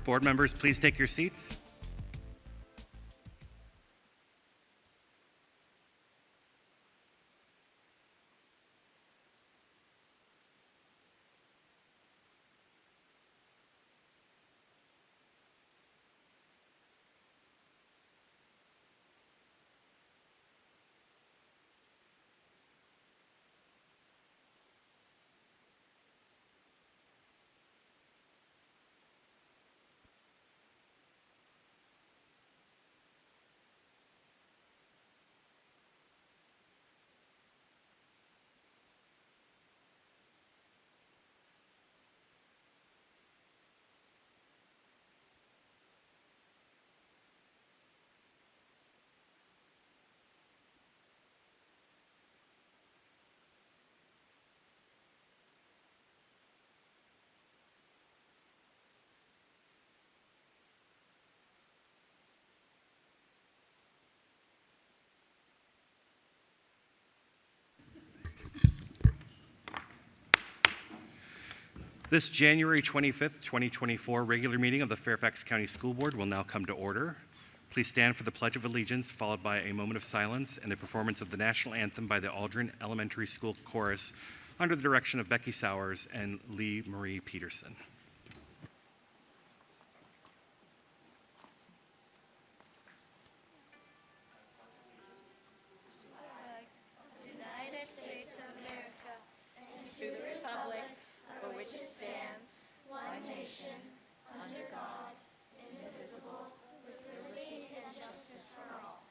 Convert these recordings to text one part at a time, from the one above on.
Board members, please take your seats. This January 25th, 2024 regular meeting of the Fairfax County School Board will now come to order. Please stand for the Pledge of Allegiance, followed by a moment of silence and a performance of the national anthem by the Aldrin Elementary School Chorus under the direction of Becky Sowers and Lee Marie Peterson. United States of America, and to the republic for which it stands, one nation, under God, indivisible, with liberty and justice for all.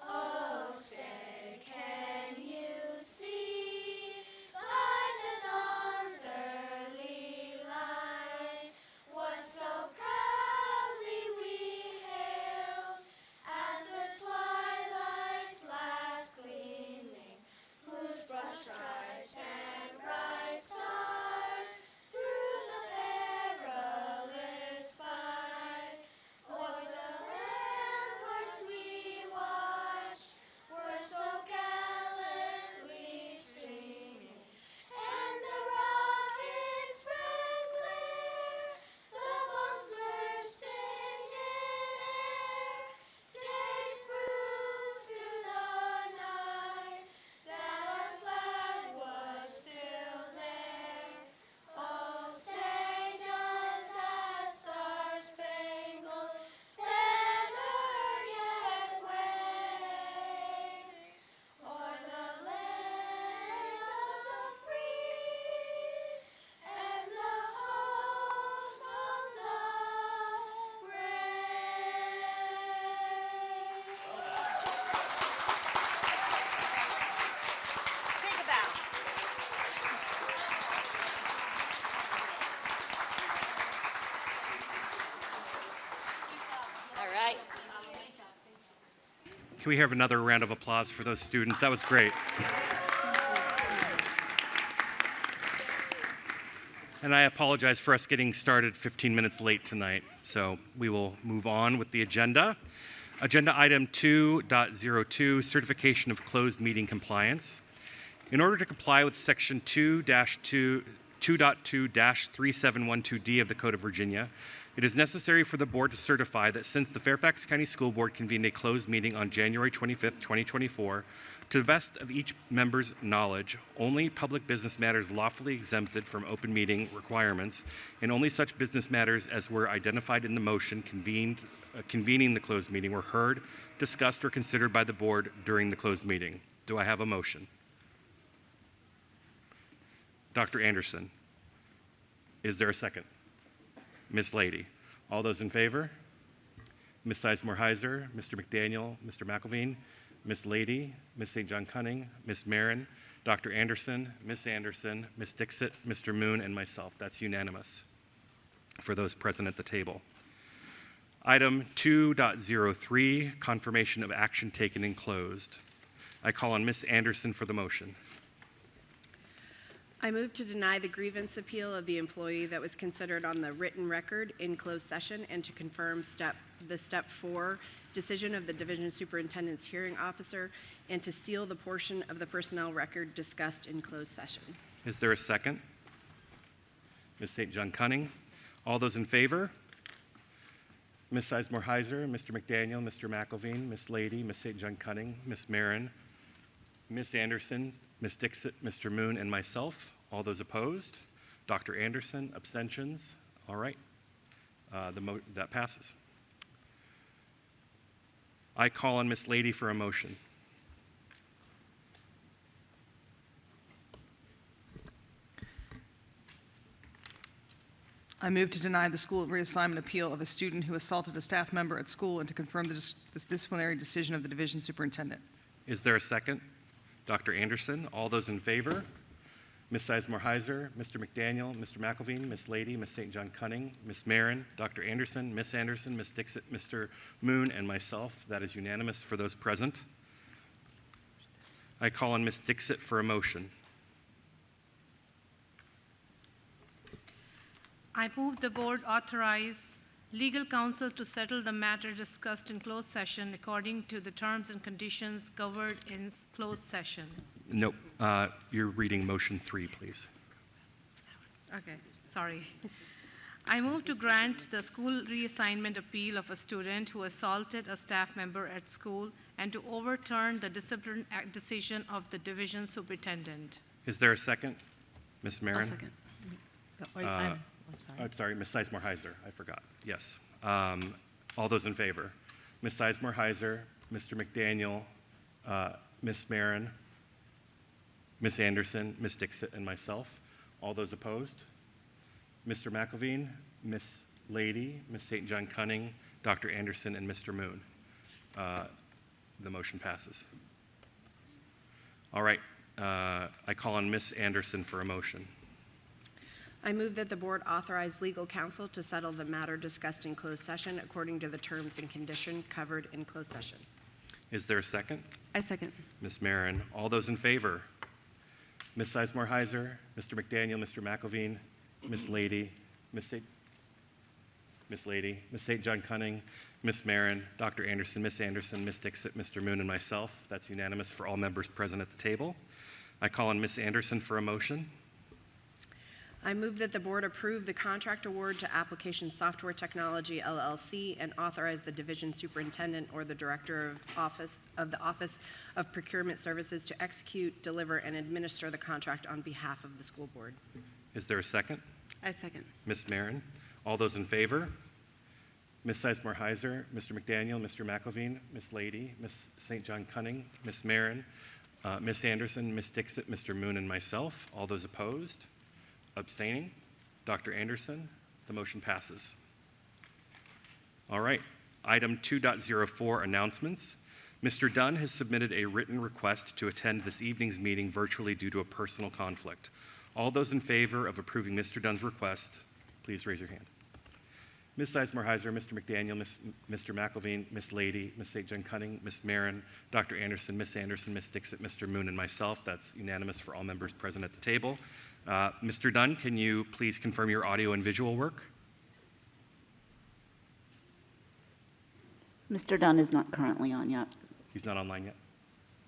Oh, say, can you see by the dawn's early light what so proudly we hailed at the twilight's last gleaming, whose broad stripes and bright stars through the perilous fight o'er the ramparts we watched were so gallantly streaming, and the rockets spread glare, the bombs bursting in air, gave proof through the night that our flag was still there. Oh, say does that star-spangled banner yet wave o'er the land of the free and the home of the brave? Take a bow. All right. Can we have another round of applause for those students? That was great. And I apologize for us getting started 15 minutes late tonight. So we will move on with the agenda. Agenda item 2.02, certification of closed meeting compliance. In order to comply with section 2.2-3712D of the Code of Virginia, it is necessary for the board to certify that since the Fairfax County School Board convened a closed meeting on January 25th, 2024, to the best of each member's knowledge, only public business matters lawfully exempted from open meeting requirements, and only such business matters as were identified in the motion convening the closed meeting were heard, discussed, or considered by the board during the closed meeting. Do I have a motion? Dr. Anderson, is there a second? Ms. Lady, all those in favor? Ms. Sizemore-Heiser, Mr. McDaniel, Mr. McElveen, Ms. Lady, Ms. St. John Cunning, Ms. Marin, Dr. Anderson, Ms. Dixit, Mr. Moon, and myself. That's unanimous for those present at the table. Item 2.03, confirmation of action taken and closed. I call on Ms. Anderson for the motion. I move to deny the grievance appeal of the employee that was considered on the written record in closed session and to confirm the step 4 decision of the division superintendent's hearing officer and to seal the portion of the personnel record discussed in closed session. Is there a second? Ms. St. John Cunning. All those in favor? Ms. Sizemore-Heiser, Mr. McDaniel, Mr. McElveen, Ms. Lady, Ms. St. John Cunning, Ms. Marin, Ms. Anderson, Ms. Dixit, Mr. Moon, and myself. All those opposed? Dr. Anderson, abstentions? All right. That passes. I call on Ms. Lady for a motion. I move to deny the school reassignment appeal of a student who assaulted a staff member at school and to confirm the disciplinary decision of the division superintendent. Is there a second? Dr. Anderson. All those in favor? Ms. Sizemore-Heiser, Mr. McDaniel, Mr. McElveen, Ms. Lady, Ms. St. John Cunning, Ms. Marin, Dr. Anderson, Ms. Anderson, Ms. Dixit, Mr. Moon, and myself. That is unanimous for those present. I call on Ms. Dixit for a motion. I move the board authorize legal counsel to settle the matter discussed in closed session according to the terms and conditions covered in closed session. Nope. You're reading motion 3, please. Okay, sorry. I move to grant the school reassignment appeal of a student who assaulted a staff member at school and to overturn the discipline decision of the division superintendent. Is there a second? Ms. Marin? Second. Sorry, Ms. Sizemore-Heiser. I forgot. Yes. All those in favor? Ms. Sizemore-Heiser, Mr. McDaniel, Ms. Marin, Ms. Anderson, Ms. Dixit, and myself. All those opposed? Mr. McElveen, Ms. Lady, Ms. St. John Cunning, Dr. Anderson, and Mr. Moon. The motion passes. All right. I call on Ms. Anderson for a motion. I move that the board authorize legal counsel to settle the matter discussed in closed session according to the terms and conditions covered in closed session. Is there a second? I second. Ms. Marin. All those in favor? Ms. Sizemore-Heiser, Mr. McDaniel, Mr. McElveen, Ms. Lady, Ms. St. John Cunning, Ms. Marin, Dr. Anderson, Ms. Dixit, Mr. Moon, and myself. That's unanimous for all members present at the table. I call on Ms. Anderson for a motion. I move that the board approve the contract award to Application Software Technology, LLC, and authorize the division superintendent or the director of the Office of Procurement Services to execute, deliver, and administer the contract on behalf of the school board. Is there a second? I second. Ms. Marin. All those in favor? Ms. Sizemore-Heiser, Mr. McDaniel, Mr. McElveen, Ms. Lady, Ms. St. John Cunning, Ms. Marin, Ms. Anderson, Ms. Dixit, Mr. Moon, and myself. All those opposed? Abstaining? Dr. Anderson? The motion passes. All right. Item 2.04, announcements. Mr. Dunn has submitted a written request to attend this evening's meeting virtually due to a personal conflict. All those in favor of approving Mr. Dunn's request, please raise your hand. Ms. Sizemore-Heiser, Mr. McDaniel, Mr. McElveen, Ms. Lady, Ms. St. John Cunning, Ms. Marin, Dr. Anderson, Ms. Dixit, Mr. Moon, and myself. That's unanimous for all members present at the table. Mr. Dunn, can you please confirm your audio and visual work? Mr. Dunn is not currently on yet. He's not online yet?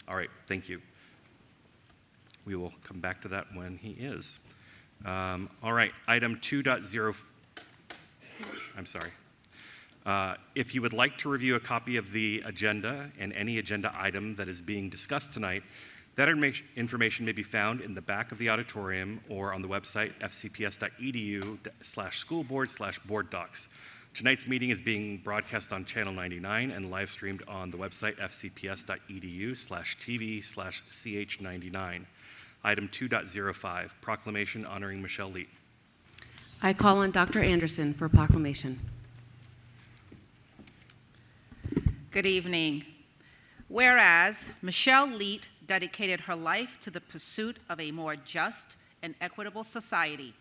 All right, thank you. We will come back to that when he is. All right, item 2.0. I'm sorry. If you would like to review a copy of the agenda and any agenda item that is being discussed tonight, that information may be found in the back of the auditorium or on the website fcps.edu/schoolboard/board docs. Tonight's meeting is being broadcast on Channel 99 and live streamed on the website fcps.edu/tv/ch99. Item 2.05, proclamation honoring Michelle Leet. I call on Dr. Anderson for proclamation. Good evening. Whereas Michelle Leet dedicated her life to the pursuit of a more just and equitable society,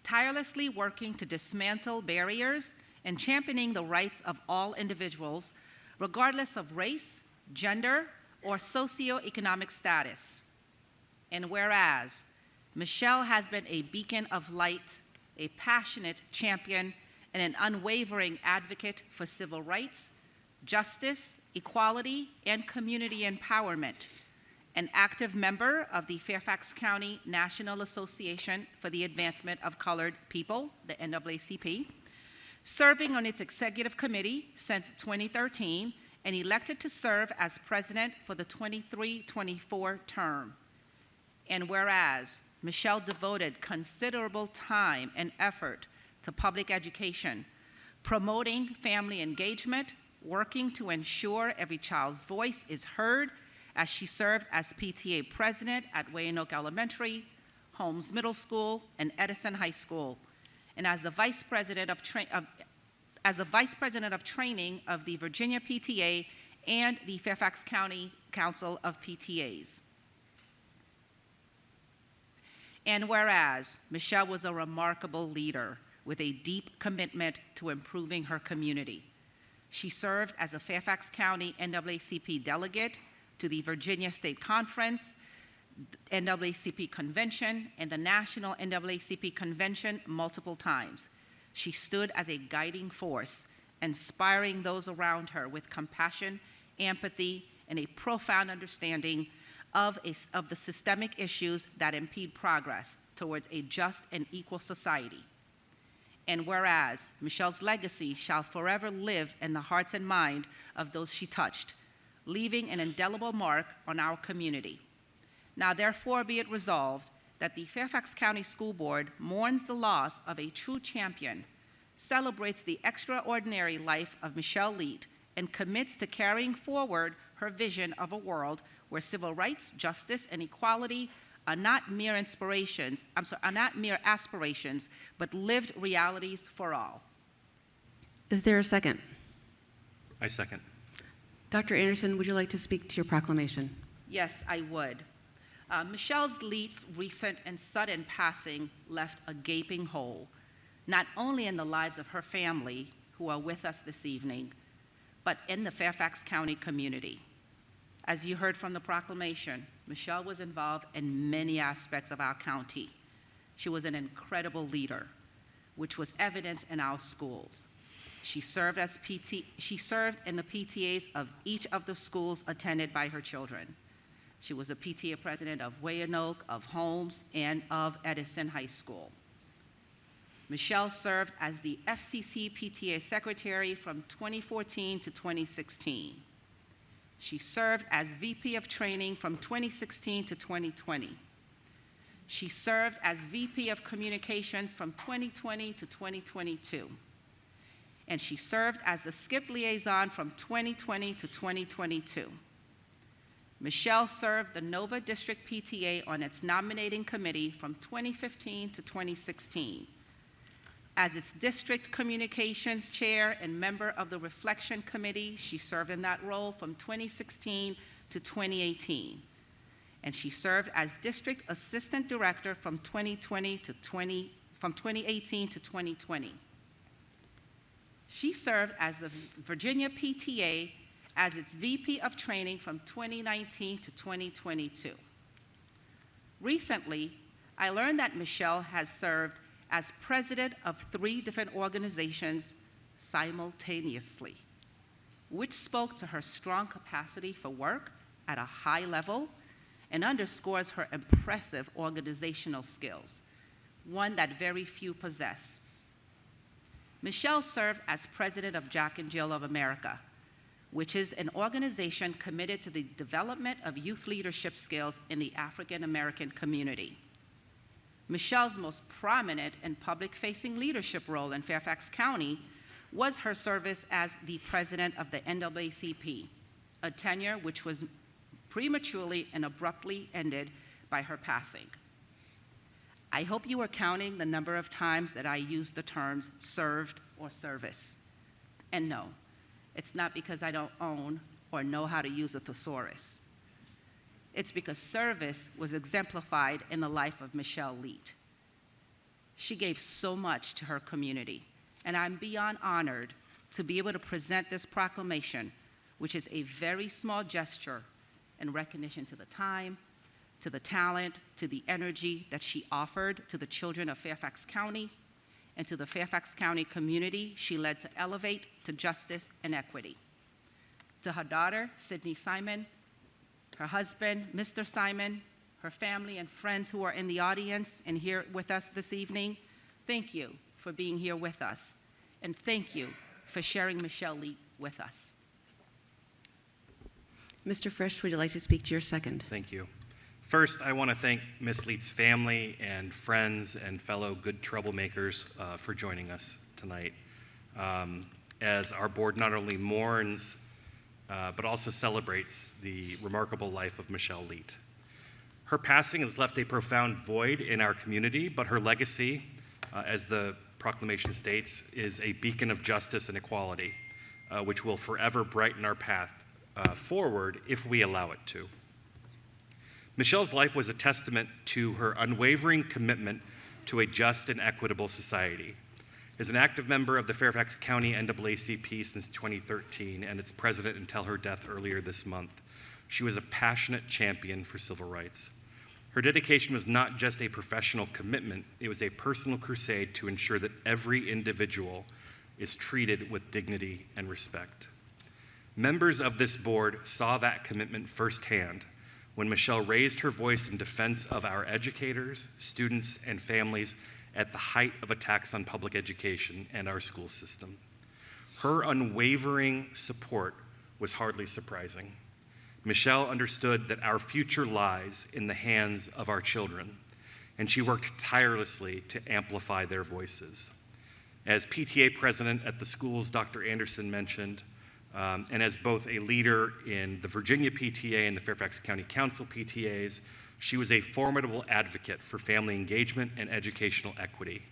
tirelessly working to dismantle barriers and championing the rights of all individuals, regardless of race, gender, or socioeconomic status. And whereas Michelle has been a beacon of light, a passionate champion, and an unwavering advocate for civil rights, justice, equality, and community empowerment. An active member of the Fairfax County National Association for the Advancement of Colored People, the NAACP, serving on its executive committee since 2013, and elected to serve as president for the 23-24 term. And whereas Michelle devoted considerable time and effort to public education, promoting family engagement, working to ensure every child's voice is heard, as she served as PTA president at Wayanoke Elementary, Holmes Middle School, and Edison High School, and as the vice president of training of the Virginia PTA and the Fairfax County Council of PTAs. And whereas Michelle was a remarkable leader with a deep commitment to improving her community, she served as a Fairfax County NAACP delegate to the Virginia State Conference, NAACP Convention, and the National NAACP Convention multiple times. She stood as a guiding force, inspiring those around her with compassion, empathy, and a profound understanding of the systemic issues that impede progress towards a just and equal society. And whereas Michelle's legacy shall forever live in the hearts and mind of those she touched, leaving an indelible mark on our community. Now therefore be it resolved that the Fairfax County School Board mourns the loss of a true champion, celebrates the extraordinary life of Michelle Leet, and commits to carrying forward her vision of a world where civil rights, justice, and equality are not mere aspirations, but lived realities for all. Is there a second? I second. Dr. Anderson, would you like to speak to your proclamation? Yes, I would. Michelle Leet's recent and sudden passing left a gaping hole, not only in the lives of her family, who are with us this evening, but in the Fairfax County community. As you heard from the proclamation, Michelle was involved in many aspects of our county. She was an incredible leader, which was evident in our schools. She served in the PTAs of each of the schools attended by her children. She was a PTA president of Wayanoke, of Holmes, and of Edison High School. Michelle served as the FCC PTA secretary from 2014 to 2016. She served as VP of training from 2016 to 2020. She served as VP of communications from 2020 to 2022. And she served as the SCIP liaison from 2020 to 2022. Michelle served the Nova District PTA on its nominating committee from 2015 to 2016. As its district communications chair and member of the Reflection Committee, she served in that role from 2016 to 2018. And she served as district assistant director from 2018 to 2020. She served as the Virginia PTA as its VP of training from 2019 to 2022. Recently, I learned that Michelle has served as president of 3 different organizations simultaneously, which spoke to her strong capacity for work at a high level and underscores her impressive organizational skills, one that very few possess. Michelle served as president of Jack and Jill of America, which is an organization committed to the development of youth leadership skills in the African American community. Michelle's most prominent and public-facing leadership role in Fairfax County was her service as the president of the NAACP, a tenure which was prematurely and abruptly ended by her passing. I hope you are counting the number of times that I used the terms served or service. And no, it's not because I don't own or know how to use a thesaurus. It's because service was exemplified in the life of Michelle Leet. She gave so much to her community, and I'm beyond honored to be able to present this proclamation, which is a very small gesture in recognition to the time, to the talent, to the energy that she offered to the children of Fairfax County, and to the Fairfax County community she led to elevate to justice and equity. To her daughter, Sydney Simon, her husband, Mr. Simon, her family and friends who are in the audience and here with us this evening, thank you for being here with us. And thank you for sharing Michelle Leet with us. Mr. Frisch, would you like to speak to your second? Thank you. First, I want to thank Ms. Leet's family and friends and fellow good troublemakers for joining us tonight, as our board not only mourns but also celebrates the remarkable life of Michelle Leet. Her passing has left a profound void in our community, but her legacy, as the proclamation states, is a beacon of justice and equality, which will forever brighten our path forward if we allow it to. Michelle's life was a testament to her unwavering commitment to a just and equitable society. As an active member of the Fairfax County NAACP since 2013 and its president until her death earlier this month, she was a passionate champion for civil rights. Her dedication was not just a professional commitment, it was a personal crusade to ensure that every individual is treated with dignity and respect. Members of this board saw that commitment firsthand when Michelle raised her voice in defense of our educators, students, and families at the height of attacks on public education and our school system. Her unwavering support was hardly surprising. Michelle understood that our future lies in the hands of our children, and she worked tirelessly to amplify their voices. As PTA president at the schools Dr. Anderson mentioned, and as both a leader in the Virginia PTA and the Fairfax County Council PTAs, she was a formidable advocate for family engagement and educational equity.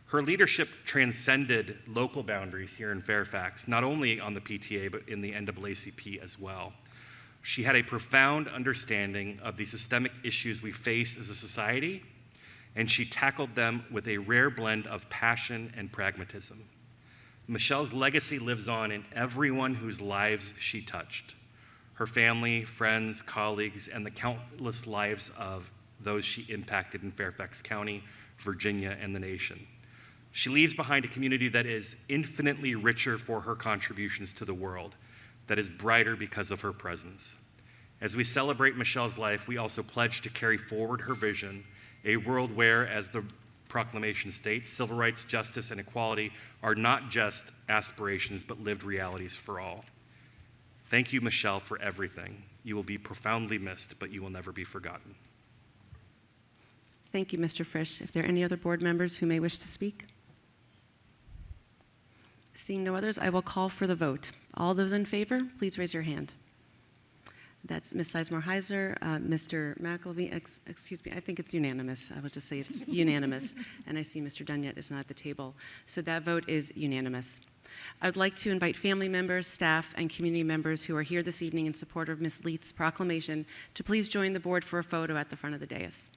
Her leadership transcended local boundaries here in Fairfax, not only on the PTA, but in the NAACP as well. She had a profound understanding of the systemic issues we face as a society, and she tackled them with a rare blend of passion and pragmatism. Michelle's legacy lives on in everyone whose lives she touched. Her family, friends, colleagues, and the countless lives of those she impacted in Fairfax County, Virginia, and the nation. She leaves behind a community that is infinitely richer for her contributions to the world, that is brighter because of her presence. As we celebrate Michelle's life, we also pledge to carry forward her vision, a world where, as the proclamation states, civil rights, justice, and equality are not just aspirations, but lived realities for all. Thank you, Michelle, for everything. You will be profoundly missed, but you will never be forgotten. Thank you, Mr. Frisch. If there are any other board members who may wish to speak? Seeing no others, I will call for the vote. All those in favor, please raise your hand. That's Ms. Sizemore-Heiser, Mr. McElveen, excuse me, I think it's unanimous. I will just say it's unanimous. And I see Mr. Dunyett is not at the table. So that vote is unanimous. I would like to invite family members, staff, and community members who are here this evening in support of Ms. Leet's proclamation to please join the board for a photo at the front of the dais.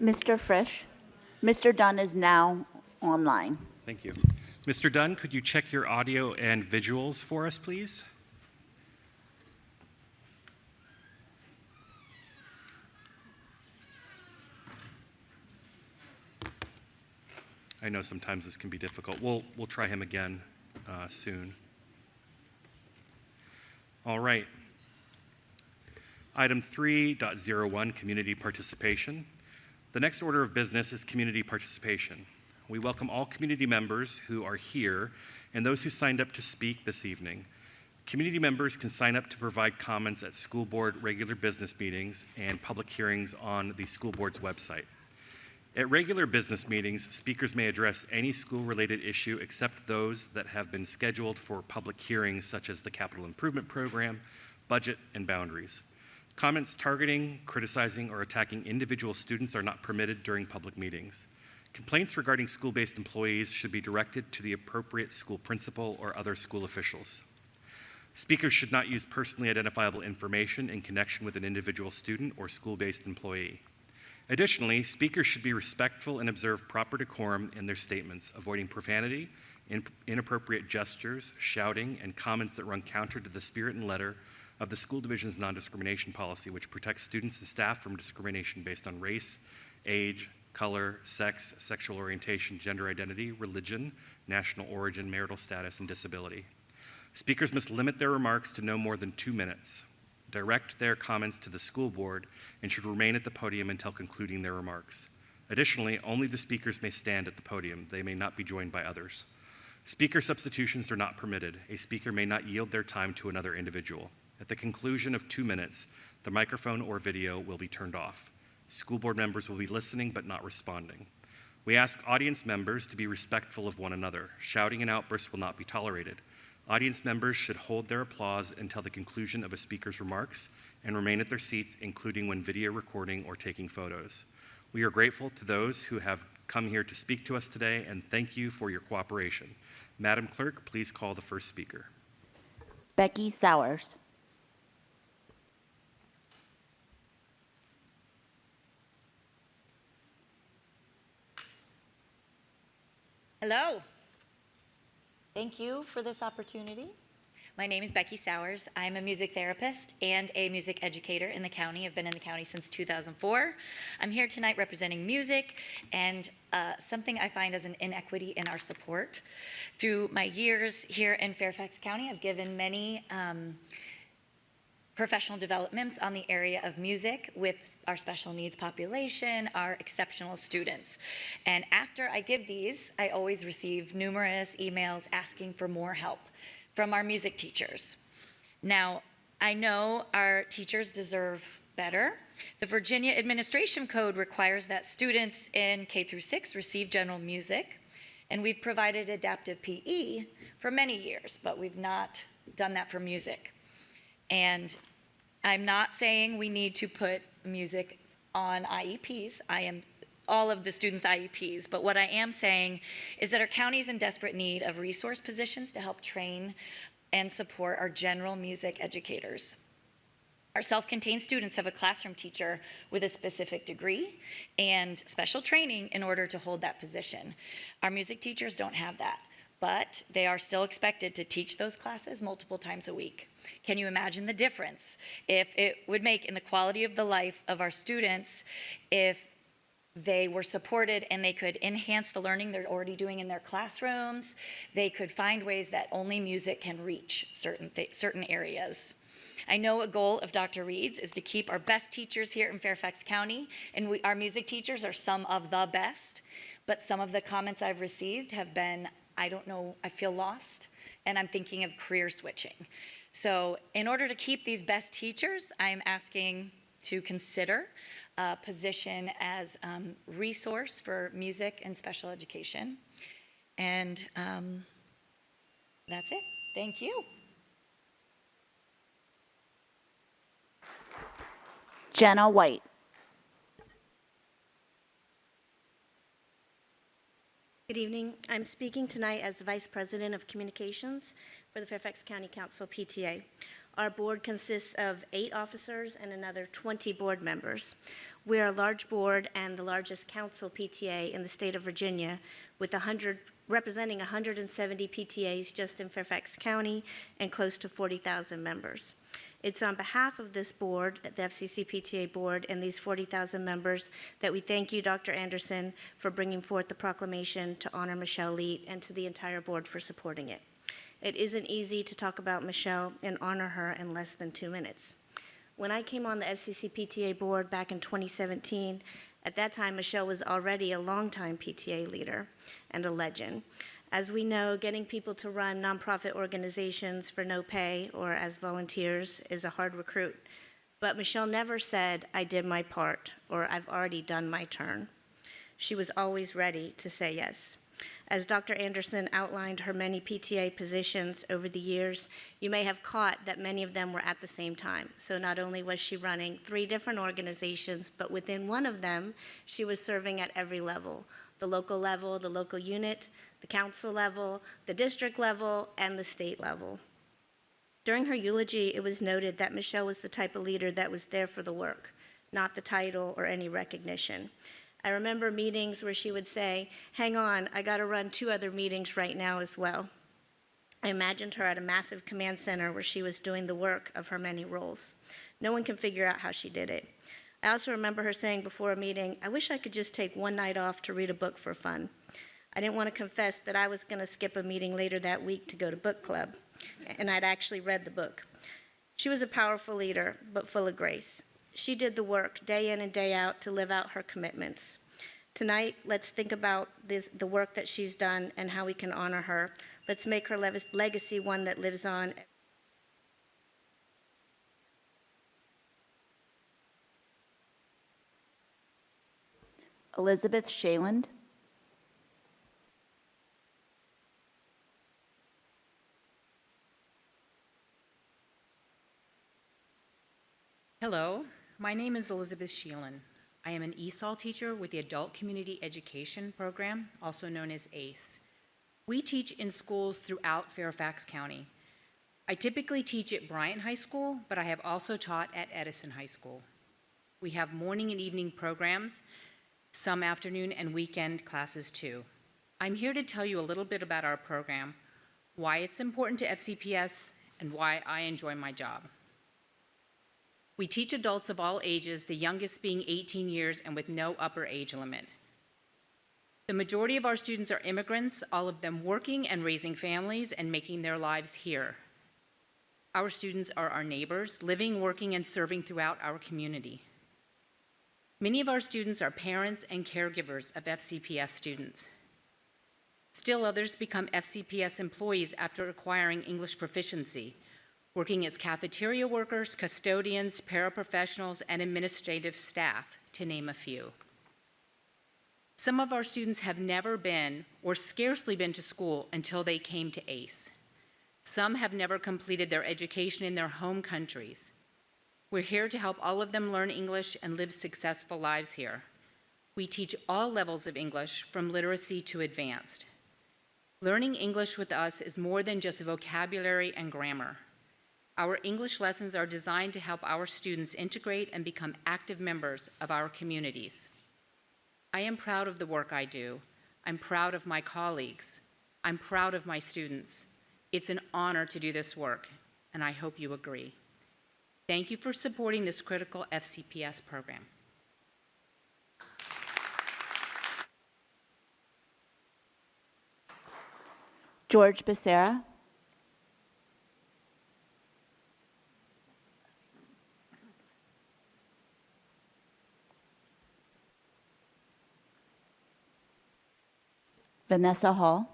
Mr. Frisch, Mr. Dunn is now online. Thank you. Mr. Dunn, could you check your audio and visuals for us, please? I know sometimes this can be difficult. We'll try him again soon. All right. Item 3.01, community participation. The next order of business is community participation. We welcome all community members who are here and those who signed up to speak this evening. Community members can sign up to provide comments at school board regular business meetings and public hearings on the school board's website. At regular business meetings, speakers may address any school-related issue except those that have been scheduled for public hearings, such as the capital improvement program, budget, and boundaries. Comments targeting, criticizing, or attacking individual students are not permitted during public meetings. Complaints regarding school-based employees should be directed to the appropriate school principal or other school officials. Speakers should not use personally identifiable information in connection with an individual student or school-based employee. Additionally, speakers should be respectful and observe proper decorum in their statements, avoiding profanity, inappropriate gestures, shouting, and comments that run counter to the spirit and letter of the school division's non-discrimination policy, which protects students and staff from discrimination based on race, age, color, sex, sexual orientation, gender identity, religion, national origin, marital status, and disability. Speakers must limit their remarks to no more than 2 minutes. Direct their comments to the school board and should remain at the podium until concluding their remarks. Additionally, only the speakers may stand at the podium. They may not be joined by others. Speaker substitutions are not permitted. A speaker may not yield their time to another individual. At the conclusion of 2 minutes, the microphone or video will be turned off. School board members will be listening but not responding. We ask audience members to be respectful of one another. Shouting and outbursts will not be tolerated. Audience members should hold their applause until the conclusion of a speaker's remarks and remain at their seats, including when video recording or taking photos. We are grateful to those who have come here to speak to us today, and thank you for your cooperation. Madam Clerk, please call the first speaker. Becky Sowers. Hello. Thank you for this opportunity. My name is Becky Sowers. I'm a music therapist and a music educator in the county. I've been in the county since 2004. I'm here tonight representing music and something I find as an inequity in our support. Through my years here in Fairfax County, I've given many professional developments on the area of music with our special needs population, our exceptional students. And after I give these, I always receive numerous emails asking for more help from our music teachers. Now, I know our teachers deserve better. The Virginia Administration Code requires that students in K through 6 receive general music, and we've provided adaptive PE for many years, but we've not done that for music. And I'm not saying we need to put music on IEPs. I am all of the students' IEPs, but what I am saying is that our county is in desperate need of resource positions to help train and support our general music educators. Our self-contained students have a classroom teacher with a specific degree and special training in order to hold that position. Our music teachers don't have that, but they are still expected to teach those classes multiple times a week. Can you imagine the difference if it would make in the quality of the life of our students if they were supported and they could enhance the learning they're already doing in their classrooms? They could find ways that only music can reach certain areas. I know a goal of Dr. Reed's is to keep our best teachers here in Fairfax County, and our music teachers are some of the best, but some of the comments I've received have been, I don't know, I feel lost, and I'm thinking of career switching. So in order to keep these best teachers, I'm asking to consider a position as resource for music and special education. And that's it. Thank you. Jenna White. Good evening. I'm speaking tonight as the Vice President of Communications for the Fairfax County Council PTA. Our board consists of 8 officers and another 20 board members. We are a large board and the largest council PTA in the state of Virginia, with representing 170 PTAs just in Fairfax County and close to 40,000 members. It's on behalf of this board, the FCC PTA board, and these 40,000 members that we thank you, Dr. Anderson, for bringing forth the proclamation to honor Michelle Leet, and to the entire board for supporting it. It isn't easy to talk about Michelle and honor her in less than 2 minutes. When I came on the FCC PTA board back in 2017, at that time, Michelle was already a longtime PTA leader and a legend. As we know, getting people to run nonprofit organizations for no pay or as volunteers is a hard recruit. But Michelle never said, "I did my part," or "I've already done my turn." She was always ready to say yes. As Dr. Anderson outlined her many PTA positions over the years, you may have caught that many of them were at the same time. So not only was she running 3 different organizations, but within one of them, she was serving at every level: the local unit, the council level, the district level, and the state level. During her eulogy, it was noted that Michelle was the type of leader that was there for the work, not the title or any recognition. I remember meetings where she would say, "Hang on, I gotta run 2 other meetings right now as well." I imagined her at a massive command center where she was doing the work of her many roles. No one can figure out how she did it. I also remember her saying before a meeting, "I wish I could just take one night off to read a book for fun." I didn't want to confess that I was going to skip a meeting later that week to go to book club, and I'd actually read the book. She was a powerful leader, but full of grace. She did the work day in and day out to live out her commitments. Tonight, let's think about the work that she's done and how we can honor her. Let's make her legacy one that lives on. Elizabeth Shaland. Hello, my name is Elizabeth Sheelan. I am an ESOL teacher with the Adult Community Education Program, also known as ACE. We teach in schools throughout Fairfax County. I typically teach at Bryant High School, but I have also taught at Edison High School. We have morning and evening programs, some afternoon and weekend classes too. I'm here to tell you a little bit about our program, why it's important to FCPS, and why I enjoy my job. We teach adults of all ages, the youngest being 18 years and with no upper age limit. The majority of our students are immigrants, all of them working and raising families and making their lives here. Our students are our neighbors, living, working, and serving throughout our community. Many of our students are parents and caregivers of FCPS students. Still others become FCPS employees after acquiring English proficiency, working as cafeteria workers, custodians, paraprofessionals, and administrative staff, to name a few. Some of our students have never been or scarcely been to school until they came to ACE. Some have never completed their education in their home countries. We're here to help all of them learn English and live successful lives here. We teach all levels of English, from literacy to advanced. Learning English with us is more than just vocabulary and grammar. Our English lessons are designed to help our students integrate and become active members of our communities. I am proud of the work I do. I'm proud of my colleagues. I'm proud of my students. It's an honor to do this work, and I hope you agree. Thank you for supporting this critical FCPS program. George Becerra. Vanessa Hall.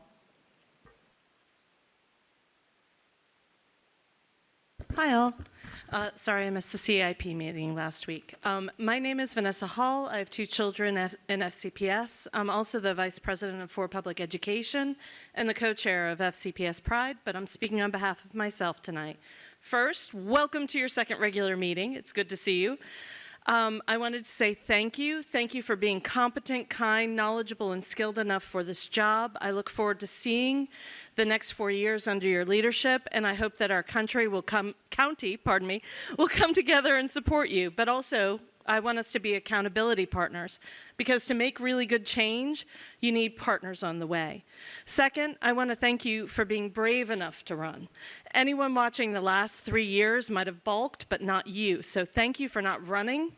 Hi, all. Sorry I missed the CIP meeting last week. My name is Vanessa Hall. I have 2 children in FCPS. I'm also the Vice President for Public Education and the co-chair of FCPS Pride, but I'm speaking on behalf of myself tonight. First, welcome to your second regular meeting. It's good to see you. I wanted to say thank you. Thank you for being competent, kind, knowledgeable, and skilled enough for this job. I look forward to seeing the next 4 years under your leadership, and I hope that our county will come together and support you. But also, I want us to be accountability partners, because to make really good change, you need partners on the way. Second, I want to thank you for being brave enough to run. Anyone watching the last 3 years might have balked, but not you. So thank you for not running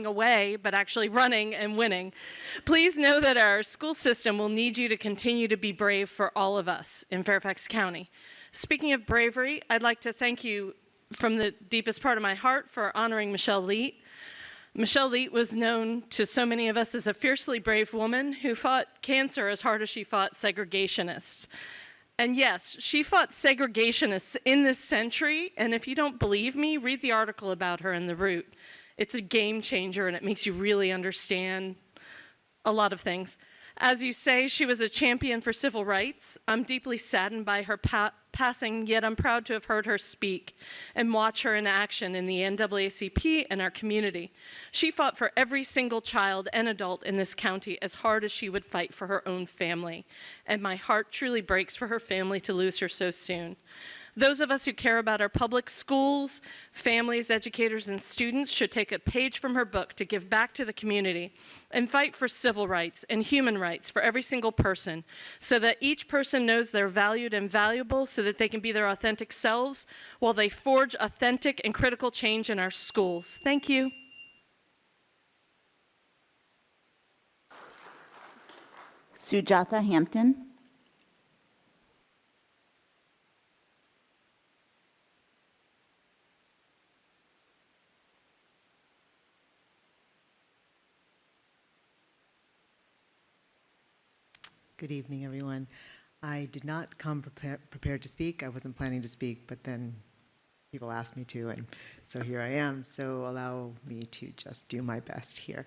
away, but actually running and winning. Please know that our school system will need you to continue to be brave for all of us in Fairfax County. Speaking of bravery, I'd like to thank you from the deepest part of my heart for honoring Michelle Leet. Michelle Leet was known to so many of us as a fiercely brave woman who fought cancer as hard as she fought segregationists. And yes, she fought segregationists in this century, and if you don't believe me, read the article about her in The Root. It's a game changer, and it makes you really understand a lot of things. As you say, she was a champion for civil rights. I'm deeply saddened by her passing, yet I'm proud to have heard her speak and watch her in action in the NAACP and our community. She fought for every single child and adult in this county as hard as she would fight for her own family. And my heart truly breaks for her family to lose her so soon. Those of us who care about our public schools, families, educators, and students should take a page from her book to give back to the community and fight for civil rights and human rights for every single person, so that each person knows they're valued and valuable, so that they can be their authentic selves while they forge authentic and critical change in our schools. Thank you. Sujatha Hampton. Good evening, everyone. I did not come prepared to speak. I wasn't planning to speak, but then people asked me to, and so here I am. So allow me to just do my best here.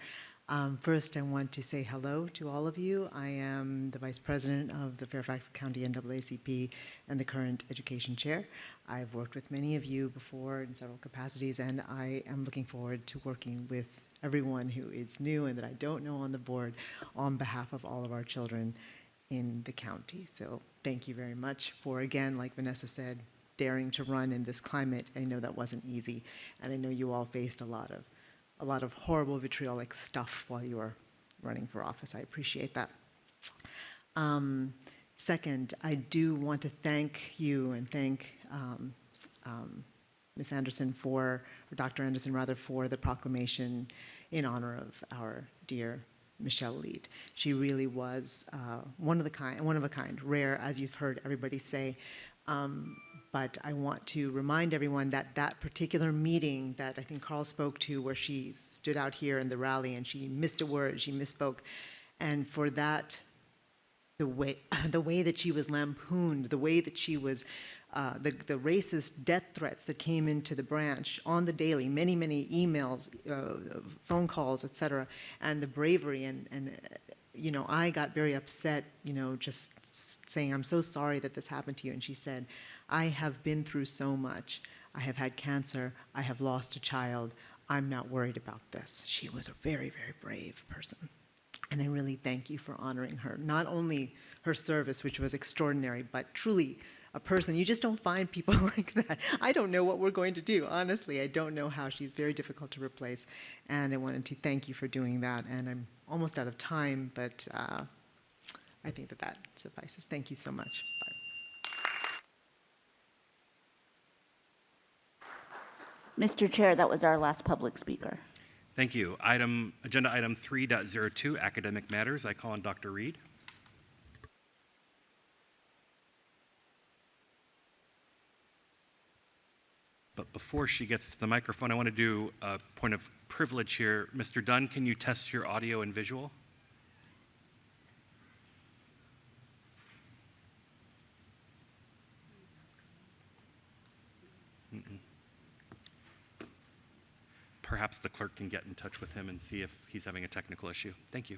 First, I want to say hello to all of you. I am the Vice President of the Fairfax County NAACP and the current Education Chair. I've worked with many of you before in several capacities, and I am looking forward to working with everyone who is new and that I don't know on the board on behalf of all of our children in the county. So thank you very much for, again, like Vanessa said, daring to run in this climate. I know that wasn't easy, and I know you all faced a lot of horrible vitriolic stuff while you were running for office. I appreciate that. Second, I do want to thank you and thank Ms. Anderson or Dr. Anderson rather, for the proclamation in honor of our dear Michelle Leet. She really was one of a kind, rare, as you've heard everybody say. But I want to remind everyone that that particular meeting that I think Carl spoke to, where she stood out here in the rally and she missed a word, she misspoke, and for that, the way that she was lampooned, the way that she was, the racist death threats that came into the branch on the daily, many emails, phone calls, etc., and the bravery, and you know, I got very upset, you know, just saying, I'm so sorry that this happened to you. And she said, I have been through so much. I have had cancer. I have lost a child. I'm not worried about this. She was a very, very brave person. And I really thank you for honoring her. Not only her service, which was extraordinary, but truly a person. You just don't find people like that. I don't know what we're going to do. Honestly, I don't know how. She's very difficult to replace. And I wanted to thank you for doing that. And I'm almost out of time, but I think that suffices. Thank you so much. Bye. Mr. Chair, that was our last public speaker. Thank you. Agenda item 3.02, academic matters. I call on Dr. Reed. But before she gets to the microphone, I want to do a point of privilege here. Mr. Dunn, can you test your audio and visual? Perhaps the clerk can get in touch with him and see if he's having a technical issue. Thank you.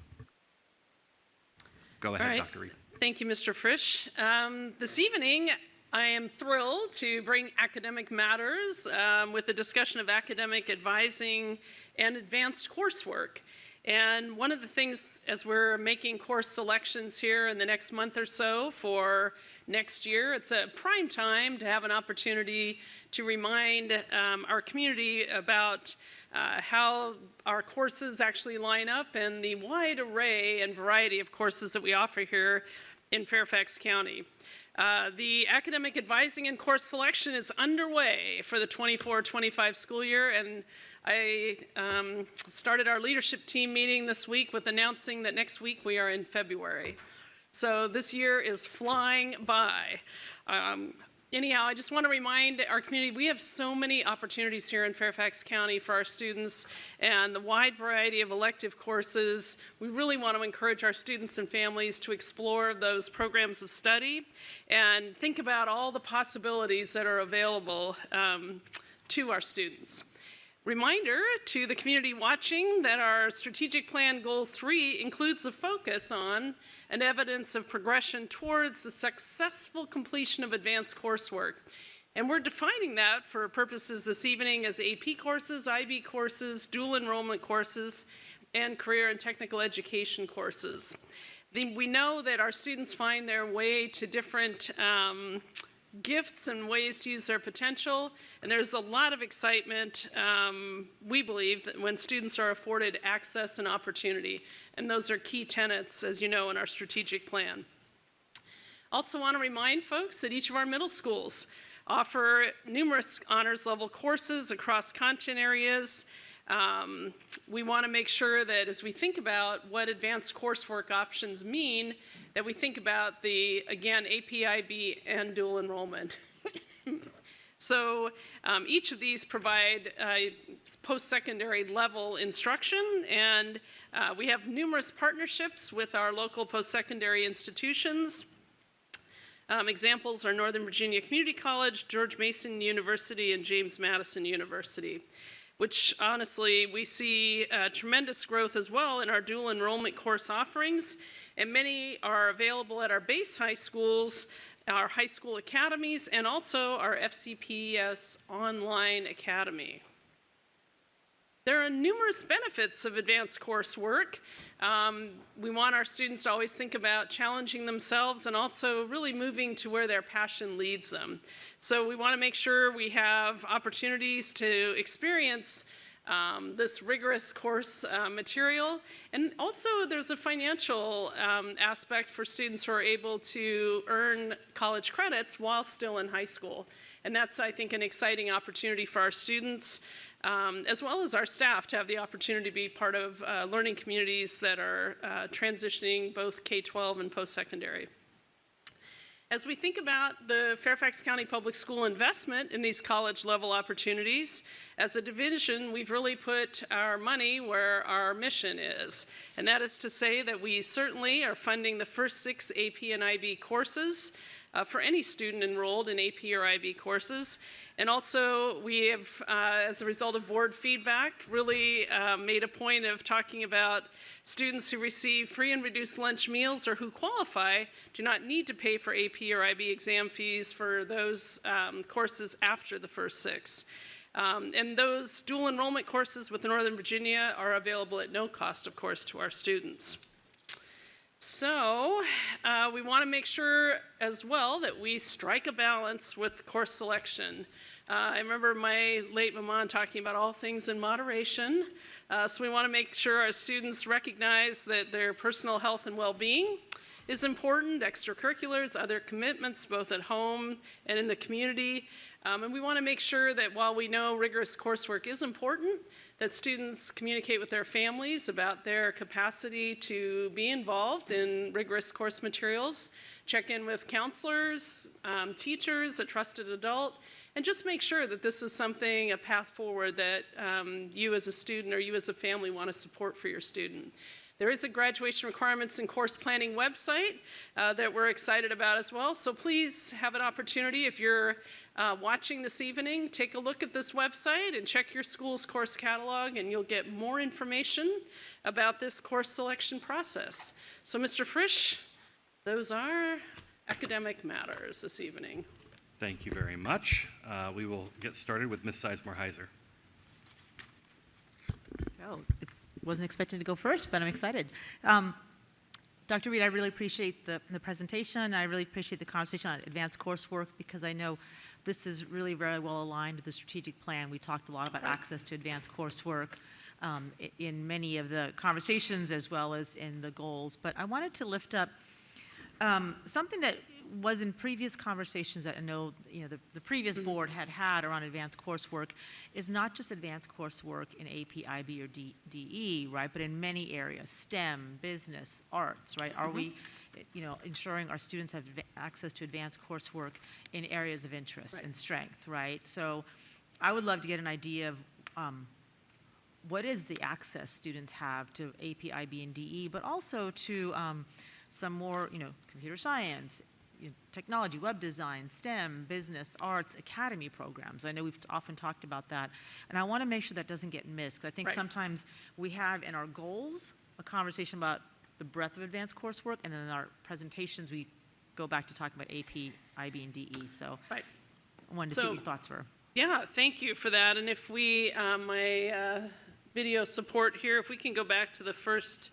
Go ahead, Dr. Reed. Thank you, Mr. Frisch. This evening, I am thrilled to bring Academic Matters with a discussion of academic advising and advanced coursework. And one of the things, as we're making course selections here in the next month or so for next year, it's a prime time to have an opportunity to remind our community about how our courses actually line up and the wide array and variety of courses that we offer here in Fairfax County. The academic advising and course selection is underway for the 24-25 school year, and I started our leadership team meeting this week with announcing that next week we are in February. So this year is flying by. Anyhow, I just want to remind our community, we have so many opportunities here in Fairfax County for our students and the wide variety of elective courses. We really want to encourage our students and families to explore those programs of study and think about all the possibilities that are available to our students. Reminder to the community watching that our strategic plan goal 3 includes a focus on and evidence of progression towards the successful completion of advanced coursework. And we're defining that for purposes this evening as AP courses, IB courses, dual enrollment courses, and career and technical education courses. We know that our students find their way to different gifts and ways to use their potential, and there's a lot of excitement, we believe, that when students are afforded access and opportunity, and those are key tenets, as you know, in our strategic plan. Also want to remind folks that each of our middle schools offer numerous honors level courses across content areas. We want to make sure that as we think about what advanced coursework options mean, that we think about the, again, AP, IB, and dual enrollment. So each of these provide post-secondary level instruction, and we have numerous partnerships with our local post-secondary institutions. Examples are Northern Virginia Community College, George Mason University, and James Madison University, which honestly we see tremendous growth as well in our dual enrollment course offerings, and many are available at our base high schools, our high school academies, and also our FCPS online academy. There are numerous benefits of advanced coursework. We want our students to always think about challenging themselves and also really moving to where their passion leads them. So we want to make sure we have opportunities to experience this rigorous course material. And also there's a financial aspect for students who are able to earn college credits while still in high school. And that's, I think, an exciting opportunity for our students, as well as our staff, to have the opportunity to be part of learning communities that are transitioning both K-12 and post-secondary. As we think about the Fairfax County Public School investment in these college-level opportunities, as a division, we've really put our money where our mission is. And that is to say that we certainly are funding the first 6 AP and IB courses for any student enrolled in AP or IB courses. And also, we have, as a result of board feedback, really made a point of talking about students who receive free and reduced lunch meals or who qualify do not need to pay for AP or IB exam fees for those courses after the first 6. And those dual enrollment courses with Northern Virginia are available at no cost, of course, to our students. So we want to make sure as well that we strike a balance with course selection. I remember my late maman talking about all things in moderation. So we want to make sure our students recognize that their personal health and well-being is important, extracurriculars, other commitments both at home and in the community. And we want to make sure that while we know rigorous coursework is important, that students communicate with their families about their capacity to be involved in rigorous course materials, check in with counselors, teachers, a trusted adult, and just make sure that this is something, a path forward that you as a student or you as a family want to support for your student. There is a graduation requirements and course planning website that we're excited about as well. So please have an opportunity, if you're watching this evening, take a look at this website and check your school's course catalog, and you'll get more information about this course selection process. So Mr. Frisch, those are academic matters this evening. Thank you very much. We will get started with Ms. Sizemore-Heiser. Oh, wasn't expecting to go first, but I'm excited. Dr. Reed, I really appreciate the presentation. I really appreciate the conversation on advanced coursework because I know this is really very well aligned with the strategic plan. We talked a lot about access to advanced coursework in many of the conversations as well as in the goals. But I wanted to lift up something that was in previous conversations that I know, the previous board had around advanced coursework is not just advanced coursework in AP, IB, or DE, right? But in many areas, STEM, business, arts, right? Are we, ensuring our students have access to advanced coursework in areas of interest and strength, right? So I would love to get an idea of what is the access students have to AP, IB, and DE, but also to some more, computer science, technology, web design, STEM, business, arts, academy programs. I know we've often talked about that. And I want to make sure that doesn't get missed. I think sometimes we have in our goals a conversation about the breadth of advanced coursework, and then in our presentations we go back to talking about AP, IB, and DE. So I wanted to see what your thoughts were. Yeah, thank you for that. And if we, my video support here, if we can go back to the first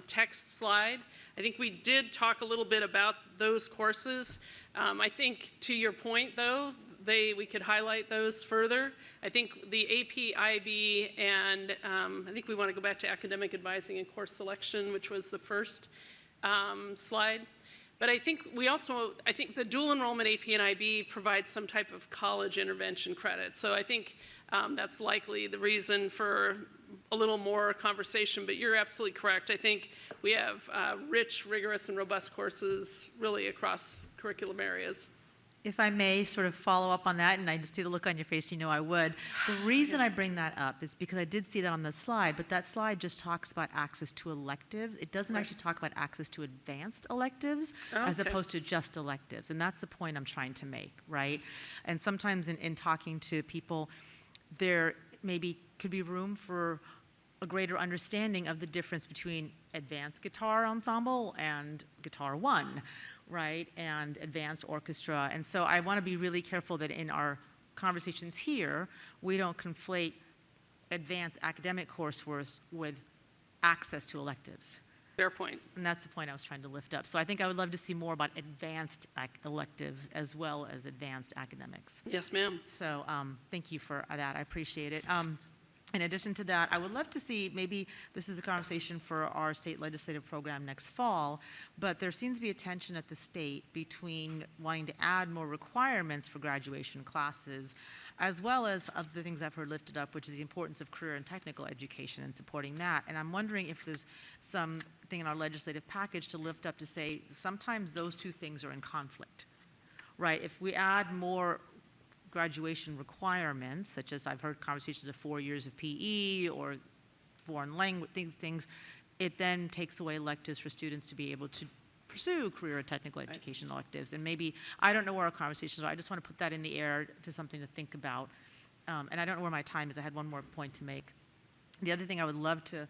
text slide. I think we did talk a little bit about those courses. I think to your point, though, we could highlight those further. I think the AP, IB, and I think we want to go back to academic advising and course selection, which was the first slide. But I think I think the dual enrollment AP and IB provides some type of college intervention credit. So I think that's likely the reason for a little more conversation, but you're absolutely correct. I think we have rich, rigorous, and robust courses really across curriculum areas. If I may sort of follow up on that, and I just see the look on your face, I would. The reason I bring that up is because I did see that on the slide, but that slide just talks about access to electives. It doesn't actually talk about access to advanced electives as opposed to just electives, and that's the point I'm trying to make, right? And sometimes in talking to people, there maybe could be room for a greater understanding of the difference between advanced guitar ensemble and guitar one, right, and advanced orchestra. And so I want to be really careful that in our conversations here, we don't conflate advanced academic coursework with access to electives. Fair point. And that's the point I was trying to lift up. So I think I would love to see more about advanced electives as well as advanced academics. Yes, ma'am. So thank you for that. I appreciate it. In addition to that, I would love to see, maybe this is a conversation for our state legislative program next fall, but there seems to be a tension at the state between wanting to add more requirements for graduation classes, as well as other things I've heard lifted up, which is the importance of career and technical education and supporting that. And I'm wondering if there's something in our legislative package to lift up to say sometimes those two things are in conflict, right? If we add more graduation requirements, such as I've heard conversations of 4 years of PE or foreign language, things, it then takes away electives for students to be able to pursue career or technical education electives. And maybe, I don't know where our conversations are, I just want to put that in the air to something to think about. And I don't know where my time is, I had one more point to make. The other thing I would love to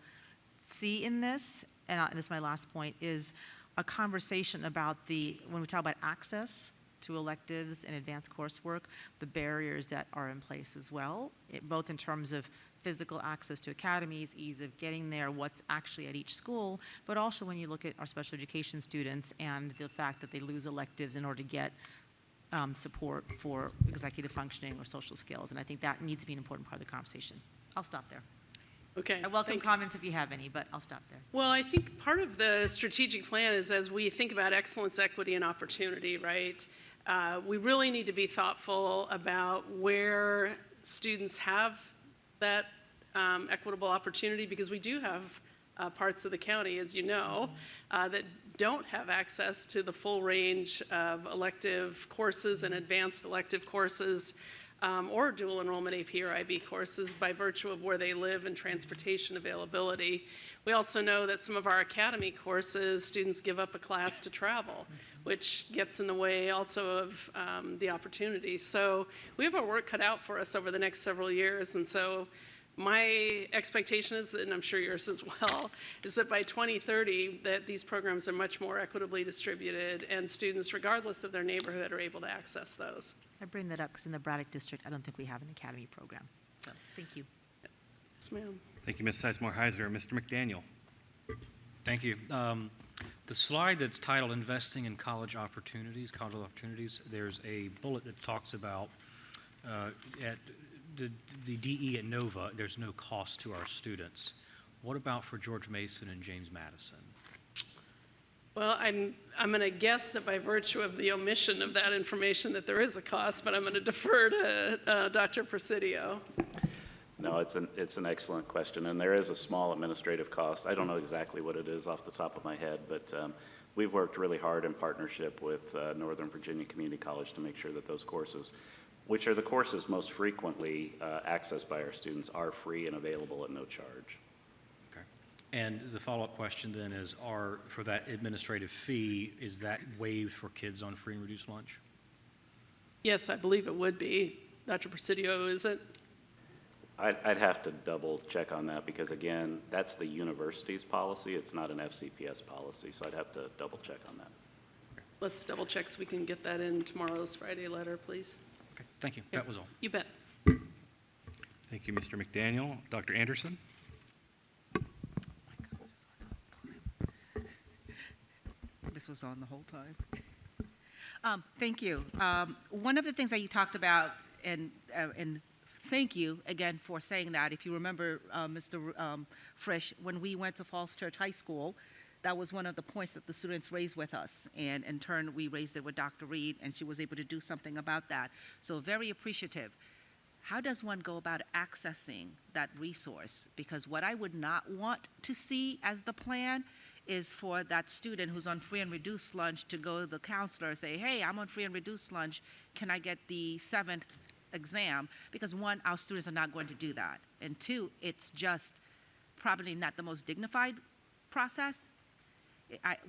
see in this, and this is my last point, is a conversation about when we talk about access to electives and advanced coursework, the barriers that are in place as well, both in terms of physical access to academies, ease of getting there, what's actually at each school, but also when you look at our special education students and the fact that they lose electives in order to get support for executive functioning or social skills. And I think that needs to be an important part of the conversation. I'll stop there. Okay. I welcome comments if you have any, but I'll stop there. Well, I think part of the strategic plan is as we think about excellence, equity, and opportunity, right? We really need to be thoughtful about where students have that equitable opportunity, because we do have parts of the county, as you know, that don't have access to the full range of elective courses and advanced elective courses or dual enrollment AP or IB courses by virtue of where they live and transportation availability. We also know that some of our academy courses, students give up a class to travel, which gets in the way also of the opportunity. So we have our work cut out for us over the next several years, and so My expectation is that, and I'm sure yours as well, is that by 2030 that these programs are much more equitably distributed and students, regardless of their neighborhood, are able to access those. I bring that up because in the Braddock District, I don't think we have an academy program. So thank you. Yes, ma'am. Thank you, Ms. Sizemore-Heiser. Mr. McDaniel. Thank you. The slide that's titled Investing in College Opportunities, there's a bullet that talks about at the DE at Nova, there's no cost to our students. What about for George Mason and James Madison? Well, I'm going to guess that by virtue of the omission of that information that there is a cost, but I'm going to defer to Dr. Presidio. No, it's an excellent question, and there is a small administrative cost. I don't know exactly what it is off the top of my head, but we've worked really hard in partnership with Northern Virginia Community College to make sure that those courses, which are the courses most frequently accessed by our students, are free and available at no charge. Okay. And the follow-up question then is, for that administrative fee, is that waived for kids on free and reduced lunch? Yes, I believe it would be. Dr. Presidio, is it? I'd have to double check on that because, again, that's the university's policy. It's not an FCPS policy, so I'd have to double check on that. Let's double check so we can get that in tomorrow's Friday letter, please. Okay, thank you. Yep. That was all. You bet. Thank you, Mr. McDaniel. Dr. Anderson. This was on the whole time. Thank you. One of the things that you talked about, and thank you again for saying that. If you remember, Mr. Frisch, when we went to Falls Church High School, that was one of the points that the students raised with us. And in turn, we raised it with Dr. Reed, and she was able to do something about that. So very appreciative. How does one go about accessing that resource? Because what I would not want to see as the plan is for that student who's on free and reduced lunch to go to the counselor and say, hey, I'm on free and reduced lunch. Can I get the 7th exam? Because one, our students are not going to do that. And two, it's just probably not the most dignified process.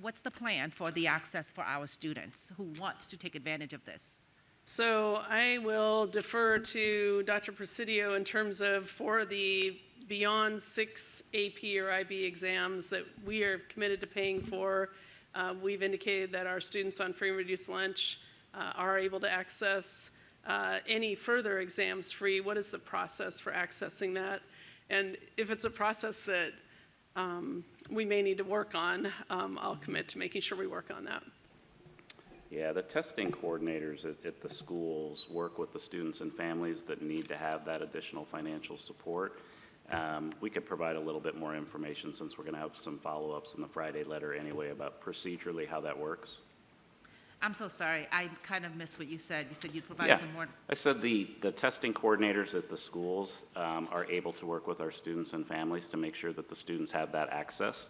What's the plan for the access for our students who want to take advantage of this? So I will defer to Dr. Presidio in terms of for the beyond 6 AP or IB exams that we are committed to paying for. We've indicated that our students on free and reduced lunch are able to access any further exams free. What is the process for accessing that? And if it's a process that we may need to work on, I'll commit to making sure we work on that. Yeah, the testing coordinators at the schools work with the students and families that need to have that additional financial support. We could provide a little bit more information since we're going to have some follow-ups in the Friday letter anyway about procedurally how that works. I'm so sorry. I kind of missed what you said. You said you'd provide some more. I said the testing coordinators at the schools are able to work with our students and families to make sure that the students have that access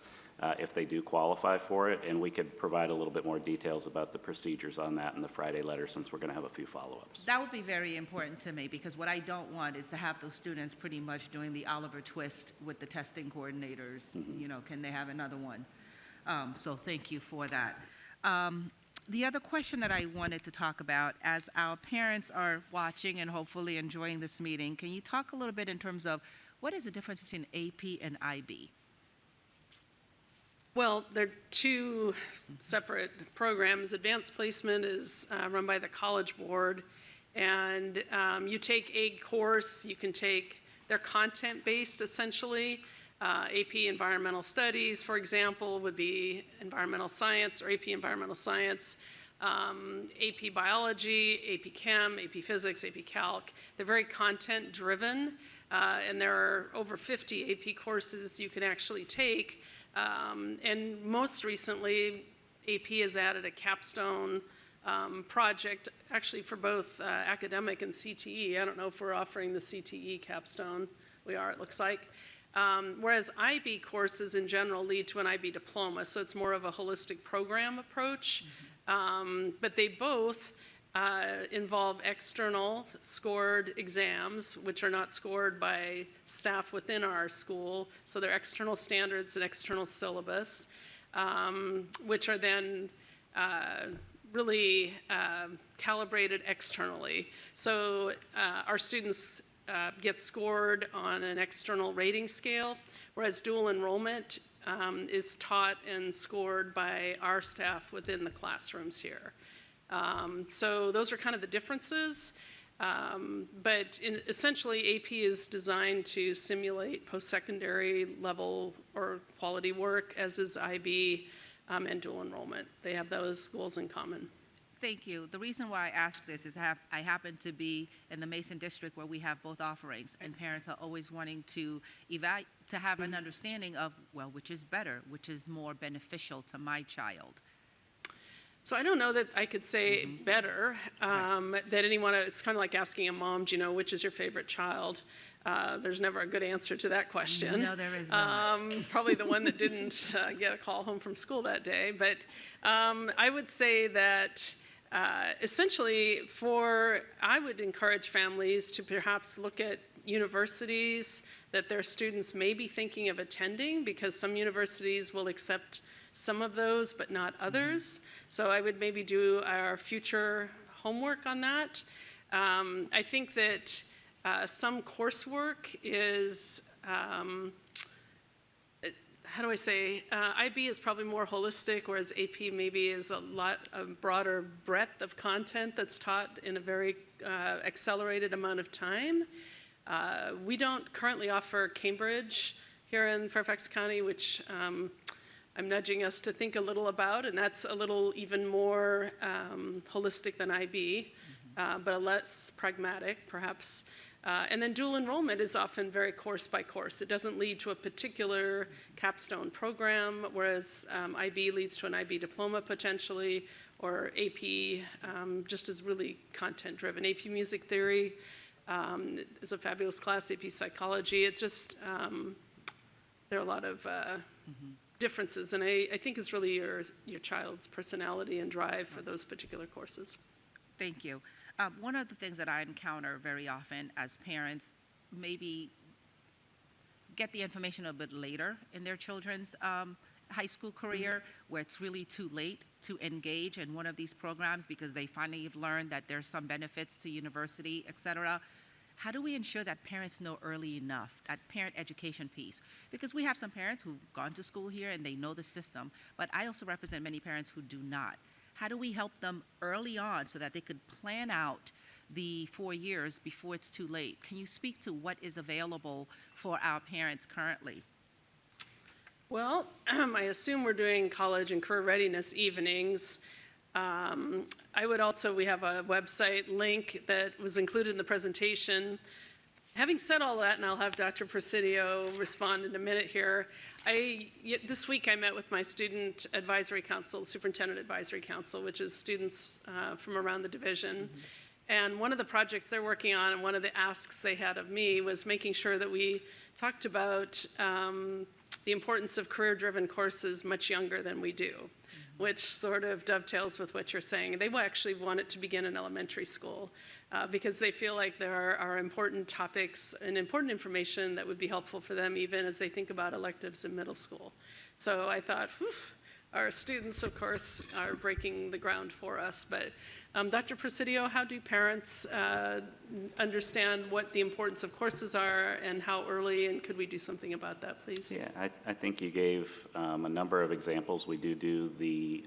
if they do qualify for it, and we could provide a little bit more details about the procedures on that in the Friday letter since we're going to have a few follow-ups. That would be very important to me because what I don't want is to have those students pretty much doing the Oliver Twist with the testing coordinators. Mm-hmm. You know, can they have another one? So thank you for that. The other question that I wanted to talk about, as our parents are watching and hopefully enjoying this meeting, can you talk a little bit in terms of what is the difference between AP and IB? Well, they're two separate programs. Advanced placement is run by the College Board, and you take a course, you can take, they're content-based essentially. AP Environmental Studies, for example, would be environmental science or AP Environmental Science, AP Biology, AP Chem, AP Physics, AP Calc. They're very content-driven, and there are over 50 AP courses you can actually take. And most recently, AP has added a capstone project, actually for both academic and CTE. I don't know if we're offering the CTE capstone. We are, it looks like. Whereas IB courses in general lead to an IB diploma, so it's more of a holistic program approach. But they both involve external scored exams, which are not scored by staff within our school. So they're external standards and external syllabus, which are then really calibrated externally. So our students get scored on an external rating scale, whereas dual enrollment is taught and scored by our staff within the classrooms here. So those are kind of the differences. But essentially, AP is designed to simulate post-secondary level or quality work, as is IB and dual enrollment. They have those goals in common. Thank you. The reason why I ask this is I happen to be in the Mason district where we have both offerings, and parents are always wanting to have an understanding of, well, which is better, which is more beneficial to my child. So I don't know that I could say better, that anyone, it's kind of like asking a mom, do you know which is your favorite child? There's never a good answer to that question. No, there is not. Probably the one that didn't get a call home from school that day. But I would say that essentially I would encourage families to perhaps look at universities that their students may be thinking of attending, because some universities will accept some of those but not others. So I would maybe do our future homework on that. I think that some coursework is, how do I say, IB is probably more holistic, whereas AP maybe is a broader breadth of content that's taught in a very accelerated amount of time. We don't currently offer Cambridge here in Fairfax County, which I'm nudging us to think a little about, and that's a little even more holistic than IB, but less pragmatic, perhaps. And then dual enrollment is often very course by course. It doesn't lead to a particular capstone program, whereas IB leads to an IB diploma potentially, or AP just is really content driven. AP Music Theory is a fabulous class, AP Psychology. It's just, there are a lot of differences, and I think it's really your child's personality and drive for those particular courses. Thank you. One of the things that I encounter very often as parents maybe get the information a bit later in their children's high school career, where it's really too late to engage in one of these programs because they finally have learned that there's some benefits to university, et cetera. How do we ensure that parents know early enough, that parent education piece? Because we have some parents who've gone to school here and they know the system, but I also represent many parents who do not. How do we help them early on so that they could plan out the 4 years before it's too late? Can you speak to what is available for our parents currently? Well, I assume we're doing college and career readiness evenings. We have a website link that was included in the presentation. Having said all that, and I'll have Dr. Presidio respond in a minute here, this week I met with my Student Advisory Council, Superintendent Advisory Council, which is students from around the division. And one of the projects they're working on, and one of the asks they had of me, was making sure that we talked about the importance of career-driven courses much younger than we do, which sort of dovetails with what you're saying. They will actually want it to begin in elementary school because they feel like there are important topics and important information that would be helpful for them even as they think about electives in middle school. So I thought, whew, our students, of course, are breaking the ground for us. But Dr. Presidio, how do parents understand what the importance of courses are and how early, and could we do something about that, please? Yeah, I think you gave a number of examples. We do the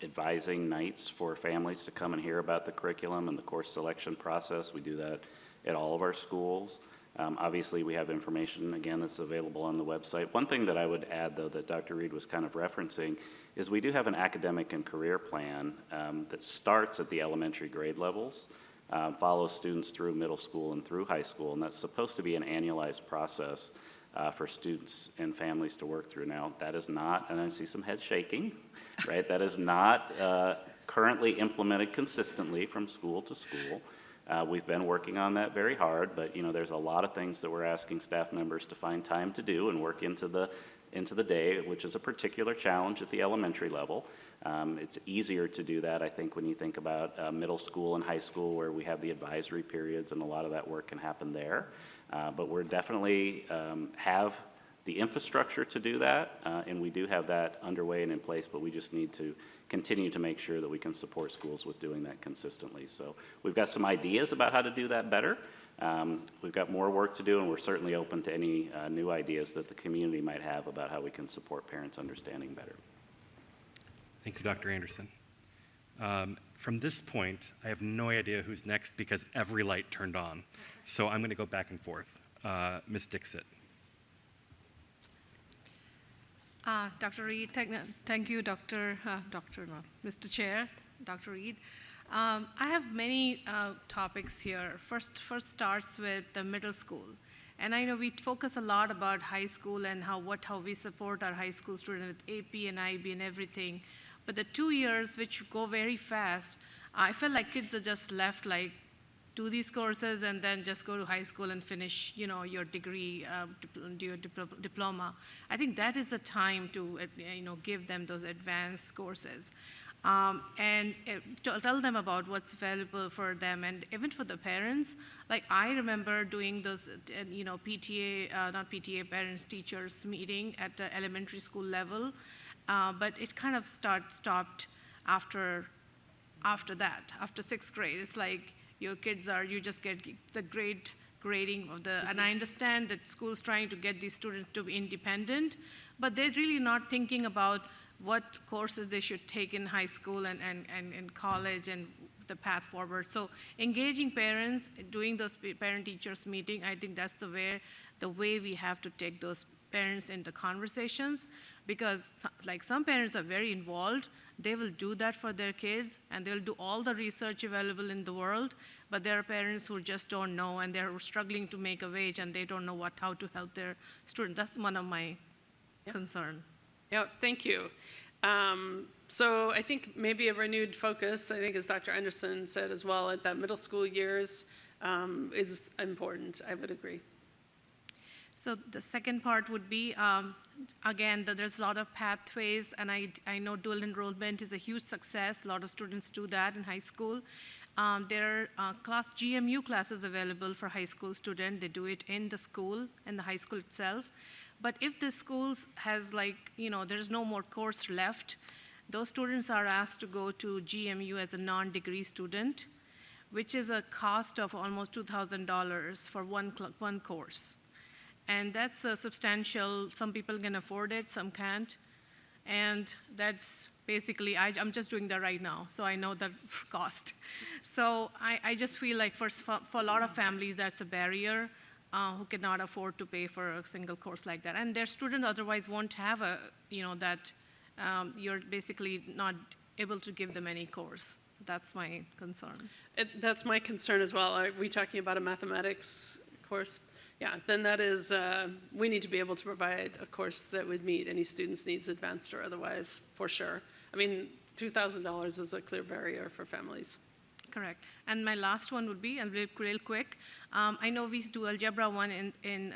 advising nights for families to come and hear about the curriculum and the course selection process. We do that at all of our schools. Obviously, we have information, again, that's available on the website. One thing that I would add, though, that Dr. Reed was kind of referencing is we do have an academic and career plan that starts at the elementary grade levels, follows students through middle school and through high school, and that's supposed to be an annualized process for students and families to work through. Now, that is not, and I see some head shaking, right? That is not currently implemented consistently from school to school. We've been working on that very hard, but there's a lot of things that we're asking staff members to find time to do and work into the day, which is a particular challenge at the elementary level. It's easier to do that, I think, when you think about middle school and high school, where we have the advisory periods and a lot of that work can happen there. But we're definitely have the infrastructure to do that, and we do have that underway and in place, but we just need to continue to make sure that we can support schools with doing that consistently. So we've got some ideas about how to do that better, We've got more work to do, and we're certainly open to any new ideas that the community might have about how we can support parents' understanding better. Thank you, Dr. Anderson. From this point, I have no idea who's next because every light turned on. So I'm going to go back and forth. Ms. Dixit. Dr. Reed, thank you, Mr. Chair, Dr. Reed. I have many topics here. First starts with the middle school. And I know we focus a lot about high school and how we support our high school students with AP and IB and everything. But the 2 years, which go very fast, I feel like kids are just left like, do these courses and then just go to high school and finish, your degree, do your diploma. I think that is the time to, give them those advanced courses. And tell them about what's available for them, and even for the parents. Like I remember doing those, PTA, not PTA, parents teachers meeting at the elementary school level, but it kind of stopped after that, after 6th grade. It's like your kids you just get the grading of and I understand that school's trying to get these students to be independent, but they're really not thinking about what courses they should take in high school and college and the path forward. So engaging parents, doing those parent-teachers meeting, I think that's the way we have to take those parents into conversations, because like some parents are very involved. They will do that for their kids, and they'll do all the research available in the world, but there are parents who just don't know, and they're struggling to make a wage, and they don't know how to help their students. That's one of my concerns. Yeah, thank you. So I think maybe a renewed focus, I think as Dr. Anderson said as well, at that middle school years is important. I would agree. So the second part would be, again, that there's a lot of pathways, and I know dual enrollment is a huge success. A lot of students do that in high school. There are GMU classes available for high school students. They do it in the school, in the high school itself. But if the schools has there's no more course left, those students are asked to go to GMU as a non-degree student, which is a cost of almost $2,000 for one course. And that's substantial. Some people can afford it, some can't. And that's basically, I'm just doing that right now, so I know the cost. So I just feel like for a lot of families, that's a barrier. Who cannot afford to pay for a single course like that. And their students otherwise won't have you're basically not able to give them any course. That's my concern. That's my concern as well. Are we talking about a mathematics course? Yeah, then that is, we need to be able to provide a course that would meet any student's needs, advanced or otherwise, for sure. I mean, $2,000 is a clear barrier for families. Correct. And my last one would be, and real quick, I know we do Algebra 1 in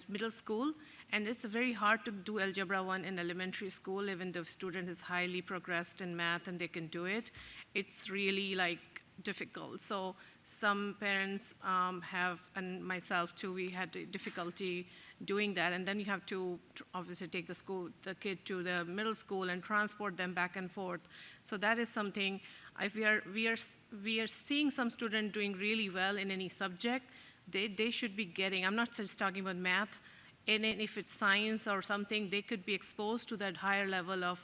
middle school, and it's very hard to do Algebra 1 in elementary school, even though the student is highly progressed in math and they can do it. It's really difficult. So some parents have, and myself too, we had difficulty doing that, and then you have to obviously take the kid to the middle school and transport them back and forth. So that is something. If we are seeing some student doing really well in any subject, they should be getting. I'm not just talking about math, and if it's science or something, they could be exposed to that higher level of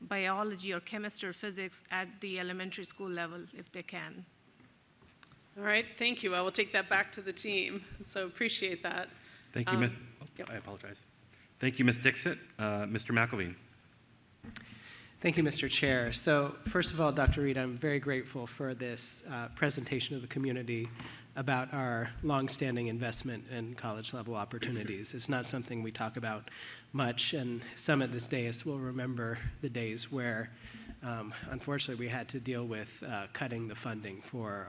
biology or chemistry or physics at the elementary school level if they can. All right, thank you. I will take that back to the team. So appreciate that. Thank you, I apologize. Thank you, Ms. Dixit. Mr. McElveen. Thank you, Mr. Chair. So first of all, Dr. Reed, I'm very grateful for this presentation of the community about our longstanding investment in college-level opportunities. It's not something we talk about much, and some at this dais will remember the days where, unfortunately, we had to deal with cutting the funding for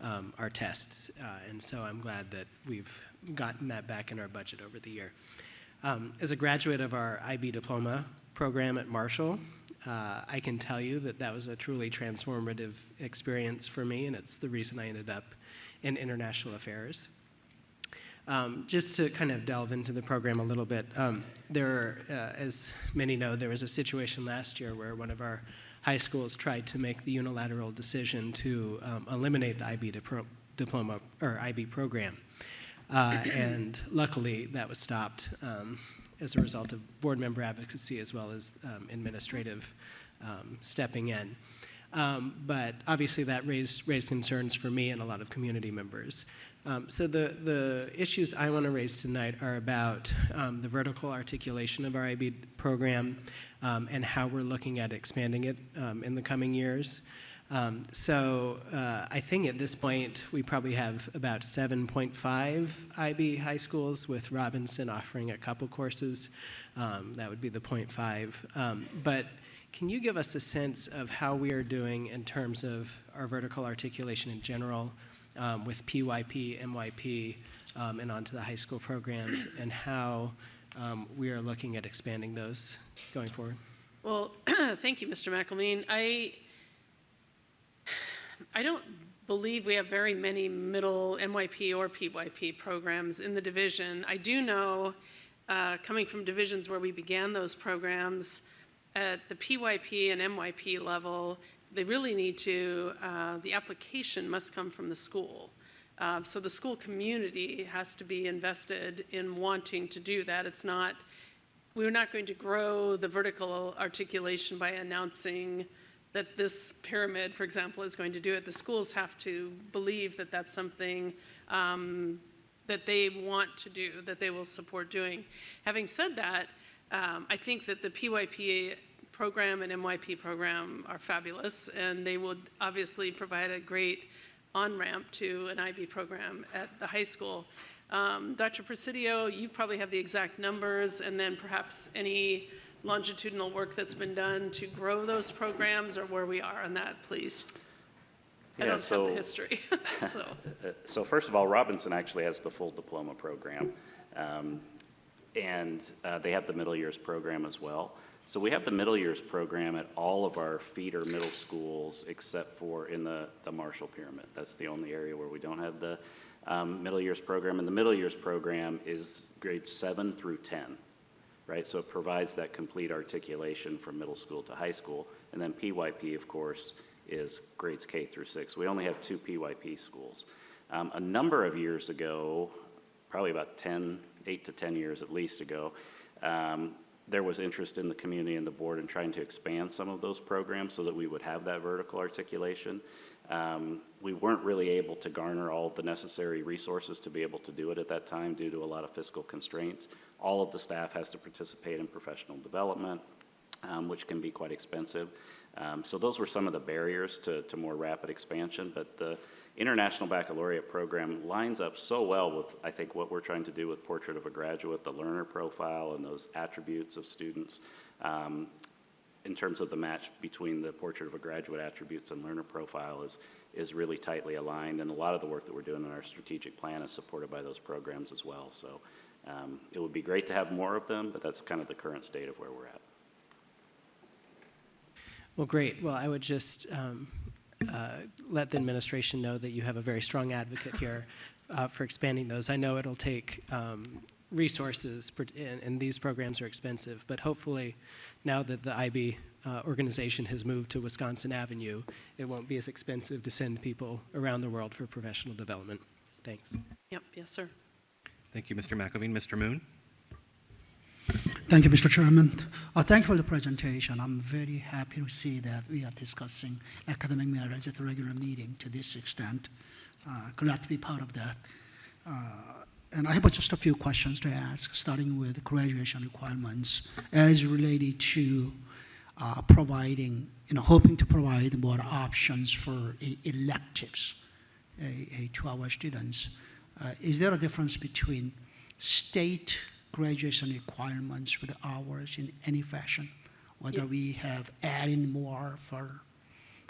our tests, and so I'm glad that we've gotten that back in our budget over the year. As a graduate of our IB diploma program at Marshall, I can tell you that that was a truly transformative experience for me, and it's the reason I ended up in international affairs. Just to kind of delve into the program a little bit, as many know, there was a situation last year where one of our high schools tried to make the unilateral decision to eliminate the IB diploma or IB program. And luckily, that was stopped as a result of board member advocacy as well as administrative stepping in. But obviously, that raised concerns for me and a lot of community members. So the issues I want to raise tonight are about the vertical articulation of our IB program and how we're looking at expanding it in the coming years. I think at this point we probably have about 7.5 IB high schools, with Robinson offering a couple courses. That would be the 0.5. But can you give us a sense of how we are doing in terms of our vertical articulation in general with PYP, MYP, and onto the high school programs, and how we are looking at expanding those going forward? Well, thank you, Mr. McElveen. I don't believe we have very many middle MYP or PYP programs in the division. I do know, coming from divisions where we began those programs, at the PYP and MYP level, they really need to, the application must come from the school. So the school community has to be invested in wanting to do that. We're not going to grow the vertical articulation by announcing that this pyramid, for example, is going to do it. The schools have to believe that that's something that they want to do, that they will support doing. Having said that, I think that the PYP program and MYP program are fabulous, and they would obviously provide a great on-ramp to an IB program at the high school. Dr. Presidio, you probably have the exact numbers, and then perhaps any longitudinal work that's been done to grow those programs, or where we are on that, please. I don't have the history. So first of all, Robinson actually has the full diploma program, and they have the middle years program as well. So we have the middle years program at all of our feeder middle schools except for in the Marshall Pyramid. That's the only area where we don't have the middle years program. And the middle years program is grades 7 through 10, right? So it provides that complete articulation from middle school to high school. And then PYP, of course, is grades K through 6. We only have 2 PYP schools. A number of years ago, probably about 8 to 10 years at least ago, there was interest in the community and the board in trying to expand some of those programs so that we would have that vertical articulation. We weren't really able to garner all of the necessary resources to be able to do it at that time due to a lot of fiscal constraints. All of the staff has to participate in professional development, which can be quite expensive. So those were some of the barriers to more rapid expansion, but the International Baccalaureate program lines up so well with, I think, what we're trying to do with Portrait of a Graduate, the learner profile and those attributes of students in terms of the match between the Portrait of a Graduate attributes and learner profile is really tightly aligned, and a lot of the work that we're doing in our strategic plan is supported by those programs as well. So it would be great to have more of them, but that's kind of the current state of where we're at. Well, great. Well, I would just let the administration know that you have a very strong advocate here for expanding those. I know it'll take resources, and these programs are expensive, but hopefully now that the IB organization has moved to Wisconsin Avenue, it won't be as expensive to send people around the world for professional development. Thanks. Yep, yes, sir. Thank you, Mr. McElveen. Mr. Moon? Thank you, Mr. Chairman. Thank you for the presentation. I'm very happy to see that we are discussing academic matters at the regular meeting to this extent. Glad to be part of that. And I have just a few questions to ask, starting with graduation requirements as related to hoping to provide more options for electives to our students. Is there a difference between state graduation requirements with hours in any fashion, whether we have added more for,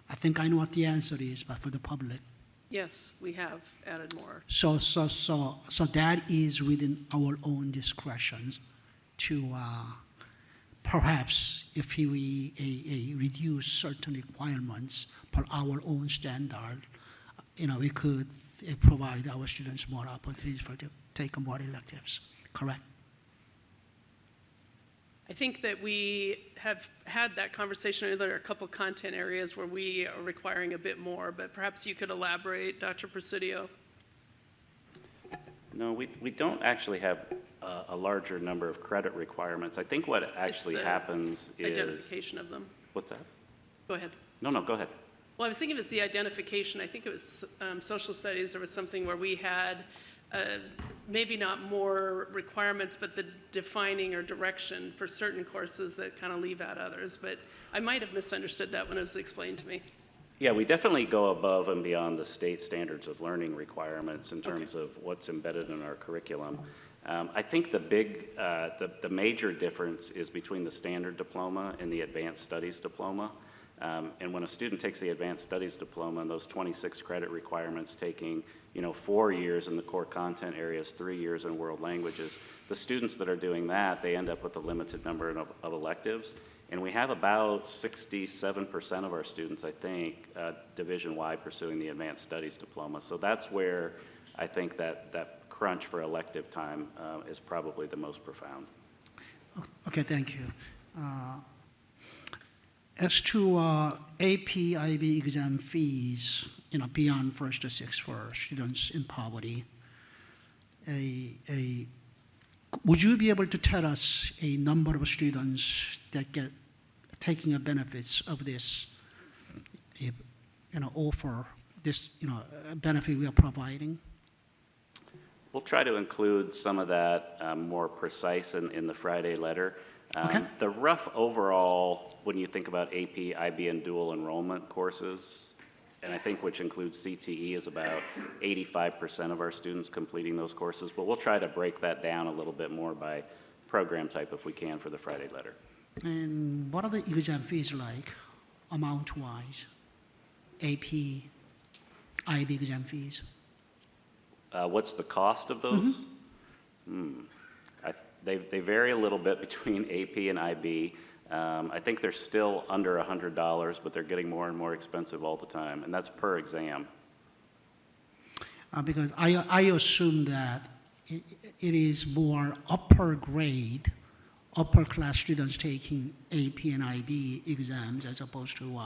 I think I know what the answer is, but for the public? Yes, we have added more. So that is within our own discretions to perhaps if we reduce certain requirements per our own standard, we could provide our students more opportunities to take more electives, correct? I think that we have had that conversation. There are a couple content areas where we are requiring a bit more, but perhaps you could elaborate, Dr. Presidio. No, we don't actually have a larger number of credit requirements. I think what actually happens is... Identification of them. What's that? Go ahead. No, go ahead. Well, I was thinking of it's the identification. I think it was social studies. There was something where we had maybe not more requirements, but the defining or direction for certain courses that kind of leave out others. But I might have misunderstood that when it was explained to me. Yeah, we definitely go above and beyond the state standards of learning requirements in terms of what's embedded in our curriculum. I think the major difference is between the standard diploma and the advanced studies diploma. And when a student takes the advanced studies diploma and those 26 credit requirements, taking 4 years in the core content areas, 3 years in world languages, the students that are doing that, they end up with a limited number of electives. And we have about 67% of our students, I think, division-wide pursuing the advanced studies diploma. So that's where I think that crunch for elective time is probably the most profound. Okay, thank you. As to AP, IB exam fees, beyond first to sixth for students in poverty, would you be able to tell us a number of students that get taking the benefits of this, offer, this, benefit we are providing? We'll try to include some of that more precise in the Friday letter. The rough overall, when you think about AP, IB, and dual enrollment courses, and I think which includes CTE, is about 85% of our students completing those courses, but we'll try to break that down a little bit more by program type if we can for the Friday letter. And what are the exam fees like, amount-wise? AP, IB exam fees? What's the cost of those? They vary a little bit between AP and IB. I think they're still under $100, but they're getting more and more expensive all the time, and that's per exam. Because I assume that it is more upper grade, upper class students taking AP and IB exams as opposed to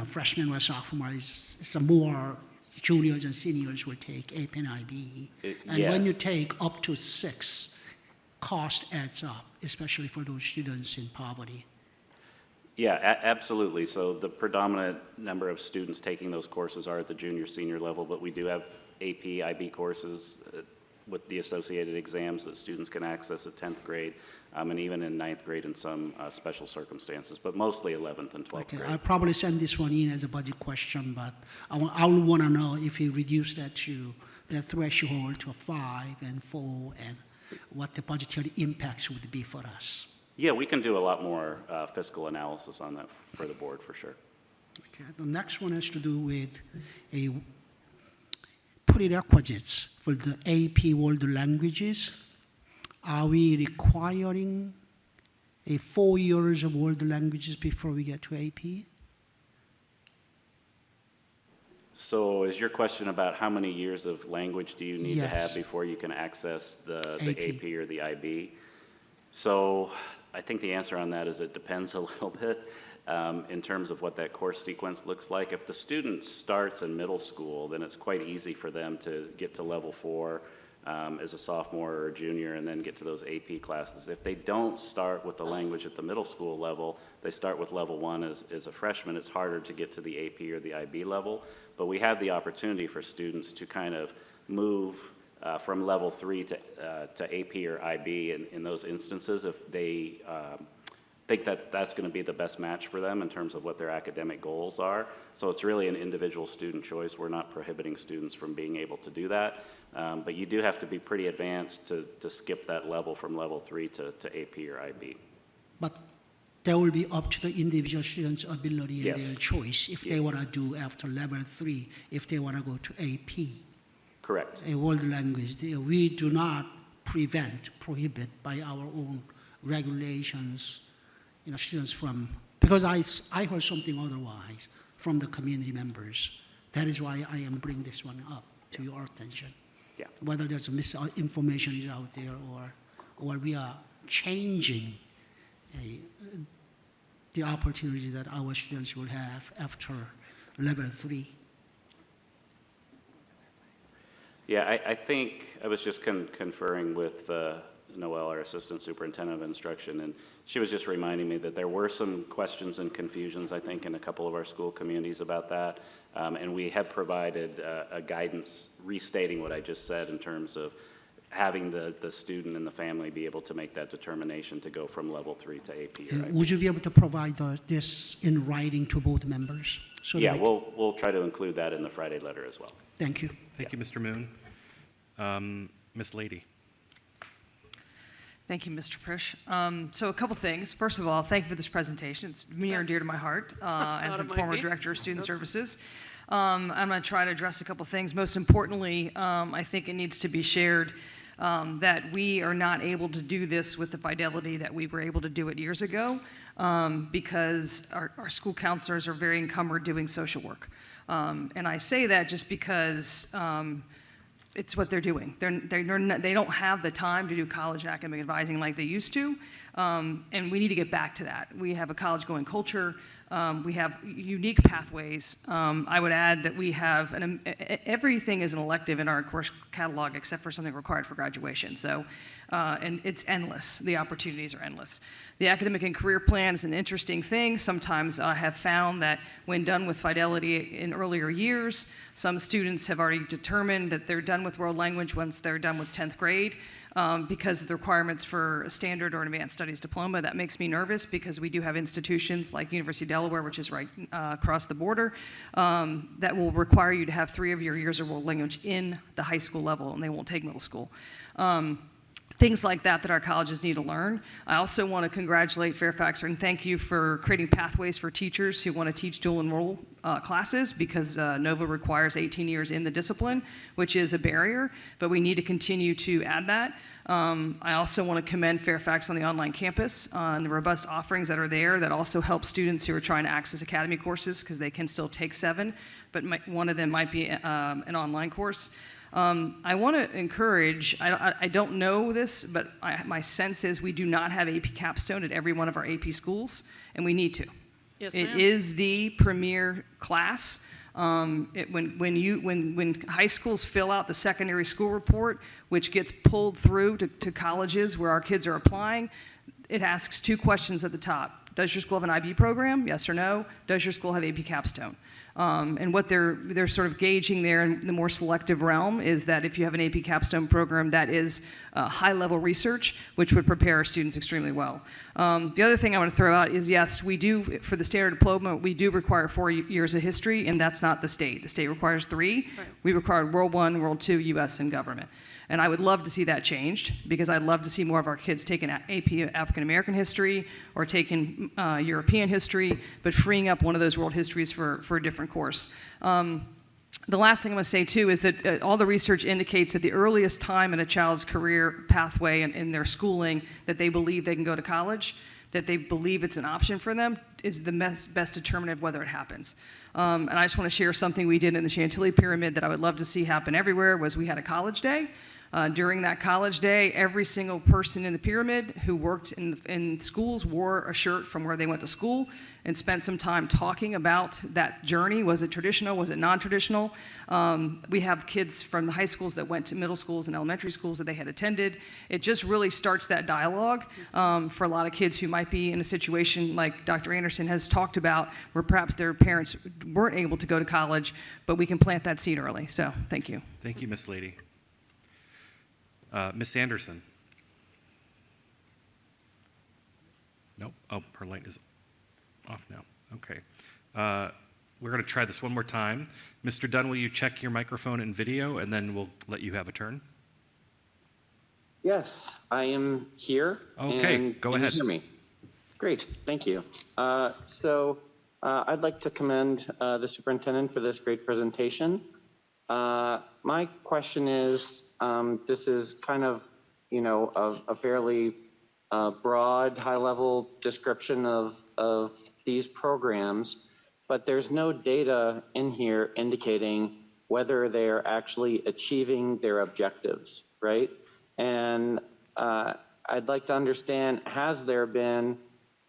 freshmen or sophomores. It's more juniors and seniors will take AP and IB. And when you take up to 6, cost adds up, especially for those students in poverty. Yeah, absolutely. So the predominant number of students taking those courses are at the junior, senior level, but we do have AP, IB courses with the associated exams that students can access at 10th grade, and even in 9th grade in some special circumstances, but mostly 11th and 12th grade. I'll probably send this one in as a budget question, but I would want to know if you reduce that to the threshold to 5 and 4, and what the budgetary impacts would be for us. Yeah, we can do a lot more fiscal analysis on that for the board, for sure. Okay, the next one has to do with a prerequisites for the AP world languages. Are we requiring 4 years of world languages before we get to AP? So is your question about how many years of language do you need to have before you can access the AP or the IB? So I think the answer on that is it depends a little bit in terms of what that course sequence looks like. If the student starts in middle school, then it's quite easy for them to get to level 4 as a sophomore or a junior and then get to those AP classes. If they don't start with the language at the middle school level, they start with level 1 as a freshman, it's harder to get to the AP or the IB level. But we have the opportunity for students to kind of move from level 3 to AP or IB in those instances if they think that that's going to be the best match for them in terms of what their academic goals are. So it's really an individual student choice. We're not prohibiting students from being able to do that, but you do have to be pretty advanced to skip that level from level 3 to AP or IB. But that will be up to the individual student's ability and their choice if they want to do after level 3, if they want to go to AP. Correct. A world language. We do not prohibit by our own regulations, students from, because I heard something otherwise from the community members. That is why I am bringing this one up to your attention. Yeah. Whether there's misinformation is out there or we are changing the opportunity that our students will have after level 3? Yeah, I think I was just conferring with Noelle, our Assistant Superintendent of Instruction, and she was just reminding me that there were some questions and confusions, I think, in a couple of our school communities about that. And we have provided a guidance restating what I just said in terms of having the student and the family be able to make that determination to go from level 3 to AP. Or IP. Would you be able to provide this in writing to board members? So Yeah, that we'll try to include that in the Friday letter as well. Thank you. Thank you, Mr. Moon. Ms. Lady. Thank you, Mr. Frisch. So a couple things. First of all, thank you for this presentation. It's near and dear to my heart as a former director of student services. I'm going to try to address a couple things. Most importantly, I think it needs to be shared that we are not able to do this with the fidelity that we were able to do it years ago because our school counselors are very encumbered doing social work. And I say that just because it's what they're doing. They don't have the time to do college academic advising like they used to, and we need to get back to that. We have a college-going culture. We have unique pathways. I would add that we have everything is an elective in our course catalog except for something required for graduation. So, and it's endless. The opportunities are endless. The academic and career plan is an interesting thing. Sometimes I have found that when done with fidelity in earlier years, some students have already determined that they're done with world language once they're done with 10th grade. Because of the requirements for a standard or an advanced studies diploma. That makes me nervous because we do have institutions like University of Delaware, which is right across the border, that will require you to have 3 of your years of world language in the high school level, and they won't take middle school. Things like that our colleges need to learn. I also want to congratulate Fairfax and thank you for creating pathways for teachers who want to teach dual enroll classes because NOVA requires 18 years in the discipline, which is a barrier, but we need to continue to add that. I also want to commend Fairfax on the online campus and the robust offerings that are there that also help students who are trying to access academy courses because they can still take 7, but one of them might be an online course. I want to encourage, I don't know this, but my sense is we do not have AP Capstone at every one of our AP schools, and we need to. Yes, it ma'am. is the premier class. When high schools fill out the secondary school report, which gets pulled through to colleges where our kids are applying, it asks 2 questions at the top. Does your school have an IB program? Yes or no? Does your school have AP Capstone? And what they're sort of gauging there in the more selective realm is that if you have an AP Capstone program, that is high-level research, which would prepare our students extremely well. The other thing I want to throw out is, yes, we do, for the standard diploma, we do require 4 years of history, and that's not the state. The state requires 3. Right. We require World I, World II, U.S., and government. And I would love to see that changed because I'd love to see more of our kids taking AP African American history or taking European history, but freeing up one of those world histories for a different course. The last thing I'm going to say too is that all the research indicates that the earliest time in a child's career pathway and in their schooling that they believe they can go to college, that they believe it's an option for them, is the best determinant of whether it happens. And I just want to share something we did in the Chantilly Pyramid that I would love to see happen everywhere was we had a college day. During that college day, every single person in the pyramid who worked in schools wore a shirt from where they went to school and spent some time talking about that journey. Was it traditional? Was it non-traditional? We have kids from the high schools that went to middle schools and elementary schools that they had attended. It just really starts that dialogue for a lot of kids who might be in a situation like Dr. Anderson has talked about where perhaps their parents weren't able to go to college, but we can plant that seed early. So thank you. Thank you, Ms. Lady. Ms. Anderson. Nope. Oh, her light is off now. Okay. We're going to try this one more time. Mr. Dunn, will you check your microphone and video, and then we'll let you have a turn? Yes, I am here. Okay, and go can ahead. You hear me? Great, thank you. I'd like to commend the superintendent for this great presentation. My question is, this is kind of, a fairly broad, high-level description of these programs, but there's no data in here indicating whether they're actually achieving their objectives, right? And I'd like to understand, has there been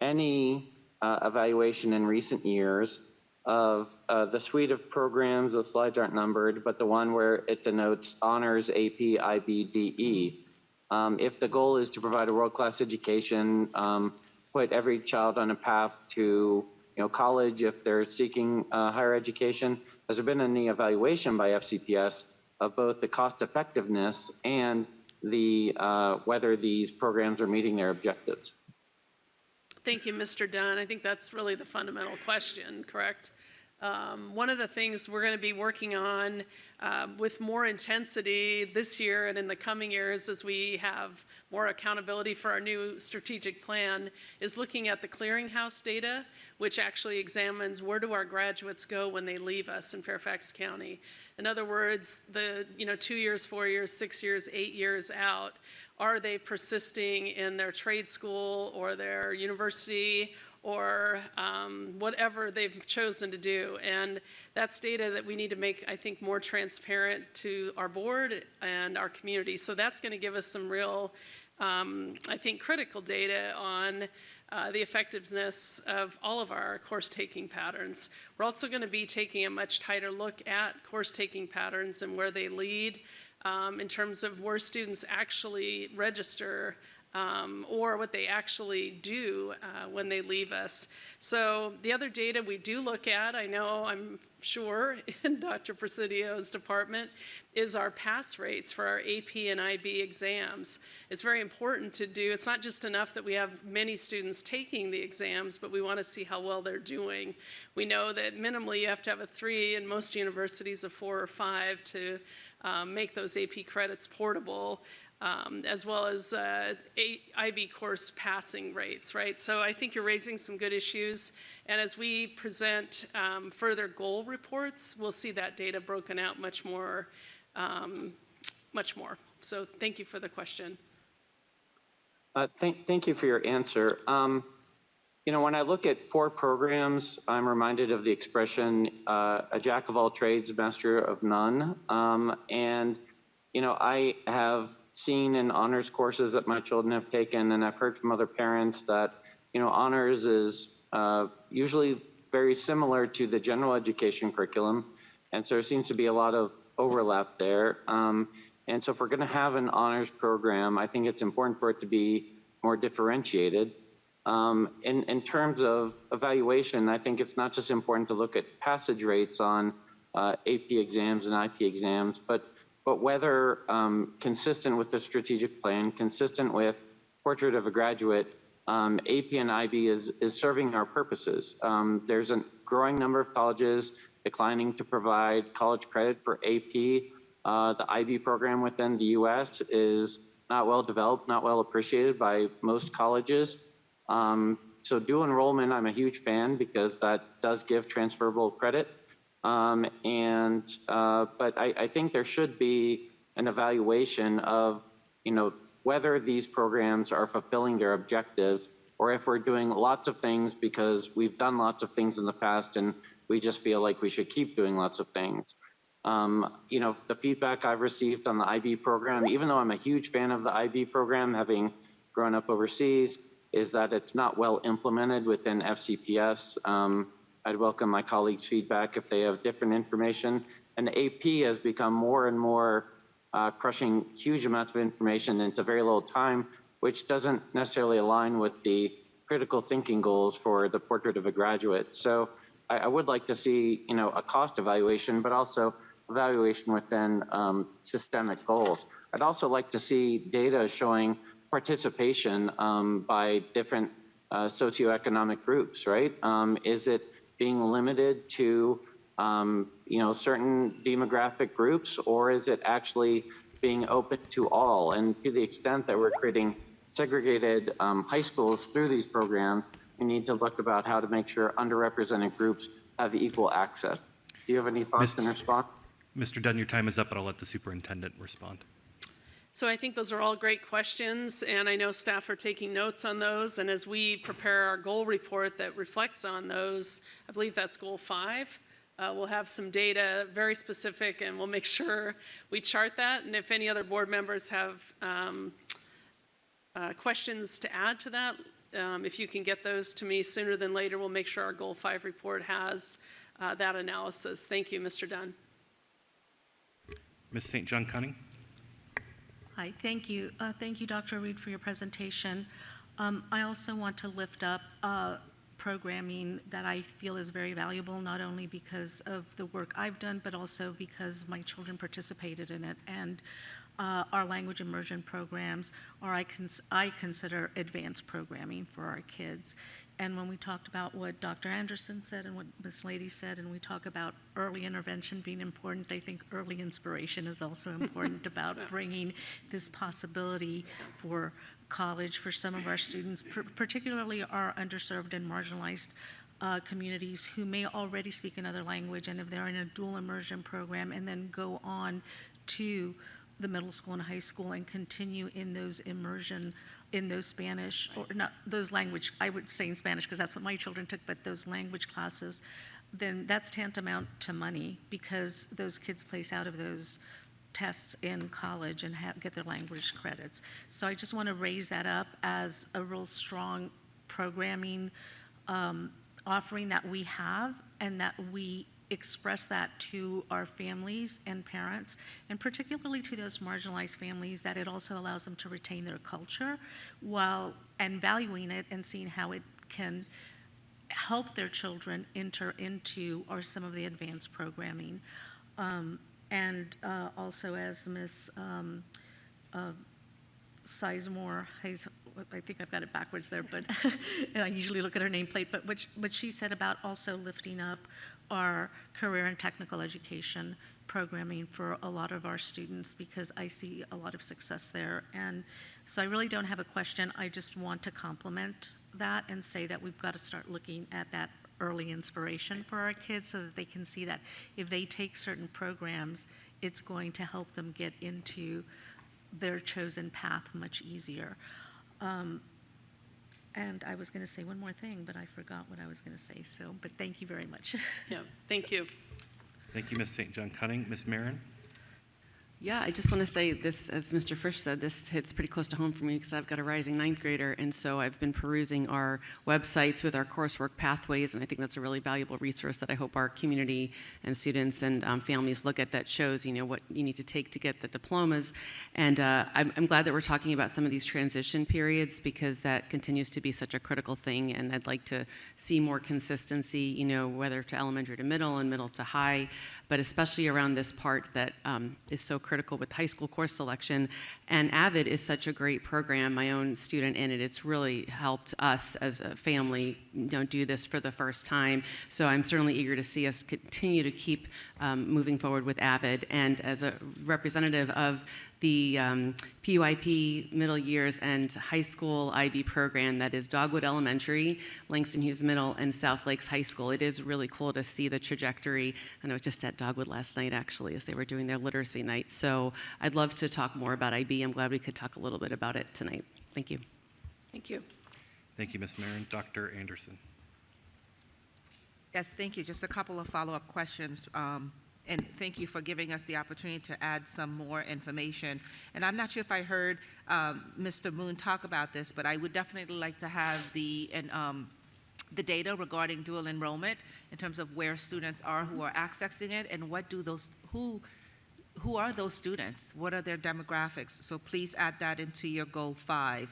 any evaluation in recent years of the suite of programs, the slides aren't numbered, but the one where it denotes honors, AP, IB, DE. If the goal is to provide a world-class education, put every child on a path to college if they're seeking higher education, has there been any evaluation by FCPS of both the cost effectiveness and the whether these programs are meeting their objectives? Thank you, Mr. Dunn. I think that's really the fundamental question, correct? One of the things we're going to be working on with more intensity this year and in the coming years as we have more accountability for our new strategic plan is looking at the clearinghouse data, which actually examines where do our graduates go when they leave us in Fairfax County. In other words, the 2 years, 4 years, 6 years, 8 years out, are they persisting in their trade school or their university or whatever they've chosen to do? And that's data that we need to make, I think, more transparent to our board and our community. So that's going to give us some real, I think, critical data on the effectiveness of all of our course-taking patterns. We're also going to be taking a much tighter look at course-taking patterns and where they lead in terms of where students actually register or what they actually do when they leave us. So the other data we do look at, I know, I'm sure, in Dr. Presidio's department, is our pass rates for our AP and IB exams. It's very important to do. It's not just enough that we have many students taking the exams, but we want to see how well they're doing. We know that minimally you have to have a 3, and most universities a 4 or 5 to make those AP credits portable. As well as IB course passing rates, right? So I think you're raising some good issues. And as we present further goal reports, we'll see that data broken out much more. So thank you for the question. Thank you for your answer. When I look at 4 programs, I'm reminded of the expression, a jack of all trades, master of none. I have seen in honors courses that my children have taken, and I've heard from other parents that, honors is usually very similar to the general education curriculum. And so there seems to be a lot of overlap there. And so if we're going to have an honors program, I think it's important for it to be more differentiated. In terms of evaluation, I think it's not just important to look at passage rates on AP exams and IP exams, but whether consistent with the strategic plan, consistent with Portrait of a Graduate, AP and IB is serving our purposes. There's a growing number of colleges declining to provide college credit for AP. The IB program within the US is not well developed, not well appreciated by most colleges. So dual enrollment, I'm a huge fan because that does give transferable credit. But I think there should be an evaluation of, whether these programs are fulfilling their objectives, or if we're doing lots of things because we've done lots of things in the past and we just feel like we should keep doing lots of things. The feedback I've received on the IB program, even though I'm a huge fan of the IB program, having grown up overseas, is that it's not well implemented within FCPS. I'd welcome my colleagues' feedback if they have different information. And AP has become more and more crushing huge amounts of information into very little time, which doesn't necessarily align with the critical thinking goals for the Portrait of a Graduate. So I would like to see, a cost evaluation, but also evaluation within systemic goals. I'd also like to see data showing participation by different socioeconomic groups, right? Is it being limited to certain demographic groups, or is it actually being open to all? And to the extent that we're creating segregated high schools through these programs, we need to look about how to make sure underrepresented groups have equal access. Do you have any thoughts in response? Mr. Dunn, your time is up, but I'll let the superintendent respond. So I think those are all great questions, and I know staff are taking notes on those. And as we prepare our goal report that reflects on those, I believe that's goal 5, we'll have some data very specific, and we'll make sure we chart that. And if any other board members have questions to add to that, if you can get those to me sooner than later, we'll make sure our Goal 5 report has that analysis. Thank you, Mr. Dunn. Ms. St. John Cunning. Hi, thank you. Thank you, Dr. Reed, for your presentation. I also want to lift up programming that I feel is very valuable, not only because of the work I've done, but also because my children participated in it. And our language immersion programs are, I consider advanced programming for our kids. And when we talked about what Dr. Anderson said and what Ms. Lady said, and we talk about early intervention being important, I think early inspiration is also important about bringing this possibility for college for some of our students, particularly our underserved and marginalized communities who may already speak another language, and if they're in a dual immersion program and then go on to the middle school and high school and continue in those immersion, in those Spanish, or not those language, I would say in Spanish because that's what my children took, but those language classes, then that's tantamount to money because those kids place out of those tests in college and get their language credits. So I just want to raise that up as a real strong programming offering that we have, and that we express that to our families and parents, and particularly to those marginalized families, that it also allows them to retain their culture and valuing it and seeing how it can help their children enter into some of the advanced programming. And also, as Ms. Sizemore, I think I've got it backwards there, but and I usually look at her nameplate, but what she said about also lifting up our career and technical education programming for a lot of our students, because I see a lot of success there. And so I really don't have a question. I just want to compliment that and say that we've got to start looking at that early inspiration for our kids so that they can see that if they take certain programs, it's going to help them get into their chosen path much easier. And I was going to say one more thing, but I forgot what I was going to say. So, but thank you very much. Yeah, thank you. Thank you, Ms. St. John Cunning. Ms. Marin. Yeah, I just want to say this, as Mr. Frisch said, this hits pretty close to home for me because I've got a rising ninth grader, and so I've been perusing our websites with our coursework pathways, and I think that's a really valuable resource that I hope our community and students and families look at, that shows, what you need to take to get the diplomas. And I'm glad that we're talking about some of these transition periods, because that continues to be such a critical thing, and I'd like to see more consistency, whether to elementary to middle and middle to high, but especially around this part that is so critical with high school course selection. And AVID is such a great program. My own student in it, it's really helped us as a family do this for the first time. So I'm certainly eager to see us continue to keep moving forward with AVID. And as a representative of the PUIP middle years and high school IB program, that is Dogwood Elementary, Langston Hughes Middle, and South Lakes High School. It is really cool to see the trajectory. And I was just at Dogwood last night, actually, as they were doing their literacy night. So I'd love to talk more about IB. I'm glad we could talk a little bit about it tonight. Thank you. Thank you. Thank you, Ms. Marin. Dr. Anderson. Yes, thank you. Just a couple of follow-up questions. And thank you for giving us the opportunity to add some more information. And I'm not sure if I heard Mr. Moon talk about this, but I would definitely like to have the data regarding dual enrollment in terms of where students are who are accessing it, and what do those, who are those students? What are their demographics? So please add that into your Goal 5.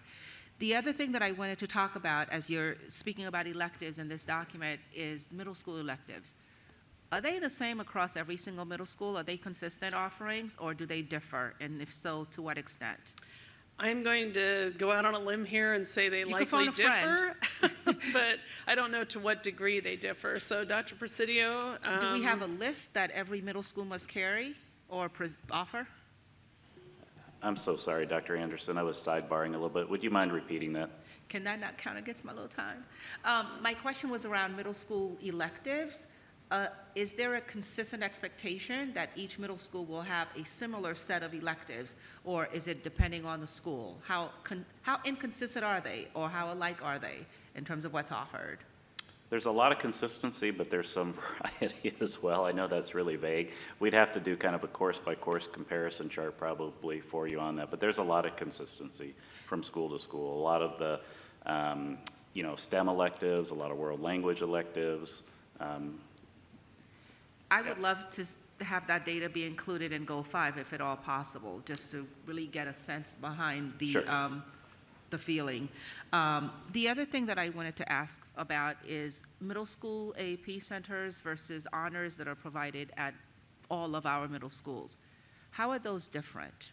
The other thing that I wanted to talk about as you're speaking about electives in this document is middle school electives. Are they the same across every single middle school? Are they consistent offerings, or do they differ? And if so, to what extent? I'm going to go out on a limb here and say they likely differ, but I don't know to what degree they differ. So, Dr. Presidio, do we have a list that every middle school must carry or offer? I'm so sorry, Dr. Anderson. I was sidebarring a little bit. Would you mind repeating that? Can that not count against my little time? My question was around middle school electives. Is there a consistent expectation that each middle school will have a similar set of electives, or is it depending on the school? How inconsistent are they, or how alike are they in terms of what's offered? There's a lot of consistency, but there's some variety as well. I know that's really vague. We'd have to do kind of a course-by-course comparison chart probably for you on that, but there's a lot of consistency from school to school. A lot of the, STEM electives, a lot of world language electives. I would love to have that data be included in Goal 5 if at all possible, just to really get a sense behind the, Sure. The feeling. The other thing that I wanted to ask about is middle school AAP centers versus honors that are provided at all of our middle schools. How are those different?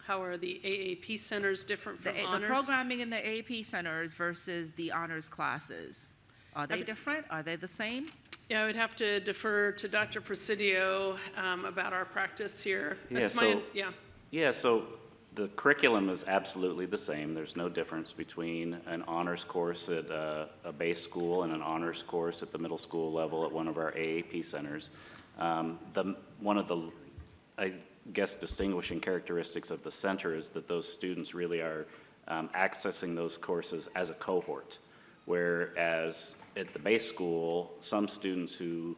How are the AAP centers different from The honors? programming in the AAP centers versus the honors classes. Are they different? Are they the same? Yeah, I would have to defer to Dr. Presidio about our practice here. Yeah, so the curriculum is absolutely the same. There's no difference between an honors course at a base school and an honors course at the middle school level at one of our AAP centers. One of the, I guess, distinguishing characteristics of the center is that those students really are accessing those courses as a cohort. Whereas at the base school, some students who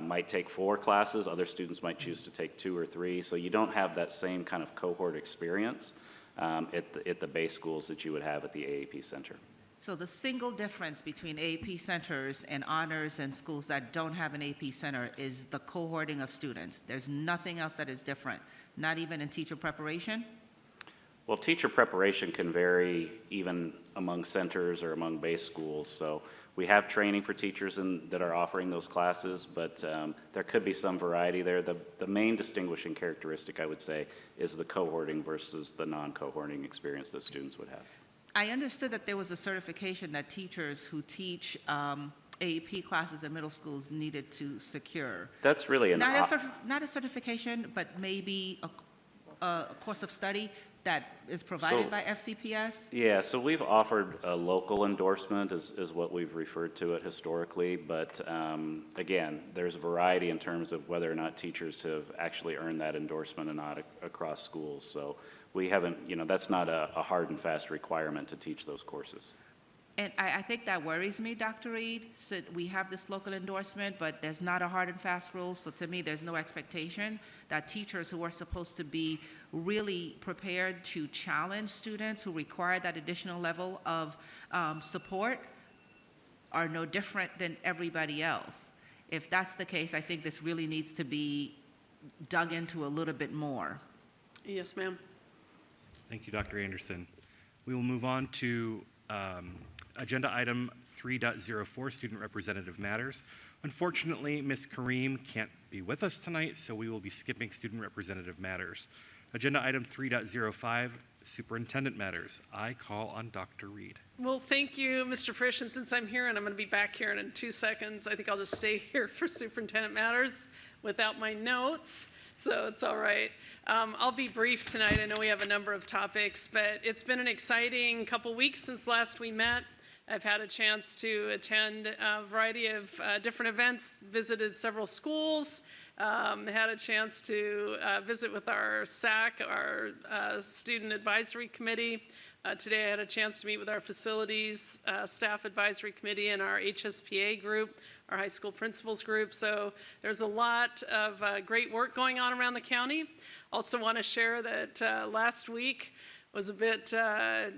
might take 4 classes, other students might choose to take 2 or 3, so you don't have that same kind of cohort experience at the base schools that you would have at the AAP center. So the single difference between AAP centers and honors and schools that don't have an AP center is the cohorting of students. There's nothing else that is different, not even in teacher preparation? Well, teacher preparation can vary even among centers or among base schools. So we have training for teachers that are offering those classes, but there could be some variety there. The main distinguishing characteristic, I would say, is the cohorting versus the non-cohorting experience that students would have. I understood that there was a certification that teachers who teach AAP classes in middle schools needed to secure. That's really not a certification, but maybe a course of study that is provided by FCPS? Yeah, so we've offered a local endorsement is what we've referred to it historically, but again, there's a variety in terms of whether or not teachers have actually earned that endorsement or not across schools. So we haven't, that's not a hard and fast requirement to teach those courses. And I think that worries me, Dr. Reed. So we have this local endorsement, but there's not a hard and fast rule. So to me, there's no expectation that teachers who are supposed to be really prepared to challenge students who require that additional level of support are no different than everybody else. If that's the case, I think this really needs to be dug into a little bit more. Yes, ma'am. Thank you, Dr. Anderson. We will move on to agenda item 3.04, Student Representative Matters. Unfortunately, Ms. Kareem can't be with us tonight, so we will be skipping Student Representative Matters. Agenda item 3.05, Superintendent Matters. I call on Dr. Reed. Well, thank you, Mr. Frisch, and since I'm here and I'm going to be back here in 2 seconds, I think I'll just stay here for Superintendent Matters without my notes, so it's all right. I'll be brief tonight. I know we have a number of topics, but it's been an exciting couple weeks since last we met. I've had a chance to attend a variety of different events, visited several schools, had a chance to visit with our SAC, our Student Advisory Committee. Today I had a chance to meet with our Facilities Staff Advisory Committee and our HSPA group, our high school principals group. So there's a lot of great work going on around the county. Also want to share that last week was a bit, a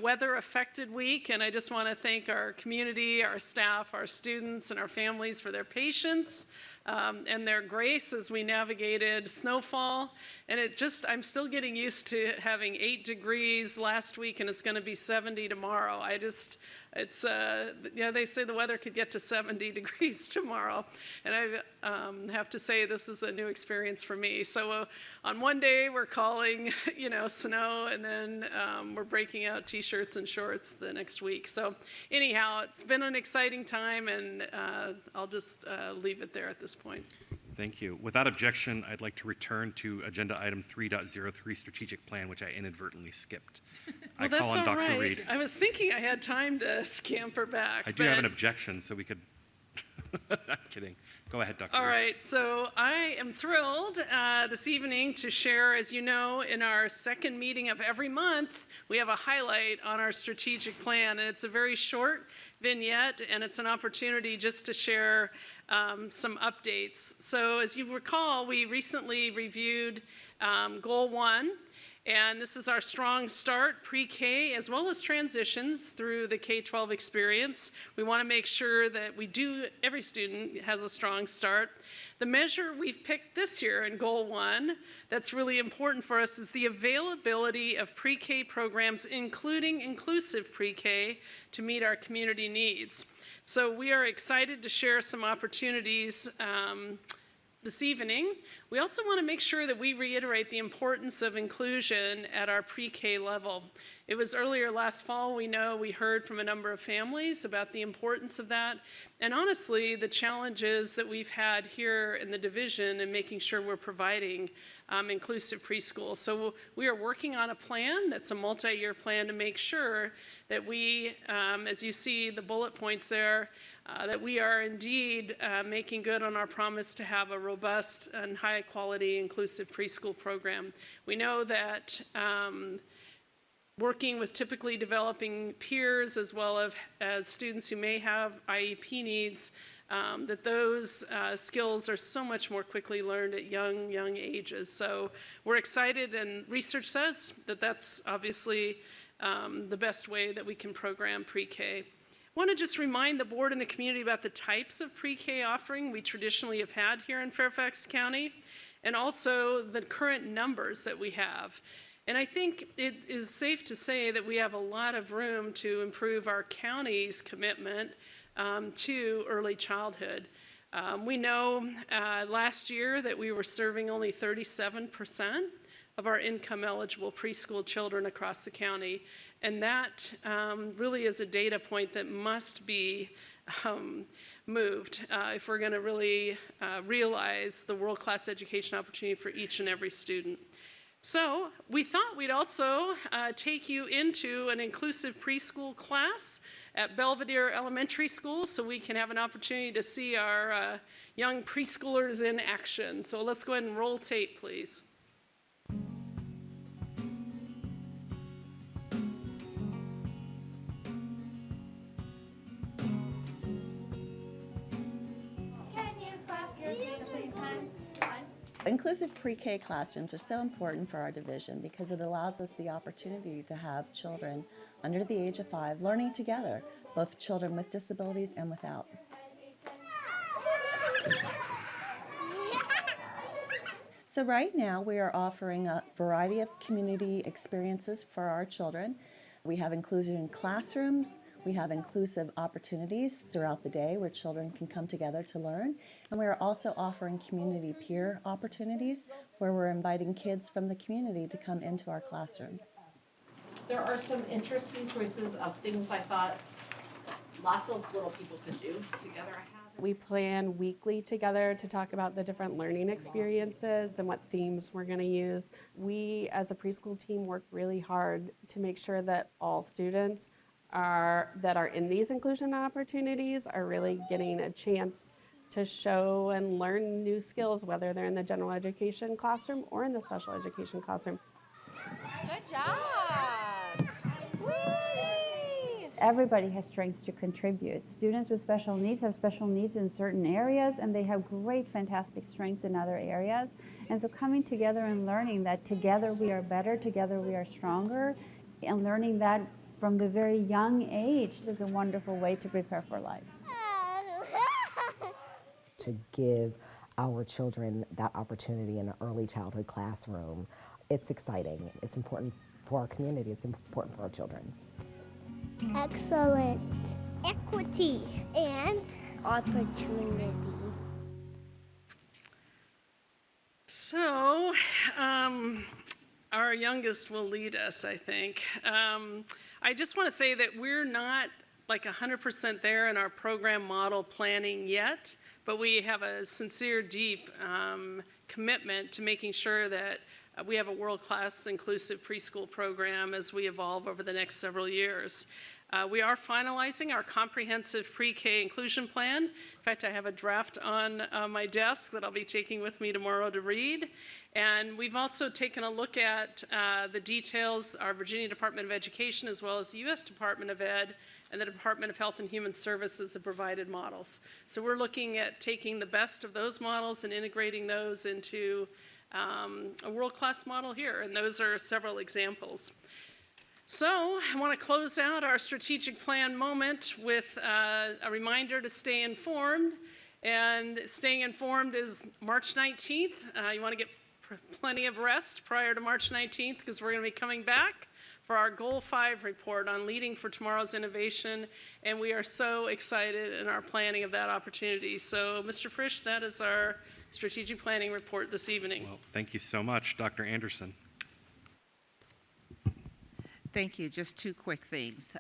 weather-affected week, and I just want to thank our community, our staff, our students, and our families for their patience and their grace as we navigated snowfall. And I'm still getting used to having 8 degrees last week, and it's going to be 70 tomorrow. They say the weather could get to 70 degrees tomorrow. And I have to say this is a new experience for me. So on one day we're calling, snow, and then we're breaking out t-shirts and shorts the next week. So anyhow, it's been an exciting time, and I'll just leave it there at this point. Thank you. Without objection, I'd like to return to agenda item 3.03, Strategic Plan, which I inadvertently skipped. Well, I call on Dr. Right. Reed. I was thinking I had time to scamper back. I do have an objection, so we could... I'm kidding. Go ahead, Dr. All Reed. right, so I am thrilled this evening to share, as you know, in our second meeting of every month, we have a highlight on our strategic plan, and it's a very short, vignette, and it's an opportunity just to share some updates. So as you recall, we recently reviewed Goal 1, and this is our strong start, pre-K, as well as transitions through the K-12 experience. We want to make sure that every student has a strong start. The measure we've picked this year in Goal 1 that's really important for us is the availability of pre-K programs, including inclusive pre-K, to meet our community needs. So we are excited to share some opportunities this evening. We also want to make sure that we reiterate the importance of inclusion at our pre-K level. It was earlier last fall, we heard from a number of families about the importance of that, and honestly, the challenges that we've had here in the division in making sure we're providing inclusive preschool. So we are working on a plan that's a multi-year plan to make sure that we, as you see the bullet points there, that we are indeed making good on our promise to have a robust and high-quality inclusive preschool program. We know that working with typically developing peers as well as students who may have IEP needs, that those skills are so much more quickly learned at young ages. So we're excited, and research says that that's obviously the best way that we can program pre-K. I want to just remind the board and the community about the types of pre-K offering we traditionally have had here in Fairfax County, and also the current numbers that we have. And I think it is safe to say that we have a lot of room to improve our county's commitment to early childhood. We know last year that we were serving only 37% of our income-eligible preschool children across the county. And that really is a data point that must be moved if we're going to really realize the world-class education opportunity for each and every student. So we thought we'd also take you into an inclusive preschool class at Belvedere Elementary School so we can have an opportunity to see our young preschoolers in action. So let's go ahead and roll tape, please. Inclusive pre-K classrooms are so important for our division because it allows us the opportunity to have children under the age of 5 learning together, both children with disabilities and without. So right now we are offering a variety of community experiences for our children. We have inclusion in classrooms, we have inclusive opportunities throughout the day where children can come together to learn, and we are also offering community peer opportunities where we're inviting kids from the community to come into our classrooms. There are some interesting choices of things I thought lots of little people could do together. We plan weekly together to talk about the different learning experiences and what themes we're going to use. We, as a preschool team, work really hard to make sure that all students that are in these inclusion opportunities are really getting a chance to show and learn new skills, whether they're in the general education classroom or in the special education classroom. Good job! Everybody has strengths to contribute. Students with special needs have special needs in certain areas, and they have great, fantastic strengths in other areas. And so coming together and learning that together we are better, together we are stronger, and learning that from the very young age is a wonderful way to prepare for life. To give our children that opportunity in an early childhood classroom, it's exciting. It's important for our community. It's important for our children. Excellent. Equity and opportunity. So, our youngest will lead us, I think. I just want to say that we're not like 100% there in our program model planning yet, but we have a sincere, deep commitment to making sure that we have a world-class inclusive preschool program as we evolve over the next several years. We are finalizing our comprehensive pre-K inclusion plan. In fact, I have a draft on my desk that I'll be taking with me tomorrow to read. And we've also taken a look at the details. Our Virginia Department of Education, as well as the U.S. Department of Ed, and the Department of Health and Human Services have provided models. So we're looking at taking the best of those models and integrating those into a world-class model here, and those are several examples. So I want to close out our strategic plan moment with a reminder to stay informed. And staying informed is March 19th. You want to get plenty of rest prior to March 19th because we're going to be coming back for our Goal 5 report on leading for tomorrow's innovation. And we are so excited in our planning of that opportunity. So Mr. Frisch, that is our strategic planning report this evening. Well, thank you so much, Dr. Anderson. Thank you. Just two quick things.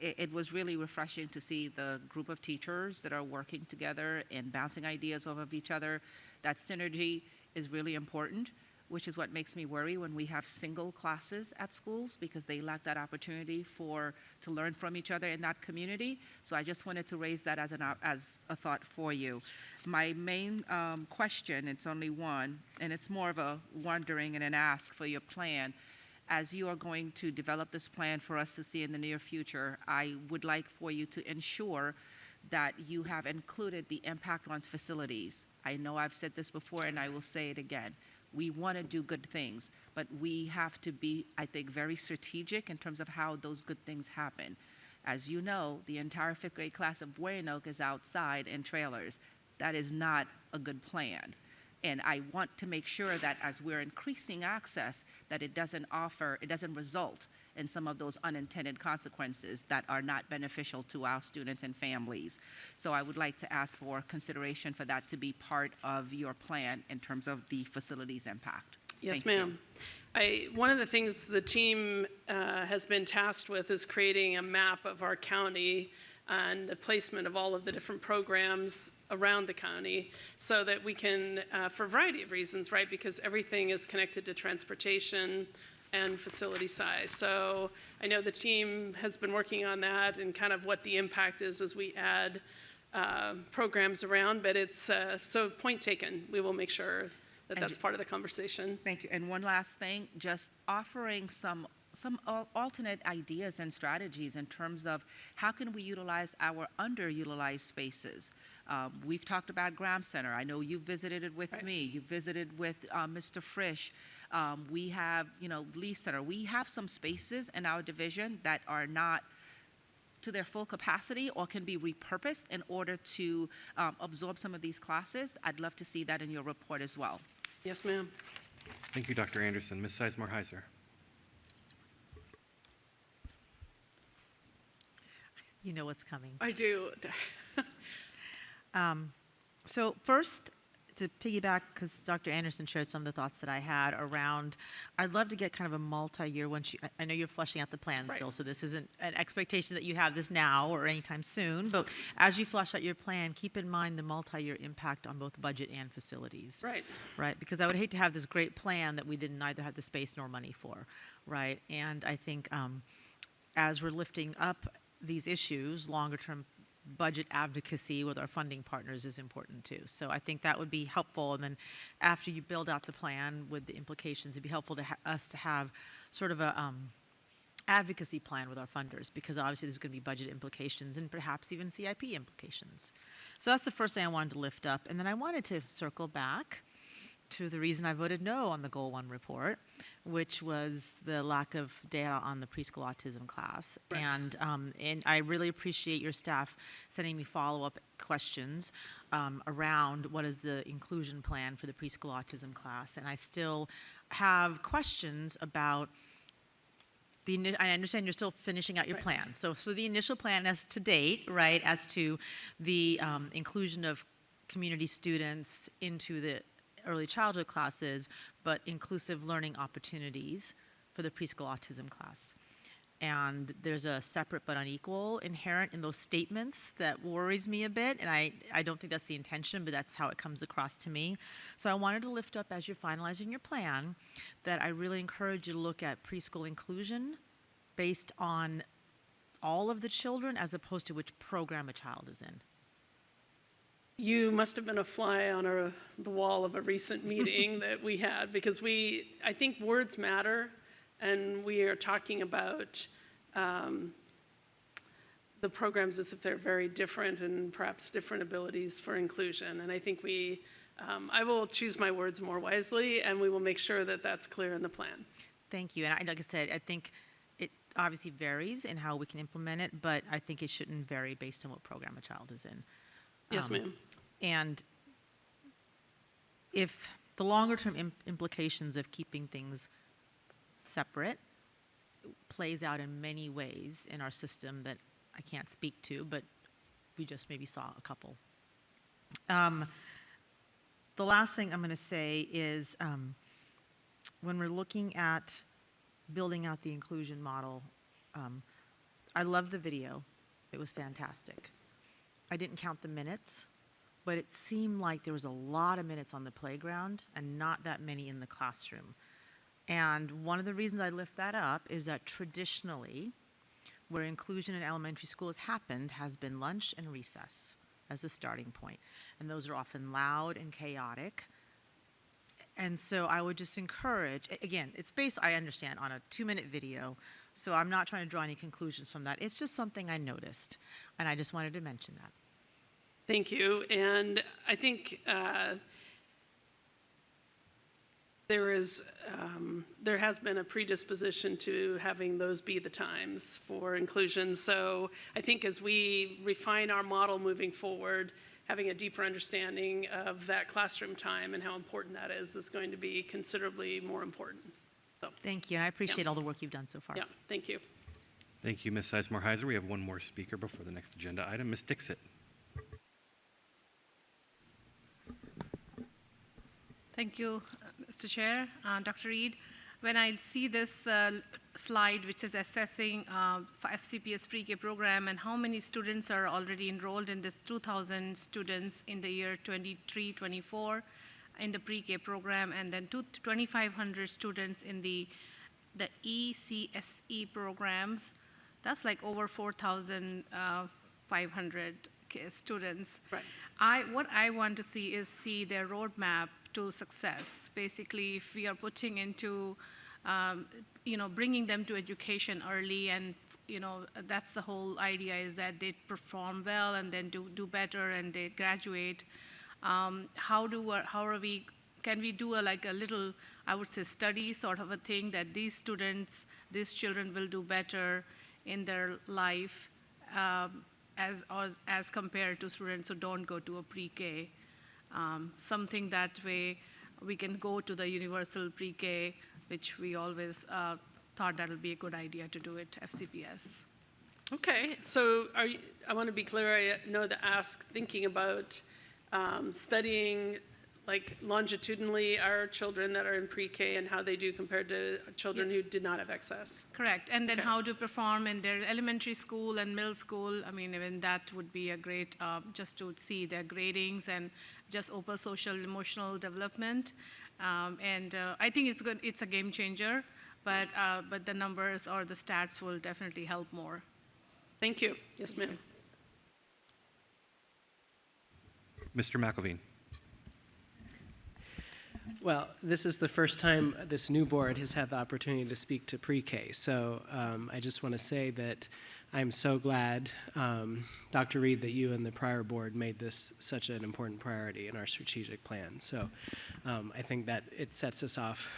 It was really refreshing to see the group of teachers that are working together and bouncing ideas off of each other. That synergy is really important, which is what makes me worry when we have single classes at schools because they lack that opportunity to learn from each other in that community. So I just wanted to raise that as a thought for you. My main question, it's only one, and it's more of a wondering and an ask for your plan. As you are going to develop this plan for us to see in the near future, I would like for you to ensure that you have included the impact on facilities. I know I've said this before and I will say it again. We want to do good things, but we have to be, I think, very strategic in terms of how those good things happen. As you know, the entire 5th grade class of Buenoke is outside in trailers. That is not a good plan. And I want to make sure that as we're increasing access, that it doesn't result in some of those unintended consequences that are not beneficial to our students and families. So I would like to ask for consideration for that to be part of your plan in terms of the facilities impact. Yes, ma'am. One of the things the team has been tasked with is creating a map of our county and the placement of all of the different programs around the county so that we can, for a variety of reasons, right, because everything is connected to transportation and facility size. So I know the team has been working on that and kind of what the impact is as we add programs around, but it's, so point taken. We will make sure that that's part of the conversation. Thank you. And one last thing, just offering some alternate ideas and strategies in terms of how can we utilize our underutilized spaces. We've talked about Graham Center. I know you visited it with me. You visited with Mr. Frisch. We have, Lee Center. We have some spaces in our division that are not to their full capacity or can be repurposed in order to absorb some of these classes. I'd love to see that in your report as well. Yes, ma'am. Thank you, Dr. Anderson. Ms. Sizemore-Heiser. You know what's coming. I do. So first, to piggyback, because Dr. Anderson shared some of the thoughts that I had around, I'd love to get kind of a multi-year, I know you're fleshing out the plan still, so this isn't an expectation that you have this now or anytime soon, but as you flesh out your plan, keep in mind the multi-year impact on both budget and facilities. Right. Right, because I would hate to have this great plan that we didn't either have the space nor money for, right? And I think as we're lifting up these issues, longer term budget advocacy with our funding partners is important too. So I think that would be helpful. And then after you build out the plan with the implications, it'd be helpful to us to have sort of a advocacy plan with our funders, because obviously there's going to be budget implications and perhaps even CIP implications. So that's the first thing I wanted to lift up. And then I wanted to circle back to the reason I voted no on the Goal 1 report, which was the lack of data on the preschool autism class. And I really appreciate your staff sending me follow-up questions around what is the inclusion plan for the preschool autism class. And I still have questions about I understand you're still finishing out your plan. So the initial plan as to date, right, as to the inclusion of community students into the early childhood classes, but inclusive learning opportunities for the preschool autism class. And there's a separate but unequal inherent in those statements that worries me a bit, and I don't think that's the intention, but that's how it comes across to me. So I wanted to lift up, as you're finalizing your plan, that I really encourage you to look at preschool inclusion based on all of the children as opposed to which program a child is in. You must have been a fly on the wall of a recent meeting that we had, because I think words matter, and we are talking about the programs as if they're very different and perhaps different abilities for inclusion. And I think I will choose my words more wisely, and we will make sure that that's clear in the plan. Thank you. And like I said, I think it obviously varies in how we can implement it, but I think it shouldn't vary based on what program a child is in. Yes, ma'am. And if the longer term implications of keeping things separate plays out in many ways in our system that I can't speak to, but we just maybe saw a couple. The last thing I'm going to say is when we're looking at building out the inclusion model, I love the video. It was fantastic. I didn't count the minutes, but it seemed like there was a lot of minutes on the playground and not that many in the classroom. And one of the reasons I lift that up is that traditionally, where inclusion in elementary school has happened has been lunch and recess as a starting point. And those are often loud and chaotic. And so I would just encourage, again, it's based, I understand, on a 2-minute video, so I'm not trying to draw any conclusions from that. It's just something I noticed, and I just wanted to mention that. Thank you. And I think there has been a predisposition to having those be the times for inclusion. So I think as we refine our model moving forward, having a deeper understanding of that classroom time and how important that is going to be considerably more important. So thank you, and I appreciate all the work you've done so far. Yeah, thank you. Thank you, Ms. Sizemore-Heiser. We have one more speaker before the next agenda item. Ms. Dixit. Thank you, Mr. Chair. Dr. Reed, when I see this slide, which is assessing FCPS pre-K program and how many students are already enrolled in this, 2,000 students in the year 23-24 in the pre-K program, and then 2,500 students in the ECSE programs, that's like over 4,500 students. Right. What I want to see is their roadmap to success. Basically, if we are putting into, bringing them to education early, and that's the whole idea, is that they perform well and then do better and they graduate. Can we do a little, I would say, study sort of a thing that these children will do better in their life as compared to students who don't go to a pre-K. Something that way we can go to the universal pre-K, which we always thought that would be a good idea to do at FCPS. Okay, so I want to be clear, I know the thinking about studying like longitudinally our children that are in pre-K and how they do compared to children who did not have access. Correct, and then how to perform in their elementary school and middle school. I mean, even that would be a great, just to see their gradings and just open social emotional development. I think it's good, it's a game changer, but the numbers or the stats will definitely help more. Thank you. Yes, ma'am. Mr. McElveen. Well, this is the first time this new board has had the opportunity to speak to pre-K. So I just want to say that I'm so glad, Dr. Reed, that you and the prior board made this such an important priority in our strategic plan. So I think that it sets us off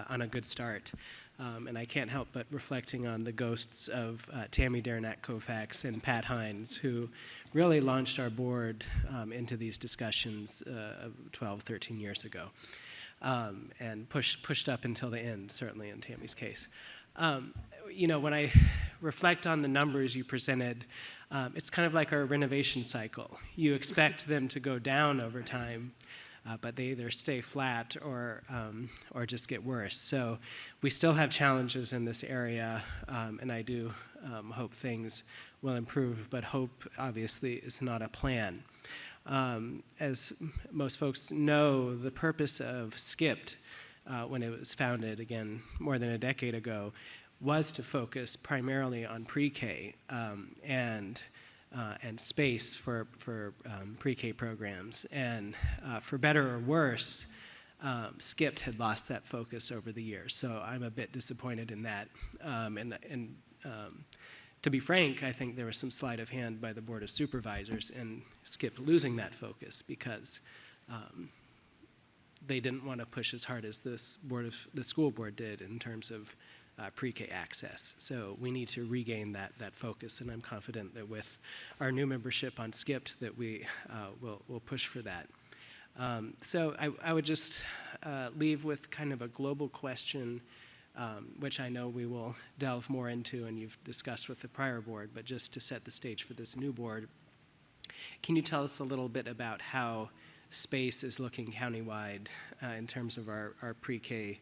on a good start. And I can't help but reflecting on the ghosts of Tammy Derenak-Koufax and Pat Hines, who really launched our board into these discussions 12, 13 years ago. And pushed up until the end, certainly in Tammy's case. When I reflect on the numbers you presented, it's kind of like our renovation cycle. You expect them to go down over time, but they either stay flat or just get worse. So we still have challenges in this area, and I do hope things will improve, but hope obviously is not a plan. As most folks know, the purpose of SCIPT, when it was founded, again, more than a decade ago, was to focus primarily on pre-K and space for pre-K programs. And for better or worse, SCIPT had lost that focus over the years. So I'm a bit disappointed in that. To be frank, I think there was some sleight of hand by the Board of Supervisors in Skip losing that focus because they didn't want to push as hard as the school board did in terms of pre-K access. So we need to regain that focus, and I'm confident that with our new membership on Skipped that we will push for that. So I would just leave with kind of a global question, which I know we will delve more into and you've discussed with the prior board, but just to set the stage for this new board, can you tell us a little bit about how space is looking countywide in terms of our pre-K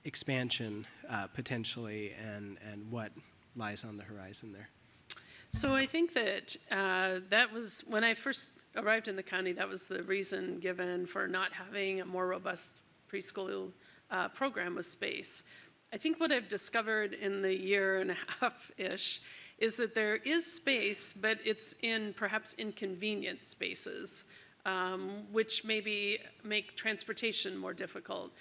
expansion potentially and what lies on the horizon there? So I think that that was, when I first arrived in the county, that was the reason given for not having a more robust preschool program with space. I think what I've discovered in the year and a half-ish is that there is space, but it's in perhaps inconvenient spaces, which maybe make transportation more difficult.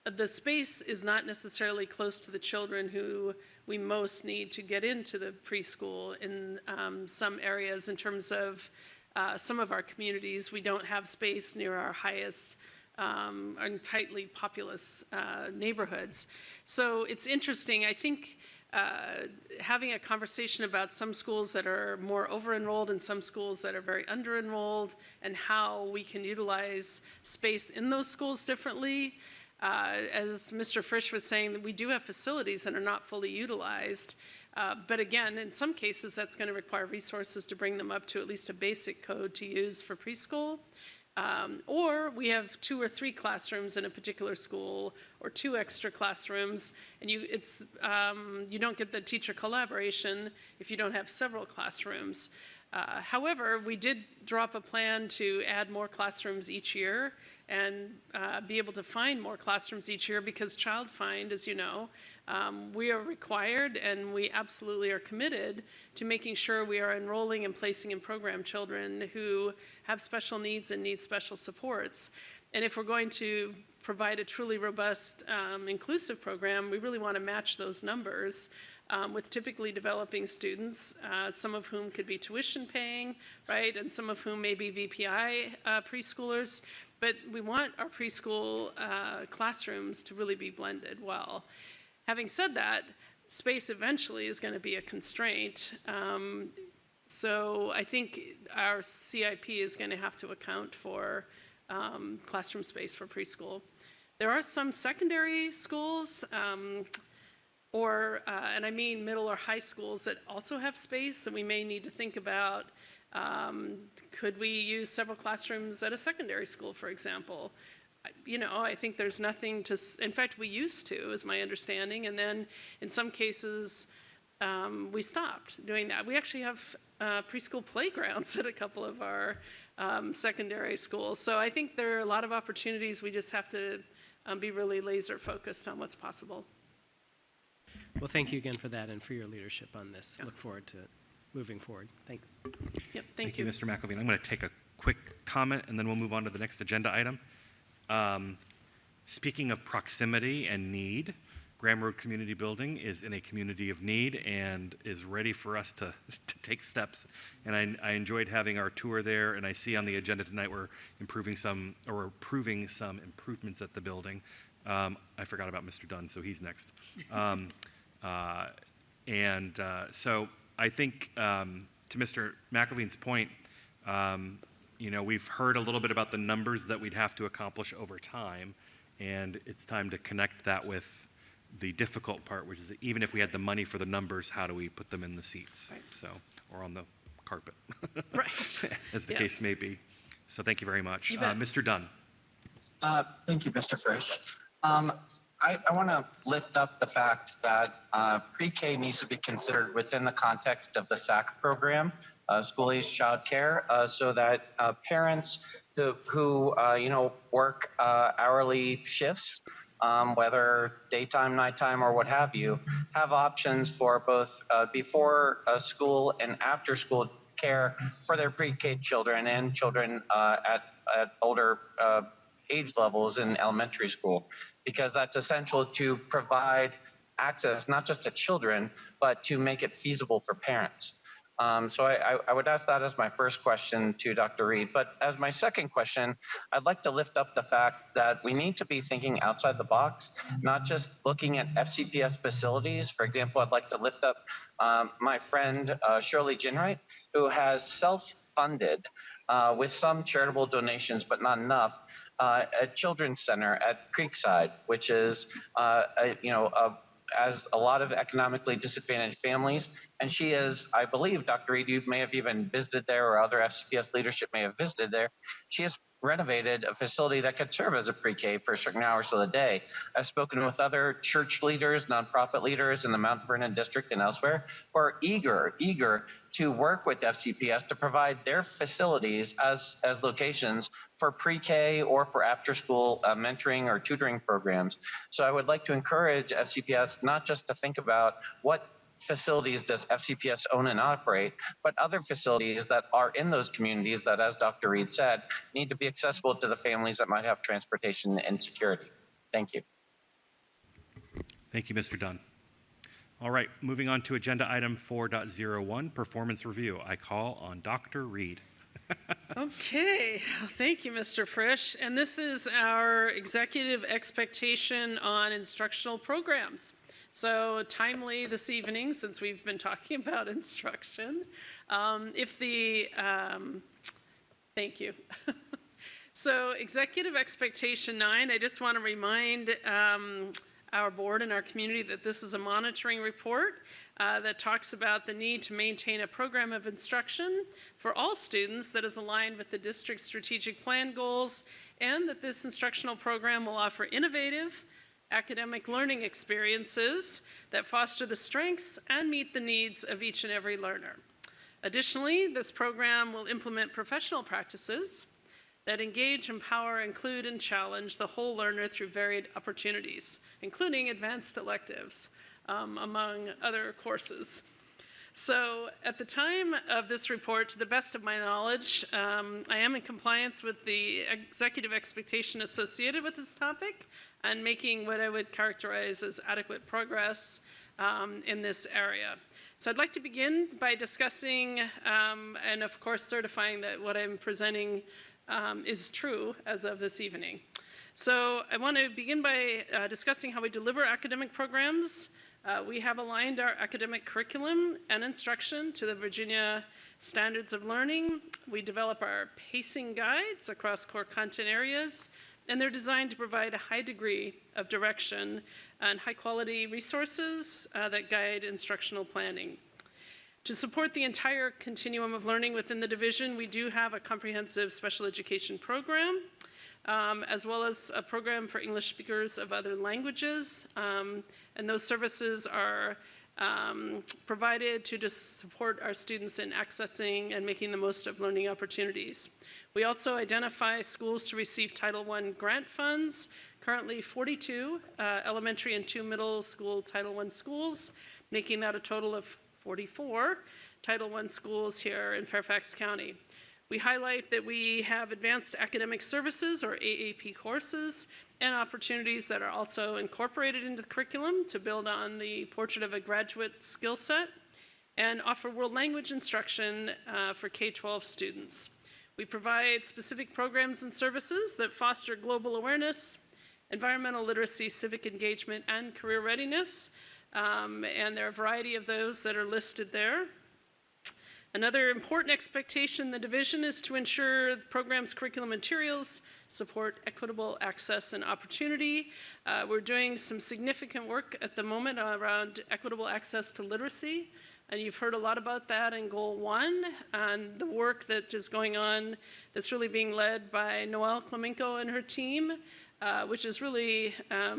The space is not necessarily close to the children who we most need to get into the preschool in some areas. In terms of some of our communities, we don't have space near our highest and tightly populous neighborhoods. So it's interesting. I think having a conversation about some schools that are more over-enrolled and some schools that are very under-enrolled and how we can utilize space in those schools differently. As Mr. Frisch was saying, we do have facilities that are not fully utilized. But again, in some cases, that's going to require resources to bring them up to at least a basic code to use for preschool. Or we have 2 or 3 classrooms in a particular school, or 2 extra classrooms, and you don't get the teacher collaboration if you don't have several classrooms. However, we did drop a plan to add more classrooms each year and be able to find more classrooms each year because Child Find, as you know, we are required and we absolutely are committed to making sure we are enrolling and placing in program children who have special needs and need special supports. And if we're going to provide a truly robust, inclusive program, we really want to match those numbers with typically developing students, some of whom could be tuition paying, right, and some of whom may be VPI preschoolers. But we want our preschool classrooms to really be blended well. Having said that, space eventually is going to be a constraint. So I think our CIP is going to have to account for classroom space for preschool. There are some secondary schools, and I mean middle or high schools that also have space, and we may need to think about, could we use several classrooms at a secondary school, for example? You know, I think there's nothing to, in fact, we used to, is my understanding, and then in some cases, we stopped doing that. We actually have preschool playgrounds at a couple of our secondary schools. So I think there are a lot of opportunities. We just have to be really laser focused on what's possible. Well, thank you again for that and for your leadership on this. Yeah. Look forward to moving forward. Thanks. Yep, thank you. Mr. McElveen. I'm going to take a quick comment and then we'll move on to the next agenda item. Speaking of proximity and need, Graham Road Community Building is in a community of need and is ready for us to take steps. And I enjoyed having our tour there, and I see on the agenda tonight we're approving some improvements at the building. I forgot about Mr. Dunn, so he's next. So I think to Mr. McElveen's point, you know, we've heard a little bit about the numbers that we'd have to accomplish over time, and it's time to connect that with the difficult part, which is that even if we had the money for the numbers, how do we put them in the seats? Right. So, or on the carpet, right? As the case may be. So thank you very much. Mr. Dunn. Thank you, Mr. Frisch. I want to lift up the fact that pre-K needs to be considered within the context of the SAC program, school-age childcare, so that parents who work hourly shifts, whether daytime, nighttime, or what have you, have options for both before school and after school care for their pre-K children and children at older age levels in elementary school, because that's essential to provide access, not just to children, but to make it feasible for parents. So I would ask that as my first question to Dr. Reed. But as my second question, I'd like to lift up the fact that we need to be thinking outside the box, not just looking at FCPS facilities. For example, I'd like to lift up my friend Shirley Ginwright, who has self-funded with some charitable donations, but not enough, a children's center at Creekside, which is as a lot of economically disadvantaged families. And she is, I believe, Dr. Reed, you may have even visited there, or other FCPS leadership may have visited there. She has renovated a facility that could serve as a pre-K for certain hours of the day. I've spoken with other church leaders, nonprofit leaders in the Mount Vernon district and elsewhere who are eager to work with FCPS to provide their facilities as locations for pre-K or for after-school mentoring or tutoring programs. So I would like to encourage FCPS not just to think about what facilities does FCPS own and operate, but other facilities that are in those communities that, as Dr. Reed said, need to be accessible to the families that might have transportation insecurity. Thank you. Thank you, Mr. Dunn. All right, moving on to agenda item 4.01, performance review. I call on Dr. Reed. Okay, thank you, Mr. Frisch. And this is our executive expectation on instructional programs. So timely this evening, since we've been talking about instruction. Thank you. So executive expectation 9, I just want to remind our board and our community that this is a monitoring report that talks about the need to maintain a program of instruction for all students that is aligned with the district's strategic plan goals, and that this instructional program will offer innovative academic learning experiences that foster the strengths and meet the needs of each and every learner. Additionally, this program will implement professional practices that engage, empower, include, and challenge the whole learner through varied opportunities, including advanced electives, among other courses. So at the time of this report, to the best of my knowledge, I am in compliance with the executive expectation associated with this topic and making what I would characterize as adequate progress in this area. So I'd like to begin by discussing and of course certifying that what I'm presenting is true as of this evening. So I want to begin by discussing how we deliver academic programs. We have aligned our academic curriculum and instruction to the Virginia Standards of Learning. We develop our pacing guides across core content areas, and they're designed to provide a high degree of direction and high quality resources that guide instructional planning. To support the entire continuum of learning within the division, we do have a comprehensive special education program, as well as a program for English speakers of other languages. And those services are provided to just support our students in accessing and making the most of learning opportunities. We also identify schools to receive Title I grant funds, currently 42 elementary and 2 middle school Title I schools, making that a total of 44 Title I schools here in Fairfax County. We highlight that we have advanced academic services, or AAP courses, and opportunities that are also incorporated into the curriculum to build on the portrait of a graduate skill set and offer world language instruction for K-12 students. We provide specific programs and services that foster global awareness, environmental literacy, civic engagement, and career readiness. And there are a variety of those that are listed there. Another important expectation in the division is to ensure the program's curriculum materials support equitable access and opportunity. We're doing some significant work at the moment around equitable access to literacy, and you've heard a lot about that in Goal 1 and the work that is going on that's really being led by Noelle Clemenco and her team, which is really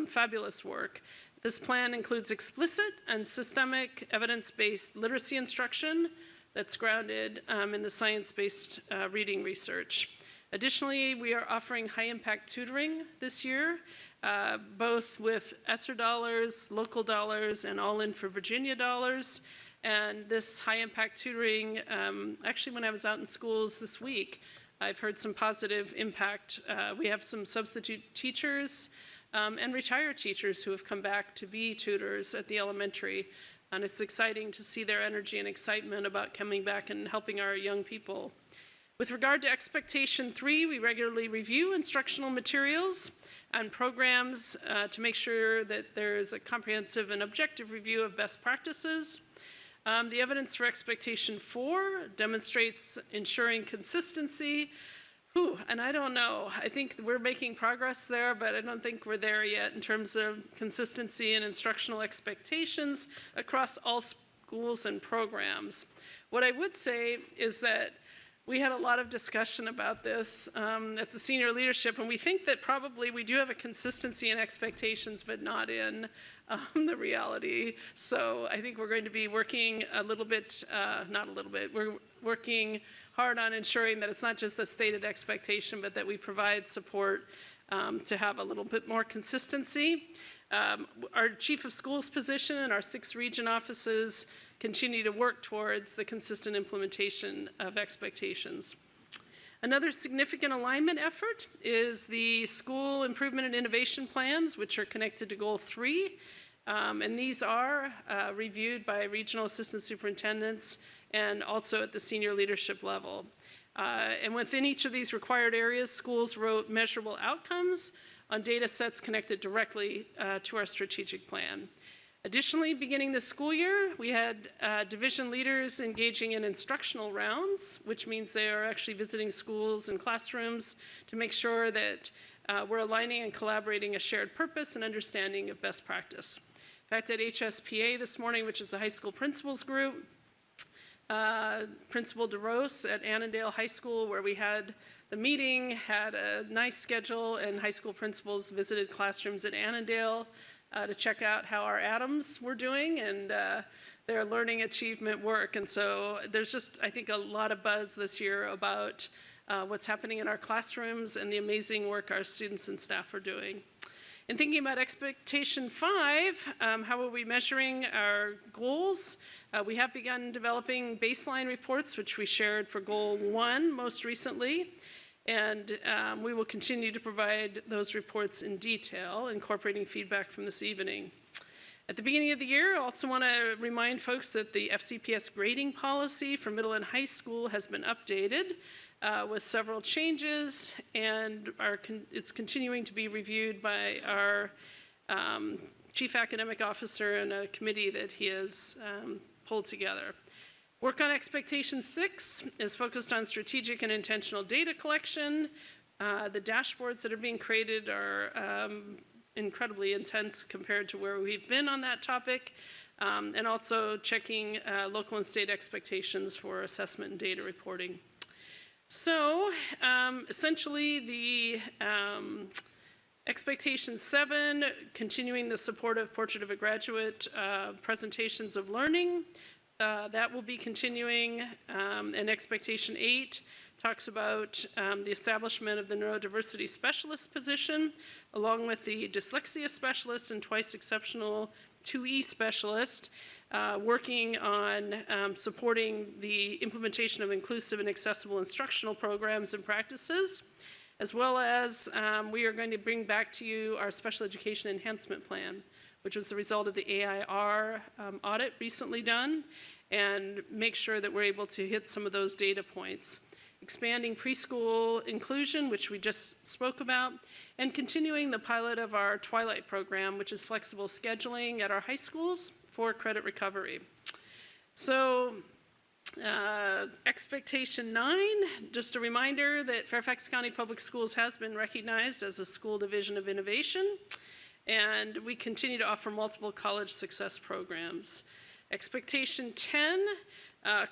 fabulous work. This plan includes explicit and systemic evidence-based literacy instruction that's grounded in the science-based reading research. Additionally, we are offering high-impact tutoring this year, both with ESSER dollars, local dollars, and All In for Virginia dollars. And this high-impact tutoring, actually when I was out in schools this week, I've heard some positive impact. We have some substitute teachers and retired teachers who have come back to be tutors at the elementary. And it's exciting to see their energy and excitement about coming back and helping our young people. With regard to expectation 3, we regularly review instructional materials and programs to make sure that there is a comprehensive and objective review of best practices. The evidence for expectation 4 demonstrates ensuring consistency. And I don't know, I think we're making progress there, but I don't think we're there yet in terms of consistency and instructional expectations across all schools and programs. What I would say is that we had a lot of discussion about this at the senior leadership, and we think that probably we do have a consistency in expectations, but not in the reality. So I think we're going to be working we're working hard on ensuring that it's not just the stated expectation, but that we provide support to have a little bit more consistency. Our chief of schools position and our 6 region offices continue to work towards the consistent implementation of expectations. Another significant alignment effort is the school improvement and innovation plans, which are connected to Goal 3. And these are reviewed by regional assistant superintendents and also at the senior leadership level. And within each of these required areas, schools wrote measurable outcomes on data sets connected directly to our strategic plan. Additionally, beginning this school year, we had division leaders engaging in instructional rounds, which means they are actually visiting schools and classrooms to make sure that we're aligning and collaborating a shared purpose and understanding of best practice. In fact, at HSPA this morning, which is the high school principals group, Principal DeRose at Annandale High School, where we had the meeting, had a nice schedule, and high school principals visited classrooms at Annandale to check out how our Adams were doing and their learning achievement work. And so there's just, I think, a lot of buzz this year about what's happening in our classrooms and the amazing work our students and staff are doing. In thinking about expectation 5, how are we measuring our goals? We have begun developing baseline reports, which we shared for goal 1 most recently. And we will continue to provide those reports in detail, incorporating feedback from this evening. At the beginning of the year, I also want to remind folks that the FCPS grading policy for middle and high school has been updated with several changes, and it's continuing to be reviewed by our chief academic officer and a committee that he has pulled together. Work on expectation 6 is focused on strategic and intentional data collection. The dashboards that are being created are incredibly intense compared to where we've been on that topic, and also checking local and state expectations for assessment and data reporting. So essentially the expectation 7, continuing the supportive Portrait of a Graduate presentations of learning. That will be continuing, and expectation 8 talks about the establishment of the neurodiversity specialist position, along with the dyslexia specialist and twice exceptional 2E specialist, working on supporting the implementation of inclusive and accessible instructional programs and practices, as well as we are going to bring back to you our special education enhancement plan, which was the result of the AIR audit recently done, and make sure that we're able to hit some of those data points. Expanding preschool inclusion, which we just spoke about, and continuing the pilot of our Twilight program, which is flexible scheduling at our high schools for credit recovery. So expectation 9, just a reminder that Fairfax County Public Schools has been recognized as a school division of innovation, and we continue to offer multiple college success programs. Expectation 10,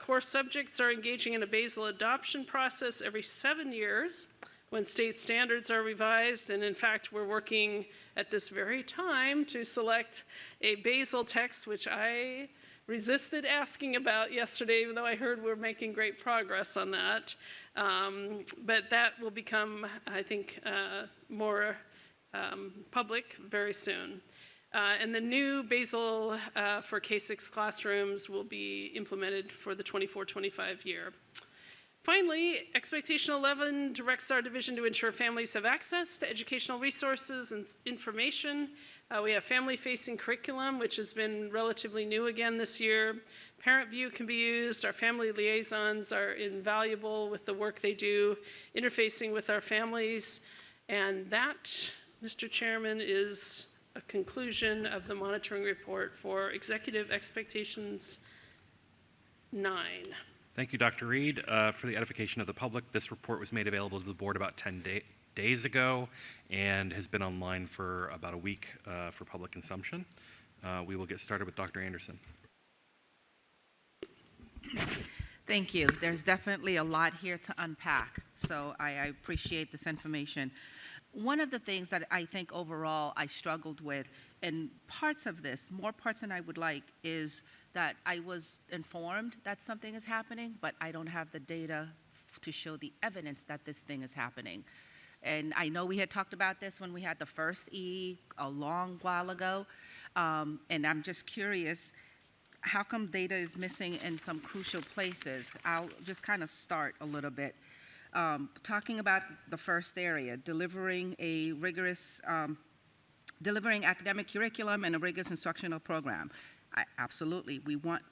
core subjects are engaging in a basal adoption process every 7 years when state standards are revised, and in fact we're working at this very time to select a basal text, which I resisted asking about yesterday, even though I heard we're making great progress on that. But that will become, I think, more public very soon. And the new basal for K-6 classrooms will be implemented for the 24-25 year. Finally, Expectation 11 directs our division to ensure families have access to educational resources and information. We have family-facing curriculum, which has been relatively new again this year. Parent View can be used. Our family liaisons are invaluable with the work they do, interfacing with our families. And that, Mr. Chairman, is a conclusion of the monitoring report for Executive Expectations 9. Thank you, Dr. Reed. For the edification of the public, this report was made available to the board about 10 days ago and has been online for about a week for public consumption. We will get started with Dr. Anderson. Thank you. There's definitely a lot here to unpack, so I appreciate this information. One of the things that I think overall I struggled with, and parts of this, more parts than I would like, is that I was informed that something is happening, but I don't have the data to show the evidence that this thing is happening. And I know we had talked about this when we had the first E a long while ago, and I'm just curious, how come data is missing in some crucial places? I'll just kind of start a little bit. Talking about the first area, delivering academic curriculum and a rigorous instructional program. Absolutely, we want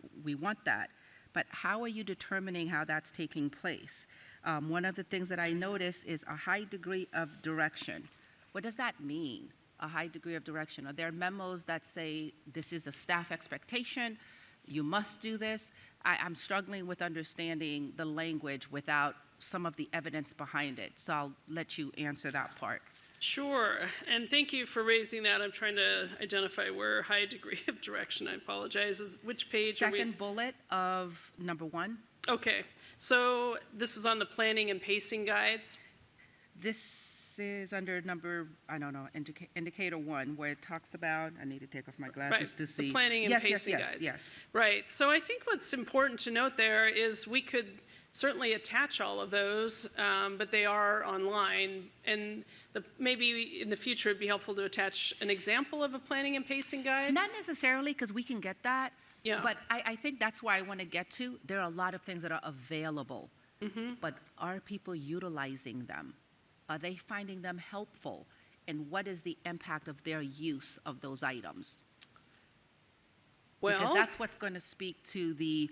that. But how are you determining how that's taking place? One of the things that I notice is a high degree of direction. What does that mean, a high degree of direction? Are there memos that say this is a staff expectation, you must do this? I'm struggling with understanding the language without some of the evidence behind it. So I'll let you answer that part. Sure, and thank you for raising that. I'm trying to identify where high degree of direction, I apologize, is which page are we? Second bullet of number 1. Okay, so this is on the planning and pacing guides? This is under number, I don't know, indicator 1, where it talks about, I need to take off my glasses to see. The planning and pacing guides. Yes. Right, so I think what's important to note there is we could certainly attach all of those, but they are online. And maybe in the future it'd be helpful to attach an example of a planning and pacing guide. Not necessarily, because we can get that. Yeah. But I think that's where I want to get to. There are a lot of things that are available, but are people utilizing them? Are they finding them helpful? And what is the impact of their use of those items? Well, because that's what's going to speak to the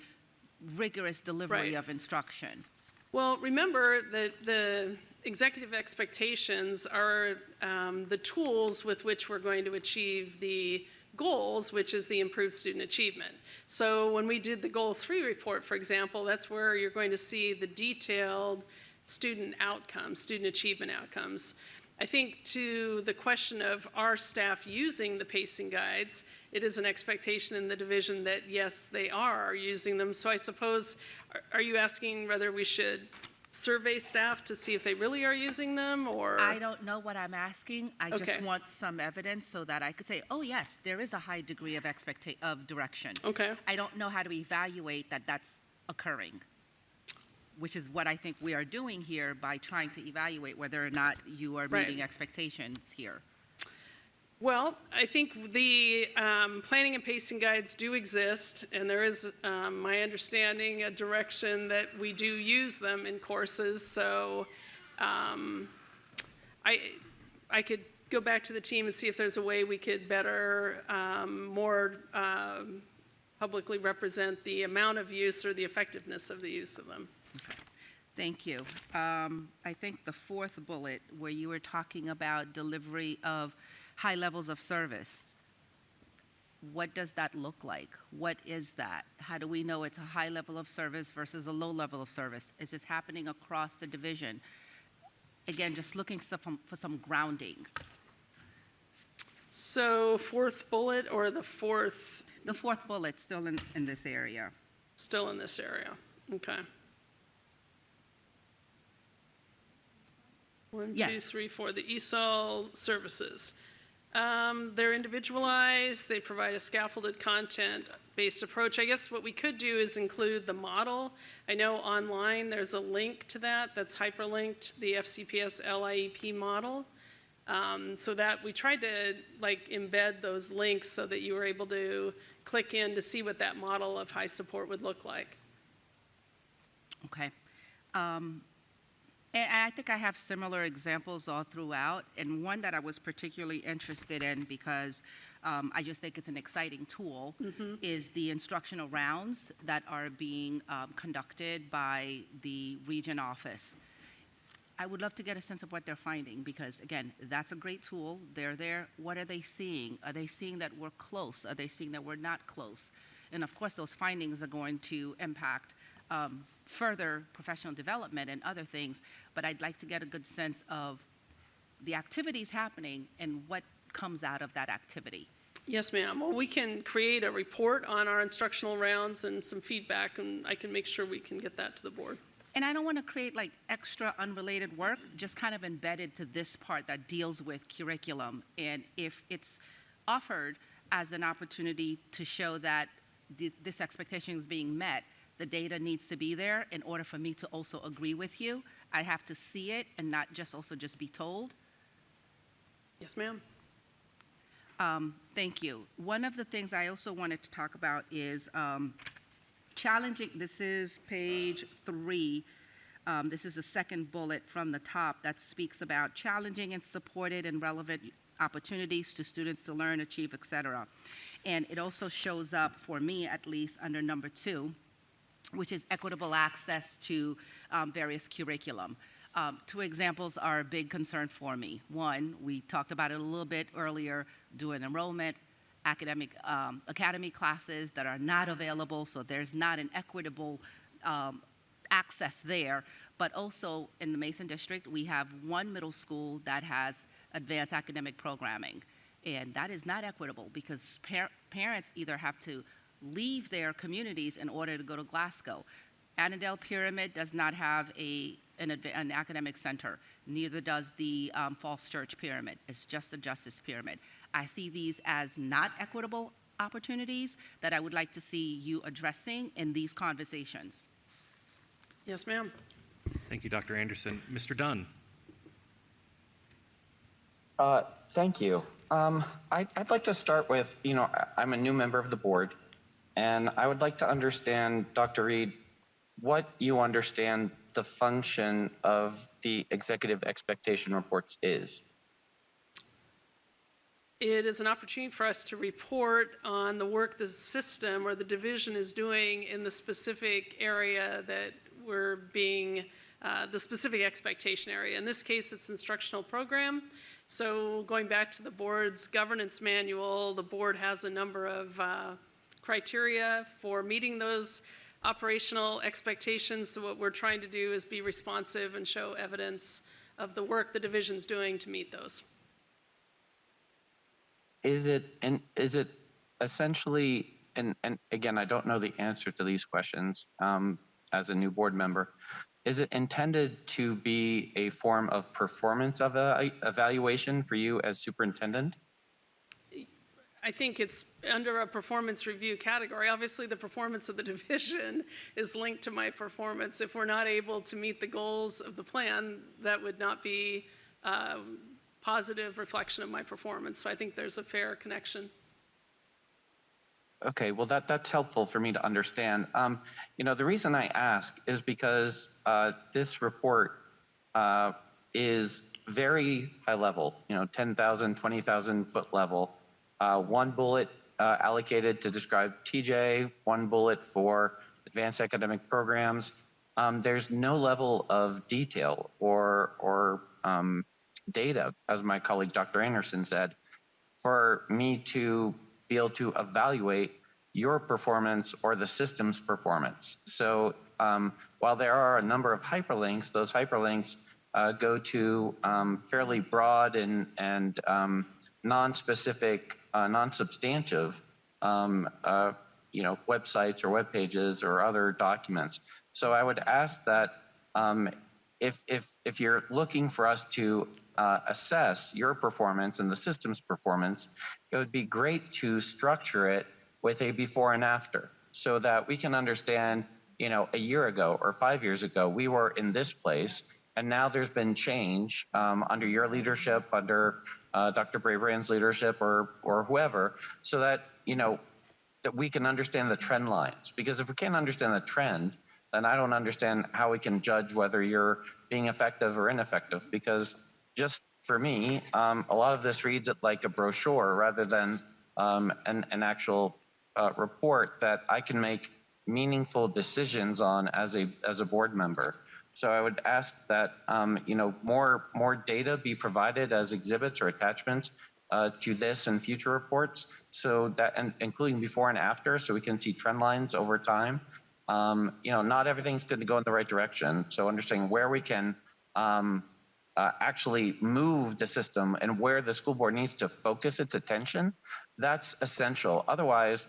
rigorous delivery of instruction. Well, remember that the executive expectations are the tools with which we're going to achieve the goals, which is the improved student achievement. So when we did the Goal 3 report, for example, that's where you're going to see the detailed student outcomes, student achievement outcomes. I think to the question of are staff using the pacing guides, it is an expectation in the division that yes, they are using them. So I suppose, are you asking whether we should survey staff to see if they really are using them, or? I don't know what I'm asking. I just want some evidence so that I could say, oh yes, there is a high degree of direction. Okay. I don't know how to evaluate that that's occurring, which is what I think we are doing here by trying to evaluate whether or not you are meeting expectations here. Well, I think the planning and pacing guides do exist, and there is, my understanding, a direction that we do use them in courses. So I could go back to the team and see if there's a way we could better, more publicly represent the amount of use or the effectiveness of the use of them. Okay. Thank you. I think the 4th bullet, where you were talking about delivery of high levels of service, what does that look like? What is that? How do we know it's a high level of service versus a low level of service? Is this happening across the division? Again, just looking for some grounding. So 4th bullet or the 4th? The 4th bullet, still in this area. Still in this area, okay. 1, 2, 3, 4, the ESOL services. They're individualized, they provide a scaffolded content-based approach. I guess what we could do is include the model. I know online there's a link to that that's hyperlinked, the FCPS LIEP model. So that we tried to embed those links so that you were able to click in to see what that model of high support would look like. Okay. And I think I have similar examples all throughout, and one that I was particularly interested in because I just think it's an exciting tool is the instructional rounds that are being conducted by the region office. I would love to get a sense of what they're finding because, again, that's a great tool. They're there. What are they seeing? Are they seeing that we're close? Are they seeing that we're not close? And of course, those findings are going to impact further professional development and other things, but I'd like to get a good sense of the activities happening and what comes out of that activity. Yes, ma'am. Well, we can create a report on our instructional rounds and some feedback, and I can make sure we can get that to the board. And I don't want to create like extra unrelated work, just kind of embedded to this part that deals with curriculum. And if it's offered as an opportunity to show that this expectation is being met, the data needs to be there in order for me to also agree with you. I have to see it and not just also just be told. Yes, ma'am. Thank you. One of the things I also wanted to talk about is challenging, this is page 3. This is the second bullet from the top that speaks about challenging and supported and relevant opportunities to students to learn, achieve, etc. And it also shows up, for me at least, under number 2, which is equitable access to various curriculum. 2 examples are a big concern for me. One, we talked about it a little bit earlier, doing enrollment, academic academy classes that are not available, so there's not an equitable access there. But also in the Mason District, we have one middle school that has advanced academic programming, and that is not equitable because parents either have to leave their communities in order to go to Glasgow. Annandale Pyramid does not have an academic center. Neither does the Falls Church Pyramid. It's just the Justice Pyramid. I see these as not equitable opportunities that I would like to see you addressing in these conversations. Yes, ma'am. Thank you, Dr. Anderson. Mr. Dunn. Thank you. I'd like to start with, I'm a new member of the board, and I would like to understand, Dr. Reed, what you understand the function of the executive expectation reports is. It is an opportunity for us to report on the work the system or the division is doing in the specific area that we're being, the specific expectation area. In this case, it's instructional program. So going back to the board's governance manual, the board has a number of criteria for meeting those operational expectations. So what we're trying to do is be responsive and show evidence of the work the division's doing to meet those. Is it essentially, and again, I don't know the answer to these questions as a new board member, is it intended to be a form of performance evaluation for you as superintendent? I think it's under a performance review category. Obviously, the performance of the division is linked to my performance. If we're not able to meet the goals of the plan, that would not be a positive reflection of my performance. So I think there's a fair connection. Okay, well, that's helpful for me to understand. The reason I ask is because this report is very high level, 10,000, 20,000 foot level. One bullet allocated to describe TJ, one bullet for advanced academic programs. There's no level of detail or data, as my colleague Dr. Anderson said, for me to be able to evaluate your performance or the system's performance. So while there are a number of hyperlinks, those hyperlinks go to fairly broad and non-specific, non-substantive websites or web pages or other documents. So I would ask that if you're looking for us to assess your performance and the system's performance, it would be great to structure it with a before and after so that we can understand, a year ago or 5 years ago, we were in this place, and now there's been change under your leadership, under Dr. Brabrand's leadership or whoever, so that, that we can understand the trend lines. Because if we can't understand the trend, then I don't understand how we can judge whether you're being effective or ineffective, because just for me, a lot of this reads like a brochure rather than an actual report that I can make meaningful decisions on as a board member. So I would ask that more data be provided as exhibits or attachments to this and future reports, so that, and including before and after, so we can see trend lines over time. Not everything's going to go in the right direction. So understanding where we can actually move the system and where the school board needs to focus its attention, that's essential. Otherwise,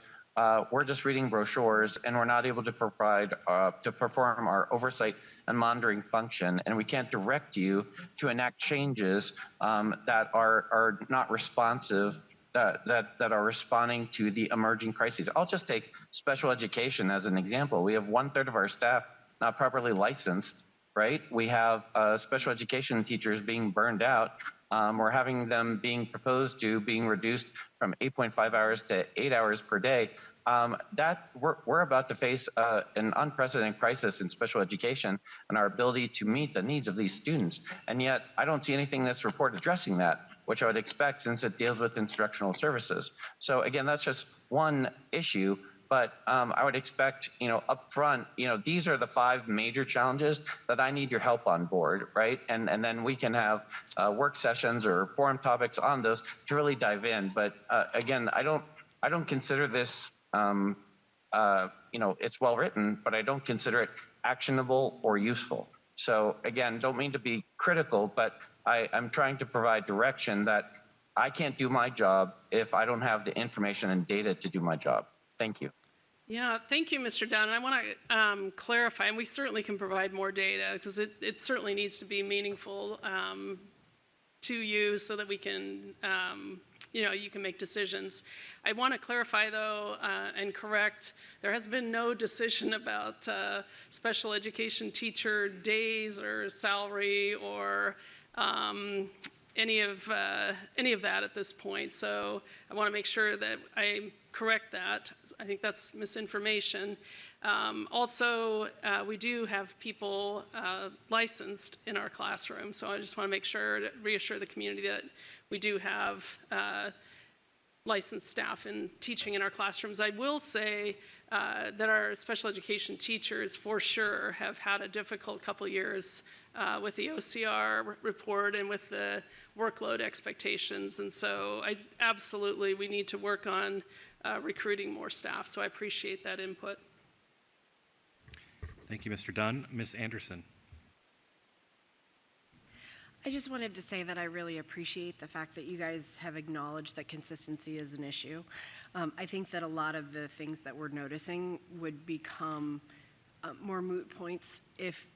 we're just reading brochures and we're not able to perform our oversight and monitoring function, and we can't direct you to enact changes that are not responsive, that are responding to the emerging crises. I'll just take special education as an example. We have 1/3 of our staff not properly licensed, right? We have special education teachers being burned out. We're having them being proposed to being reduced from 8.5 hours to 8 hours per day. We're about to face an unprecedented crisis in special education and our ability to meet the needs of these students. And yet I don't see anything in this report addressing that, which I would expect since it deals with instructional services. So again, that's just one issue. But I would expect, up front, these are the 5 major challenges that I need your help on board, right? And then we can have work sessions or forum topics on those to really dive in. But again, I don't consider this, it's well written, but I don't consider it actionable or useful. So again, don't mean to be critical, but I'm trying to provide direction that I can't do my job if I don't have the information and data to do my job. Thank you. Yeah, thank you, Mr. Dunn. I want to clarify, and we certainly can provide more data because it certainly needs to be meaningful to you so that we can, you can make decisions. I want to clarify, though, and correct, there has been no decision about special education teacher days or salary or any of that at this point. So I want to make sure that I correct that. I think that's misinformation. Also, we do have people licensed in our classroom, so I just want to make sure to reassure the community that we do have licensed staff in teaching in our classrooms. I will say that our special education teachers for sure have had a difficult couple years with the OCR report and with the workload expectations. And so we need to work on recruiting more staff. So I appreciate that input. Thank you, Mr. Dunn. Ms. Anderson. I just wanted to say that I really appreciate the fact that you guys have acknowledged that consistency is an issue. I think that a lot of the things that we're noticing would become more moot points if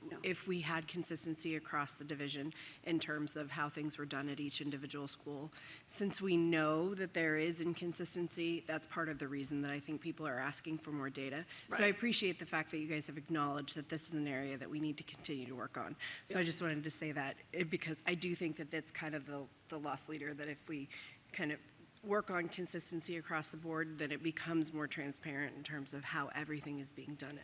we had consistency across the division in terms of how things were done at each individual school. Since we know that there is inconsistency, that's part of the reason that I think people are asking for more data. Right. So I appreciate the fact that you guys have acknowledged that this is an area that we need to continue to work on. So I just wanted to say that because I do think that that's kind of the loss leader, that if we kind of work on consistency across the board, then it becomes more transparent in terms of how everything is being done.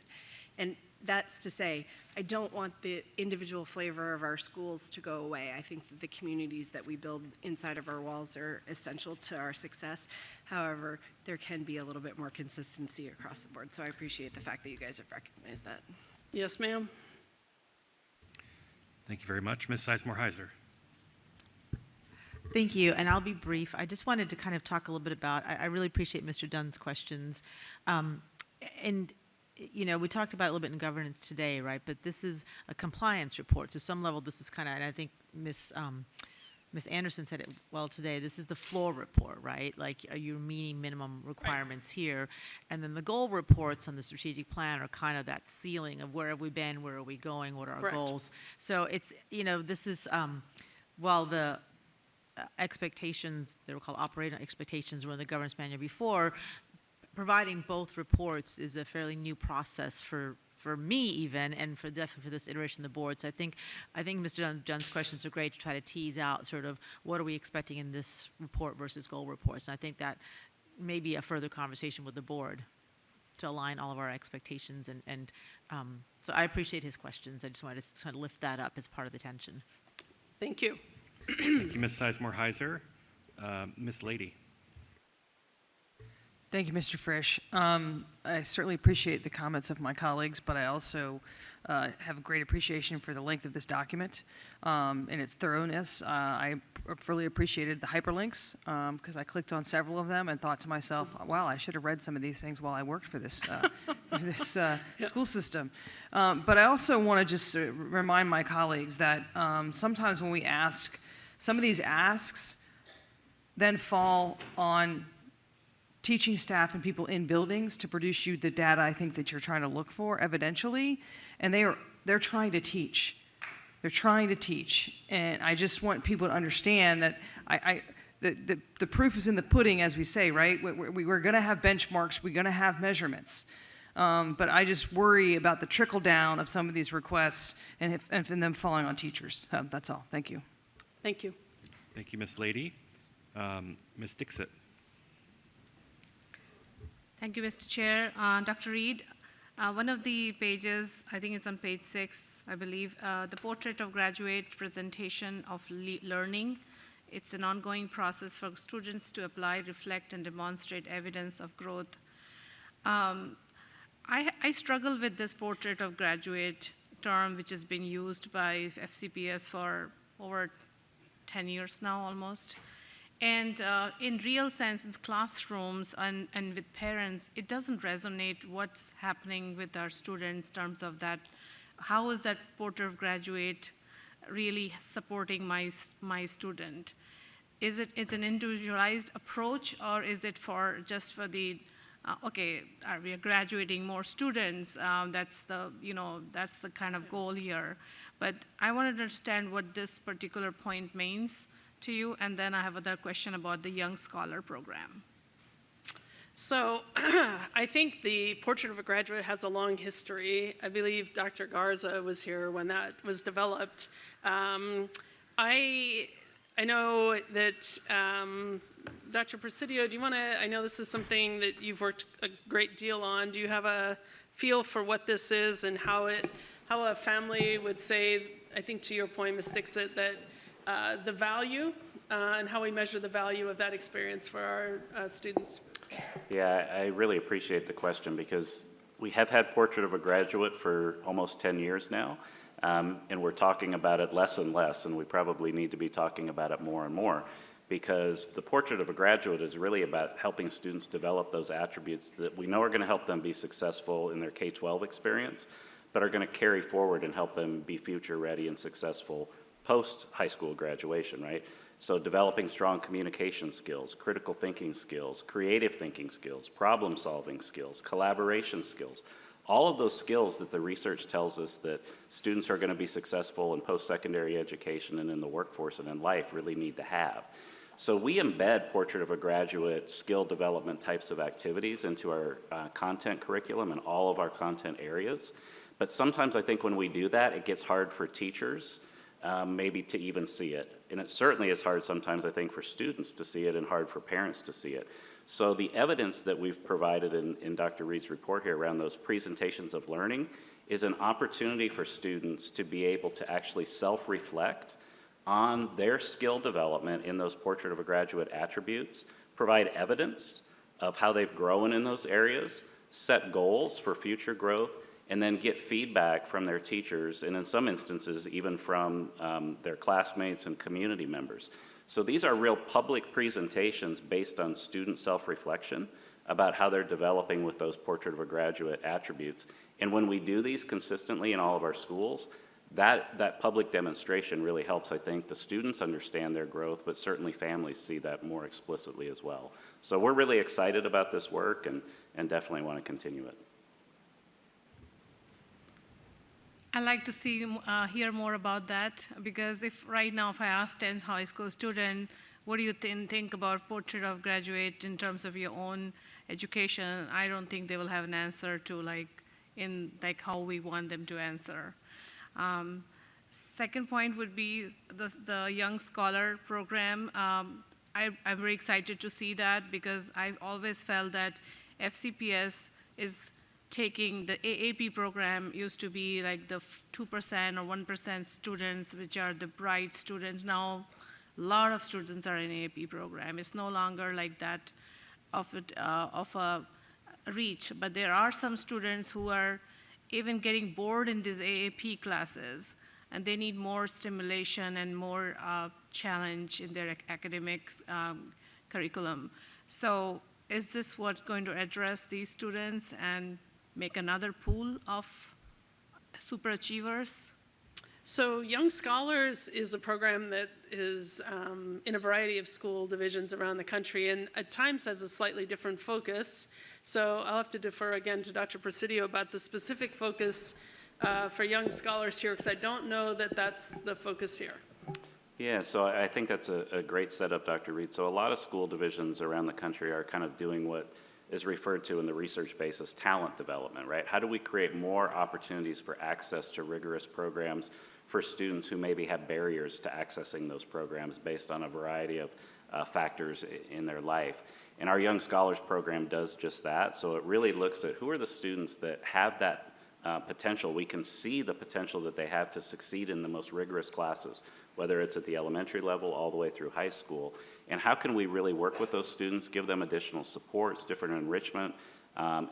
And that's to say, I don't want the individual flavor of our schools to go away. I think that the communities that we build inside of our walls are essential to our success. However, there can be a little bit more consistency across the board. So I appreciate the fact that you guys have recognized that. Yes, ma'am. Thank you very much. Ms. Sizemore-Heiser. Thank you, and I'll be brief. I just wanted to kind of talk a little bit about, I really appreciate Mr. Dunn's questions. We talked about it a little bit in governance today, right? But this is a compliance report. So some level, this is kind of, and I think Ms. Anderson said it well today, this is the floor report, right? Like, are you meeting minimum requirements here? And then the goal reports on the strategic plan are kind of that ceiling of where have we been, where are we going, what are our goals? So it's, this is, while the expectations, they were called operating expectations, were in the governance manual before, providing both reports is a fairly new process for me even, and definitely for this iteration of the board. So I think Mr. Dunn's questions are great to try to tease out sort of what are we expecting in this report versus goal reports. And I think that may be a further conversation with the board to align all of our expectations. So I appreciate his questions. I just wanted to kind of lift that up as part of the tension. Thank you. Thank you, Ms. Sizemore-Heiser. Ms. Lady. Thank you, Mr. Frisch. I certainly appreciate the comments of my colleagues, but I also have a great appreciation for the length of this document and its thoroughness. I really appreciated the hyperlinks because I clicked on several of them and thought to myself, wow, I should have read some of these things while I worked for this, school system. But I also want to just remind my colleagues that sometimes when we ask, some of these asks then fall on teaching staff and people in buildings to produce you the data I think that you're trying to look for evidentially, and they're trying to teach. They're trying to teach, and I just want people to understand that the proof is in the pudding, as we say, right? We're going to have benchmarks, we're going to have measurements, but I just worry about the trickle down of some of these requests and them falling on teachers. That's all. Thank you. Thank you. Thank you, Ms. Lady. Ms. Dixit. Thank you, Mr. Chair. Dr. Reed, one of the pages, I think it's on page 6, I believe, the portrait of graduate presentation of learning. It's an ongoing process for students to apply, reflect, and demonstrate evidence of growth. I struggle with this portrait of graduate term, which has been used by FCPS for over 10 years now, almost. And in real sense, in classrooms and with parents, it doesn't resonate what's happening with our students in terms of that. How is that portrait of graduate really supporting my student? Is it an individualized approach, or is it just for the okay, we are graduating more students? That's the kind of goal here. But I wanted to understand what this particular point means to you, and then I have another question about the Young Scholar program. So I think the Portrait of a Graduate has a long history. I believe Dr. Garza was here when that was developed. I know that Dr. Presidio, do you want to, I know this is something that you've worked a great deal on. Do you have a feel for what this is and how a family would say, I think to your point, Ms. Dixit, that the value and how we measure the value of that experience for our students? Yeah, I really appreciate the question because we have had Portrait of a Graduate for almost 10 years now, and we're talking about it less and less, and we probably need to be talking about it more and more because the Portrait of a Graduate is really about helping students develop those attributes that we know are going to help them be successful in their K-12 experience, but are going to carry forward and help them be future ready and successful post-high school graduation, right? So developing strong communication skills, critical thinking skills, creative thinking skills, problem-solving skills, collaboration skills, all of those skills that the research tells us that students are going to be successful in post-secondary education and in the workforce and in life really need to have. So we embed Portrait of a Graduate skill development types of activities into our content curriculum and all of our content areas. But sometimes I think when we do that, it gets hard for teachers maybe to even see it. And it certainly is hard sometimes, I think, for students to see it and hard for parents to see it. So the evidence that we've provided in Dr. Reed's report here around those presentations of learning is an opportunity for students to be able to actually self-reflect on their skill development in those Portrait of a Graduate attributes, provide evidence of how they've grown in those areas, set goals for future growth, and then get feedback from their teachers, and in some instances, even from their classmates and community members. So these are real public presentations based on student self-reflection about how they're developing with those Portrait of a Graduate attributes. And when we do these consistently in all of our schools, that public demonstration really helps, I think, the students understand their growth, but certainly families see that more explicitly as well. So we're really excited about this work and definitely want to continue it. I'd like to hear more about that, because if right now, if I ask 10 high school student, what do you think about Portrait of Graduate in terms of your own education, I don't think they will have an answer to how we want them to answer. Second point would be the Young Scholar program. I'm very excited to see that because I've always felt that FCPS is taking the AAP program used to be like the 2% or 1% students, which are the bright students. Now, a lot of students are in AAP program. It's no longer like that of a reach, but there are some students who are even getting bored in these AAP classes, and they need more stimulation and more challenge in their academics curriculum. So is this what's going to address these students and make another pool of superachievers? So Young Scholars is a program that is in a variety of school divisions around the country, and at times has a slightly different focus. So I'll have to defer again to Dr. Presidio about the specific focus for Young Scholars here, because I don't know that that's the focus here. Yeah, so I think that's a great setup, Dr. Reed. So a lot of school divisions around the country are kind of doing what is referred to in the research base as talent development, right? How do we create more opportunities for access to rigorous programs for students who maybe have barriers to accessing those programs based on a variety of factors in their life? And our Young Scholars program does just that. So it really looks at who are the students that have that potential. We can see the potential that they have to succeed in the most rigorous classes, whether it's at the elementary level all the way through high school. And how can we really work with those students, give them additional supports, different enrichment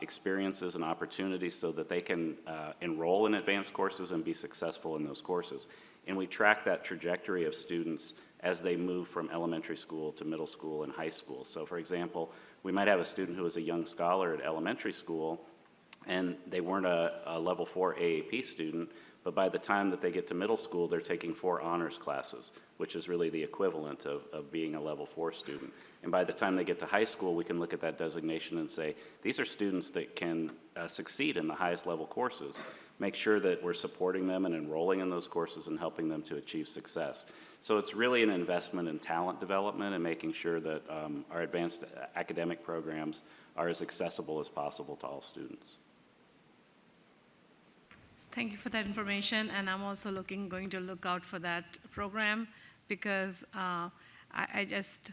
experiences and opportunities so that they can enroll in advanced courses and be successful in those courses. And we track that trajectory of students as they move from elementary school to middle school and high school. So for example, we might have a student who is a young scholar at elementary school, and they weren't a level 4 AAP student, but by the time that they get to middle school, they're taking 4 honors classes, which is really the equivalent of being a level 4 student. And by the time they get to high school, we can look at that designation and say, these are students that can succeed in the highest level courses. Make sure that we're supporting them and enrolling in those courses and helping them to achieve success. So it's really an investment in talent development and making sure that our advanced academic programs are as accessible as possible to all students. Thank you for that information, and I'm also going to look out for that program, because I just,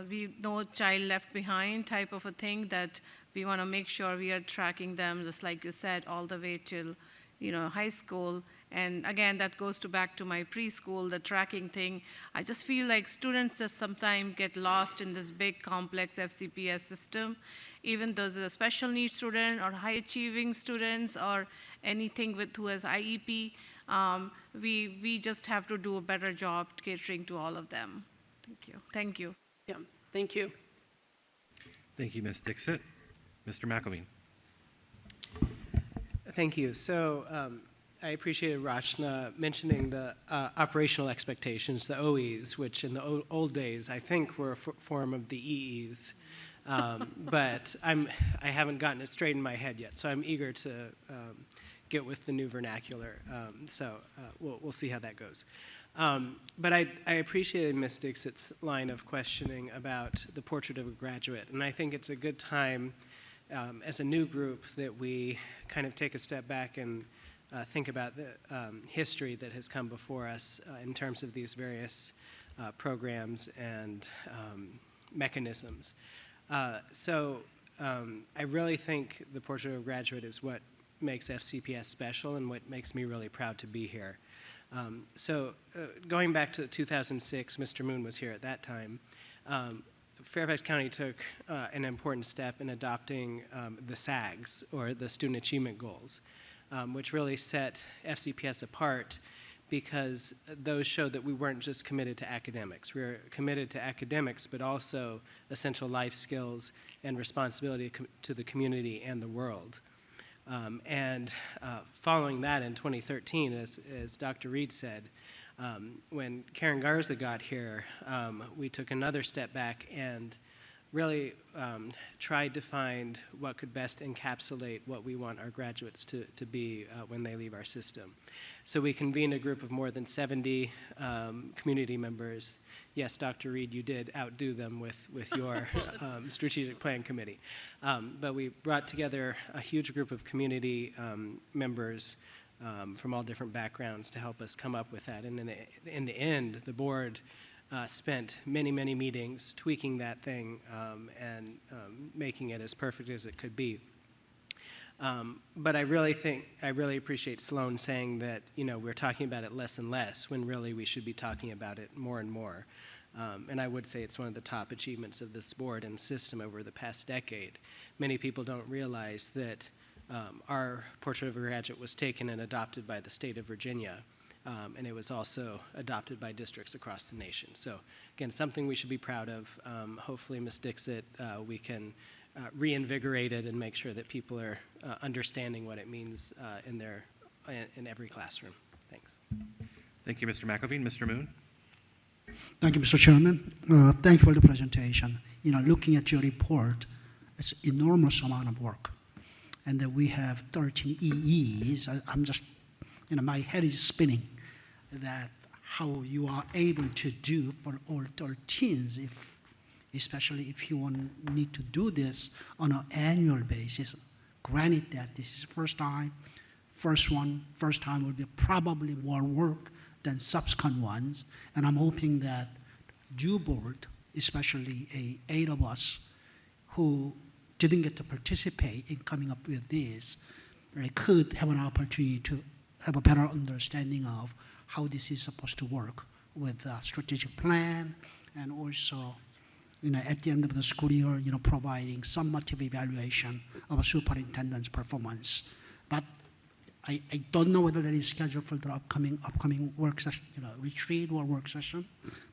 we know child left behind type of a thing, that we want to make sure we are tracking them, just like you said, all the way till high school. And again, that goes back to my preschool, the tracking thing. I just feel like students just sometimes get lost in this big complex FCPS system, even those are special needs student or high achieving students or anything who has IEP. We just have to do a better job catering to all of them. Thank you. Thank you. Yeah, thank you. Thank you, Ms. Dixit. Mr. McElveen. Thank you. So I appreciated Rachna mentioning the operational expectations, the OEs, which in the old days I think were a form of the EEs. But I haven't gotten it straight in my head yet, so I'm eager to get with the new vernacular. So we'll see how that goes. But I appreciated Ms. Dixit's line of questioning about the portrait of a graduate, and I think it's a good time as a new group that we kind of take a step back and think about the history that has come before us in terms of these various programs and mechanisms. So I really think the Portrait of a Graduate is what makes FCPS special and what makes me really proud to be here. Going back to 2006, Mr. Moon was here at that time. Fairfax County took an important step in adopting the SAGs, or the Student Achievement Goals, which really set FCPS apart because those showed that we weren't just committed to academics. We were committed to academics, but also essential life skills and responsibility to the community and the world. Following that in 2013, as Dr. Reed said, when Karen Garza got here, we took another step back and really tried to find what could best encapsulate what we want our graduates to be when they leave our system. So we convened a group of more than 70 community members. Yes, Dr. Reed, you did outdo them with your strategic plan committee. But we brought together a huge group of community members from all different backgrounds to help us come up with that. And in the end, the board spent many, many meetings tweaking that thing and making it as perfect as it could be. But I really appreciate Sloan saying that, we're talking about it less and less when really we should be talking about it more and more. And I would say it's one of the top achievements of this board and system over the past decade. Many people don't realize that our Portrait of a Graduate was taken and adopted by the state of Virginia, and it was also adopted by districts across the nation. So again, something we should be proud of. Hopefully, Ms. Dixit, we can reinvigorate it and make sure that people are understanding what it means in every classroom. Thanks. Thank you, Mr. McElveen. Mr. Moon? Thank you, Mr. Chairman. Thank you for the presentation. Looking at your report, it's enormous amount of work. And then we have 13 EEs. I'm just, my head is spinning that how you are able to do for all 13s, especially if you need to do this on an annual basis. Granted that this is the first time will be probably more work than subsequent ones, and I'm hoping that due board, especially 8 of us who didn't get to participate in coming up with this, could have an opportunity to have a better understanding of how this is supposed to work with a strategic plan, and also, at the end of the school year, providing summative evaluation of a superintendent's performance. But I don't know whether that is scheduled for the upcoming work session, retreat or work session,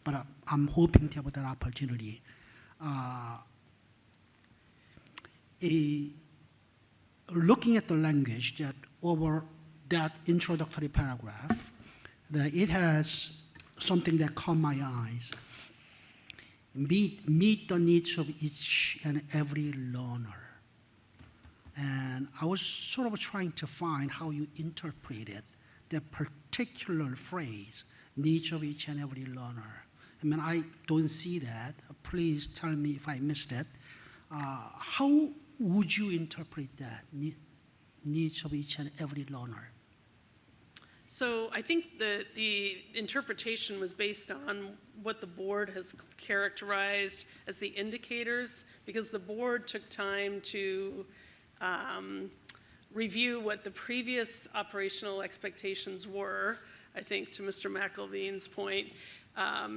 but I'm hoping to have that opportunity. Looking at the language that over that introductory paragraph, that it has something that caught my eyes. Meet the needs of each and every learner. And I was sort of trying to find how you interpreted that particular phrase, needs of each and every learner. I don't see that. Please tell me if I missed it. How would you interpret that, needs of each and every learner? So I think that the interpretation was based on what the board has characterized as the indicators, because the board took time to review what the previous operational expectations were, I think, to Mr. McElveen's point.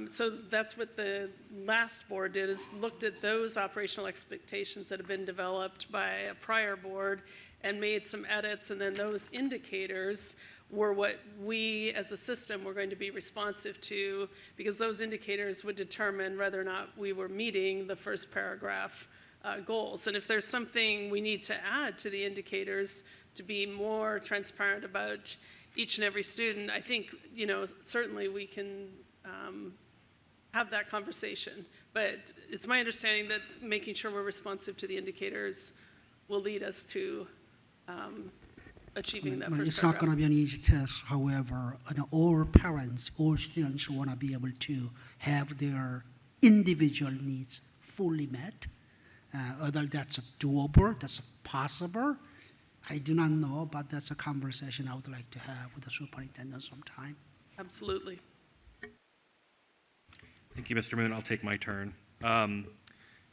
So that's what the last board did, is looked at those operational expectations that have been developed by a prior board and made some edits, and then those indicators were what we as a system were going to be responsive to, because those indicators would determine whether or not we were meeting the first paragraph goals. And if there's something we need to add to the indicators to be more transparent about each and every student, I think, certainly we can have that conversation. But it's my understanding that making sure we're responsive to the indicators will lead us to achieving that first It's paragraph. not going to be an easy test. However, all parents, all students want to be able to have their individual needs fully met. Whether that's doable, that's possible, I do not know, but that's a conversation I would like to have with the superintendent sometime. Absolutely. Thank you, Mr. Moon. I'll take my turn.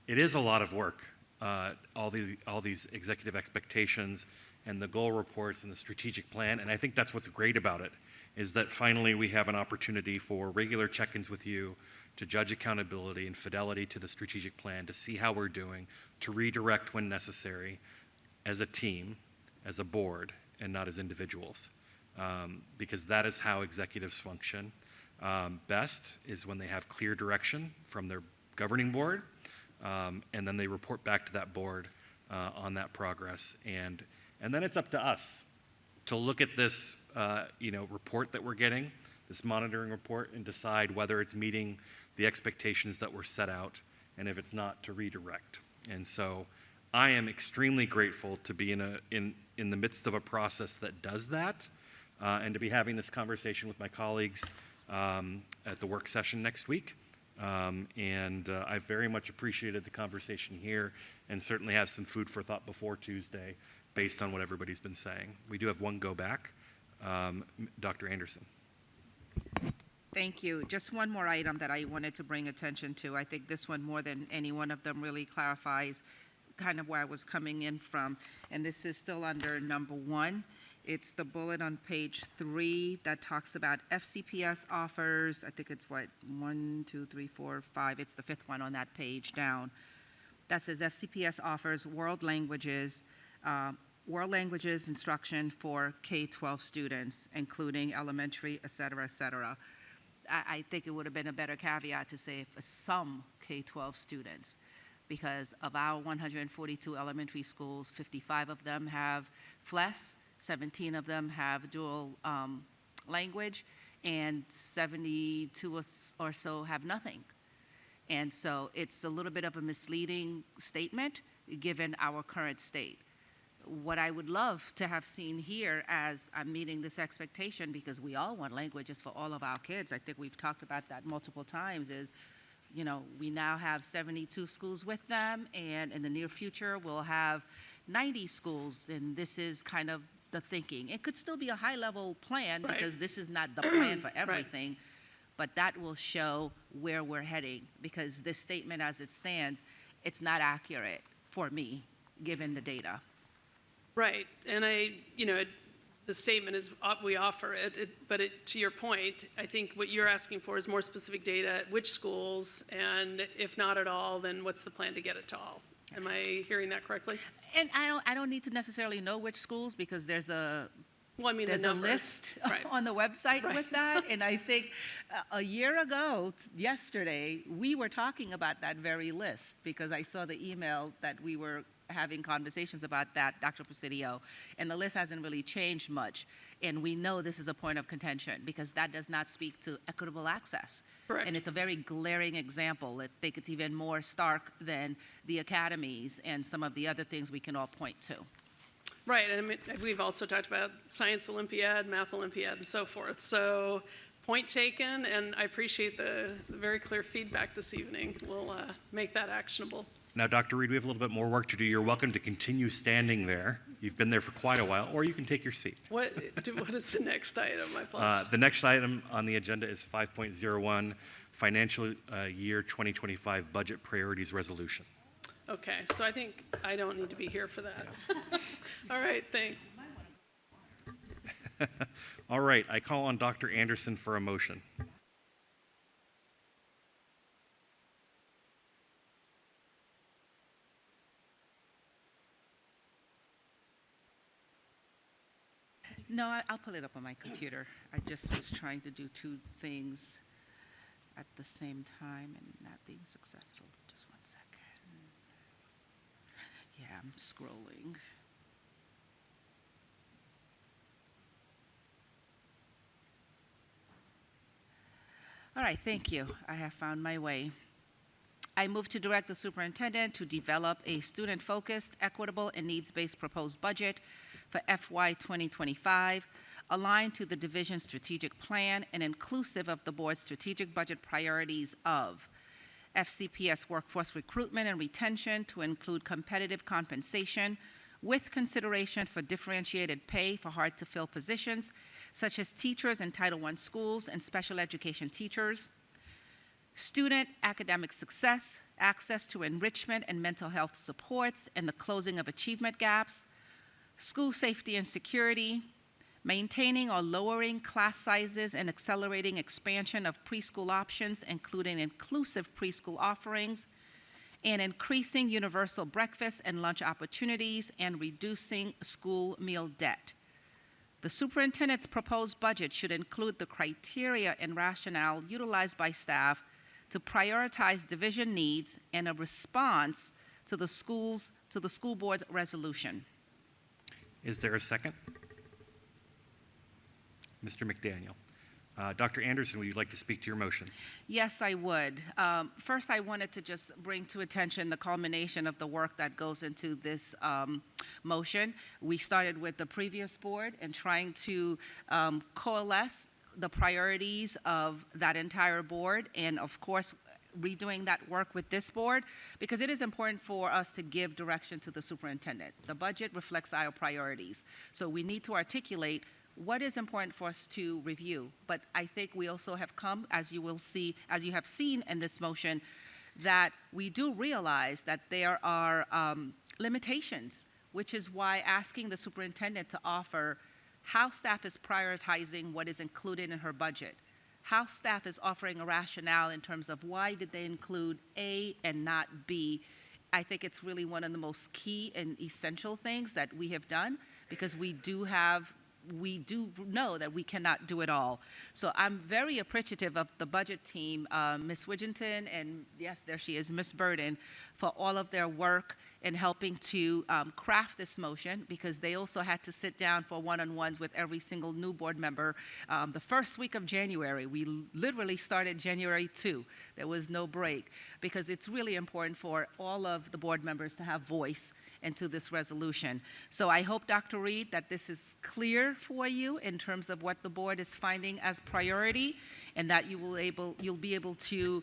It is a lot of work, all these executive expectations and the goal reports and the strategic plan, and I think that's what's great about it, is that finally we have an opportunity for regular check-ins with you to judge accountability and fidelity to the strategic plan, to see how we're doing, to redirect when necessary as a team, as a board, and not as individuals, because that is how executives function. Best is when they have clear direction from their governing board, and then they report back to that board on that progress. And then it's up to us to look at this report that we're getting, this monitoring report, and decide whether it's meeting the expectations that were set out, and if it's not, to redirect. And so I am extremely grateful to be in the midst of a process that does that, and to be having this conversation with my colleagues at the work session next week. I very much appreciated the conversation here, and certainly have some food for thought before Tuesday based on what everybody's been saying. We do have one go back. Dr. Anderson. Thank you. Just one more item that I wanted to bring attention to. I think this one, more than any one of them, really clarifies kind of where I was coming in from, and this is still under number 1. It's the bullet on page 3 that talks about FCPS offers. I think it's what, 1, 2, 3, 4, 5. It's the 5th one on that page down. That says FCPS offers world languages instruction for K-12 students, including elementary, et cetera, et cetera. I think it would have been a better caveat to say for some K-12 students, because of our 142 elementary schools, 55 of them have FLES, 17 of them have dual language, and 72 or so have nothing. And so it's a little bit of a misleading statement given our current state. What I would love to have seen here, as I'm meeting this expectation, because we all want languages for all of our kids, I think we've talked about that multiple times, is, you know, we now have 72 schools with them, and in the near future we'll have 90 schools, and this is kind of the thinking. It could still be a high-level plan, Right. because this is not the plan for Right. everything, but that will show where we're heading, because this statement as it stands, it's not accurate for me, given the data. Right, and the statement is, we offer it, but to your point, I think what you're asking for is more specific data, at which schools, and if not at all, then what's the plan to get it to all? Am I hearing that correctly? And I don't need to necessarily know which schools, because there's a there's a list Right. on the website Right. with that. And I think a year ago, yesterday, we were talking about that very list, because I saw the email that we were having conversations about that, Dr. Presidio, and the list hasn't really changed much. And we know this is a point of contention, because that does not speak to equitable access. Correct. And it's a very glaring example. I think it's even more stark than the academies and some of the other things we can all point to. Right, and I mean, we've also talked about Science Olympiad, Math Olympiad, and so forth. So, point taken, and I appreciate the very clear feedback this evening. We'll make that actionable. Now, Dr. Reed, we have a little bit more work to do. You're welcome to continue standing there. You've been there for quite a while, or you can take your seat. What is the next item, my plus? The next item on the agenda is 5.01, Financial Year 2025 Budget Priorities Resolution. Okay, so I think I don't need to be here for that. All right, thanks. All right, I call on Dr. Anderson for a motion. No, I'll pull it up on my computer. I just was trying to do 2 things at the same time and not being successful. Just 1 second. Yeah, I'm scrolling. All right, thank you. I have found my way. I move to direct the superintendent to develop a student-focused, equitable, and needs-based proposed budget for FY 2025, aligned to the division's strategic plan and inclusive of the board's strategic budget priorities of FCPS workforce recruitment and retention to include competitive compensation with consideration for differentiated pay for hard-to-fill positions, such as teachers in Title I schools and special education teachers, student academic success, access to enrichment and mental health supports, and the closing of achievement gaps, school safety and security, maintaining or lowering class sizes and accelerating expansion of preschool options, including inclusive preschool offerings, and increasing universal breakfast and lunch opportunities, and reducing school meal debt. The superintendent's proposed budget should include the criteria and rationale utilized by staff to prioritize division needs and a response to the school board's resolution. Is there a second? Mr. McDaniel. Dr. Anderson, would you like to speak to your motion? Yes, I would. First, I wanted to just bring to attention the culmination of the work that goes into this motion. We started with the previous board and trying to coalesce the priorities of that entire board, and of course, redoing that work with this board, because it is important for us to give direction to the superintendent. The budget reflects our priorities, so we need to articulate what is important for us to review. But I think we also have come, as you have seen in this motion, that we do realize that there are limitations, which is why asking the superintendent to offer how staff is prioritizing what is included in her budget, how staff is offering a rationale in terms of why did they include A and not B. I think it's really one of the most key and essential things that we have done, because we do know that we cannot do it all. So I'm very appreciative of the budget team, Ms. Widgington, and yes, there she is, Ms. Burden, for all of their work in helping to craft this motion, because they also had to sit down for one-on-ones with every single new board member. The first week of January, we literally started January 2. There was no break, because it's really important for all of the board members to have voice into this resolution. So I hope, Dr. Reed, that this is clear for you in terms of what the board is finding as priority, and that you'll be able to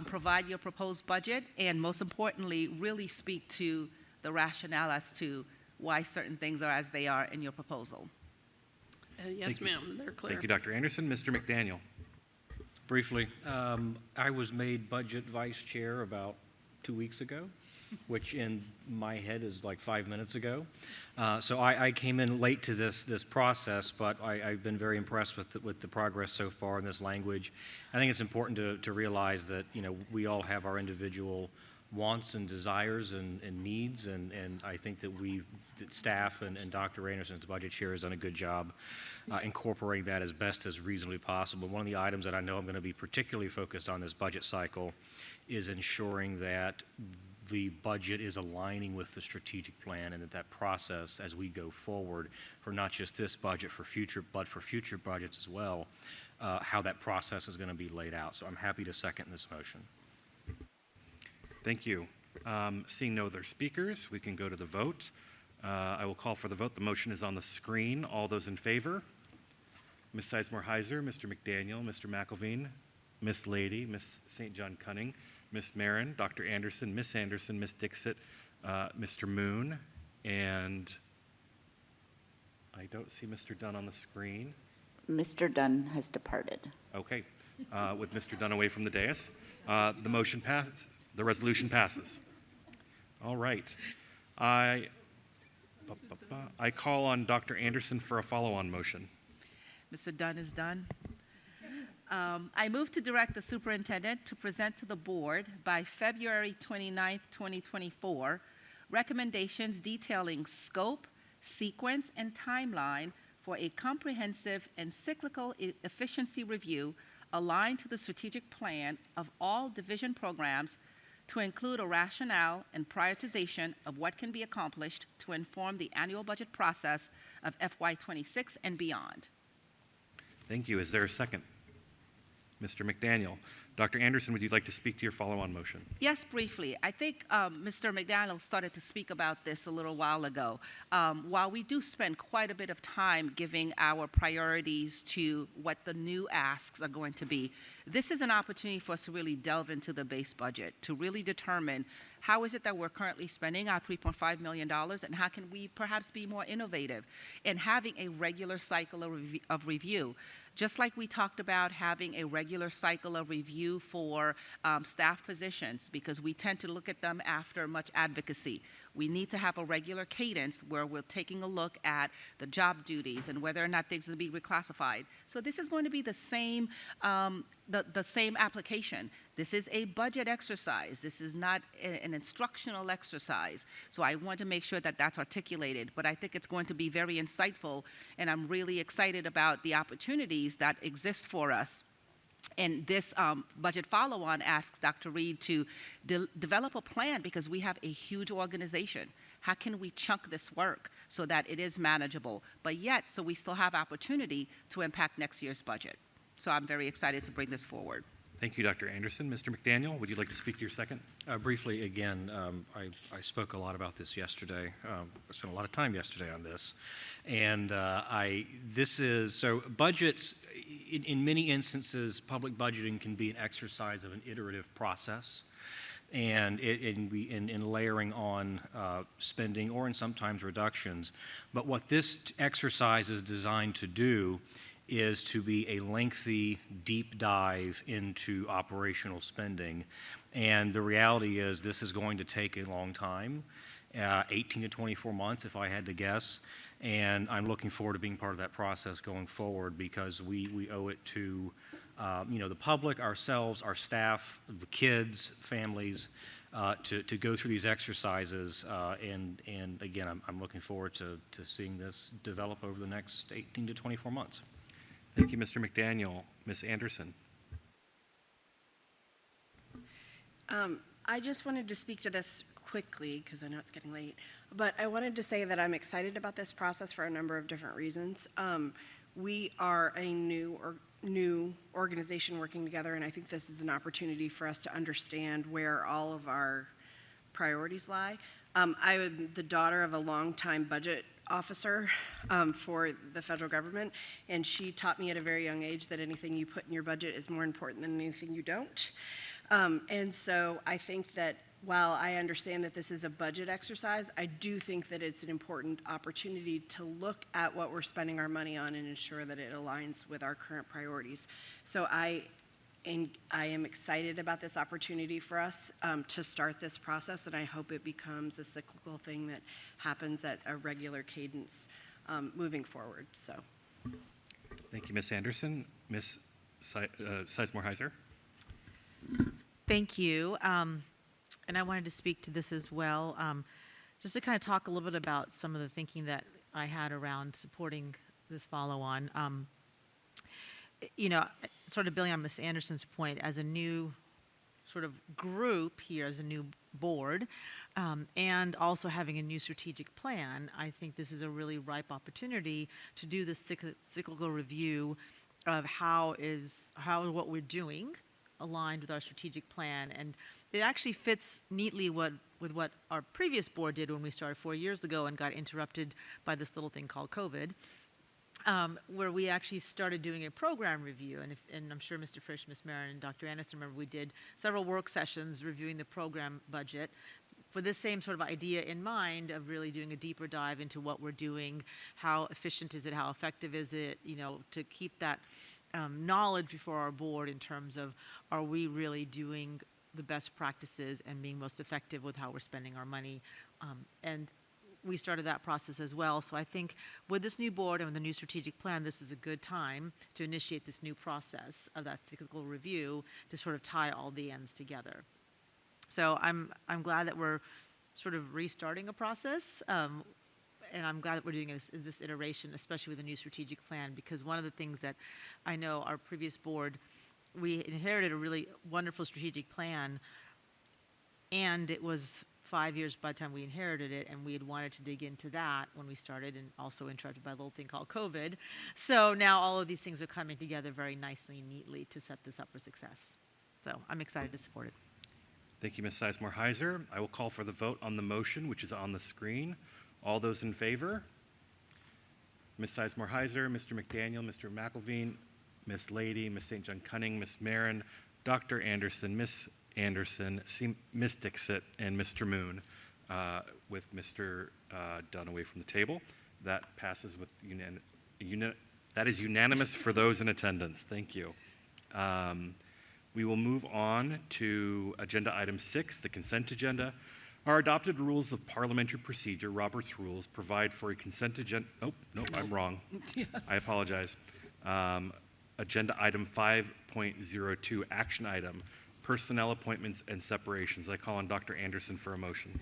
provide your proposed budget, and most importantly, really speak to the rationale as to why certain things are as they are in your proposal. Yes, ma'am, they're clear. Thank you, Dr. Anderson. Mr. McDaniel. Briefly, I was made budget vice chair about 2 weeks ago, which in my head is like 5 minutes ago. So I came in late to this process, but I've been very impressed with the progress so far in this language. I think it's important to realize that, you know, we all have our individual wants and desires and needs, and I think that that staff and Dr. Anderson's budget chair has done a good job incorporating that as best as reasonably possible. One of the items that I know I'm going to be particularly focused on this budget cycle is ensuring that the budget is aligning with the strategic plan, and that process as we go forward for not just this budget but for future budgets as well, how that process is going to be laid out. So I'm happy to second this motion. Thank you. Seeing no other speakers, we can go to the vote. I will call for the vote. The motion is on the screen. All those in favor? Ms. Sizemore-Heiser, Mr. McDaniel, Mr. McElveen, Ms. Lady, Ms. St. John Cunning, Ms. Marin, Dr. Anderson, Ms. Dixit, Mr. Moon, and I don't see Mr. Dunn on the screen. Mr. Dunn has departed. Okay. With Mr. Dunn away from the dais, the motion passes. The resolution passes. All right. I call on Dr. Anderson for a follow-on motion. Mr. Dunn is done. I move to direct the superintendent to present to the board by February 29th, 2024, recommendations detailing scope, sequence, and timeline for a comprehensive and cyclical efficiency review aligned to the strategic plan of all division programs, to include a rationale and prioritization of what can be accomplished to inform the annual budget process of FY26 and beyond. Thank you. Is there a second? Mr. McDaniel. Dr. Anderson, would you like to speak to your follow-on motion? Yes, briefly. I think Mr. McDaniel started to speak about this a little while ago. While we do spend quite a bit of time giving our priorities to what the new asks are going to be, this is an opportunity for us to really delve into the base budget, to really determine how is it that we're currently spending our $3.5 million, and how can we perhaps be more innovative in having a regular cycle of review. Just like we talked about having a regular cycle of review for staff positions, because we tend to look at them after much advocacy. We need to have a regular cadence where we're taking a look at the job duties and whether or not things will be reclassified. So this is going to be the same application. This is a budget exercise. This is not an instructional exercise. So I want to make sure that that's articulated, but I think it's going to be very insightful, and I'm really excited about the opportunities that exist for us. And this budget follow-on asks Dr. Reed to develop a plan, because we have a huge organization. How can we chunk this work so that it is manageable, but yet so we still have opportunity to impact next year's budget? So I'm very excited to bring this forward. Thank you, Dr. Anderson. Mr. McDaniel, would you like to speak to your second? Briefly, again, I spoke a lot about this yesterday. I spent a lot of time yesterday on this. And so budgets, in many instances, public budgeting can be an exercise of an iterative process. And in layering on spending, or in sometimes reductions. But what this exercise is designed to do is to be a lengthy, deep dive into operational spending. And the reality is this is going to take a long time, 18 to 24 months if I had to guess. And I'm looking forward to being part of that process going forward because we owe it to the public, ourselves, our staff, the kids, families, to go through these exercises. And again, I'm looking forward to seeing this develop over the next 18 to 24 months. Thank you, Mr. McDaniel. Ms. Anderson. I just wanted to speak to this quickly because I know it's getting late, but I wanted to say that I'm excited about this process for a number of different reasons. We are a new organization working together, and I think this is an opportunity for us to understand where all of our priorities lie. I am the daughter of a longtime budget officer for the federal government, and she taught me at a very young age that anything you put in your budget is more important than anything you don't. And so I think that while I understand that this is a budget exercise, I do think that it's an important opportunity to look at what we're spending our money on and ensure that it aligns with our current priorities. So I am excited about this opportunity for us to start this process, and I hope it becomes a cyclical thing that happens at a regular cadence moving forward. So, Thank you, Ms. Anderson. Ms. Sizemore-Heiser. Thank you. And I wanted to speak to this as well, just to kind of talk a little bit about some of the thinking that I had around supporting this follow-on. Sort of building on Ms. Anderson's point, as a new sort of group here, as a new board, and also having a new strategic plan, I think this is a really ripe opportunity to do this cyclical review of how what we're doing aligned with our strategic plan. And it actually fits neatly with what our previous board did when we started 4 years ago and got interrupted by this little thing called COVID, where we actually started doing a program review. And I'm sure Mr. Frisch, Ms. Marin, and Dr. Anderson remember we did several work sessions reviewing the program budget for this same sort of idea in mind of really doing a deeper dive into what we're doing, how efficient is it, how effective is it, to keep that knowledge before our board in terms of, are we really doing the best practices and being most effective with how we're spending our money. And we started that process as well. So I think with this new board and with the new strategic plan, this is a good time to initiate this new process of that cyclical review to sort of tie all the ends together. So I'm glad that we're sort of restarting a process. And I'm glad that we're doing this iteration, especially with the new strategic plan, because one of the things that I know our previous board, we inherited a really wonderful strategic plan, and it was 5 years by the time we inherited it, and we had wanted to dig into that when we started, and also interrupted by a little thing called COVID. So now all of these things are coming together very nicely and neatly to set this up for success. So I'm excited to support it. Thank you, Ms. Sizemore-Heiser. I will call for the vote on the motion, which is on the screen. All those in favor? Ms. Sizemore-Heiser, Mr. McDaniel, Mr. McElveen, Ms. Lady, Ms. St. John Cunning, Ms. Marin, Dr. Anderson, Ms. Anderson, Ms. Dixit, and Mr. Moon, with Mr. Dunn away from the table. That passes with that is unanimous for those in attendance. Thank you. We will move on to agenda item 6, the consent agenda. Our adopted rules of parliamentary procedure, Robert's Rules, provide for a consent agenda. Oh, no, I'm wrong. I apologize. Agenda item 5.02, action item, personnel appointments and separations. I call on Dr. Anderson for a motion.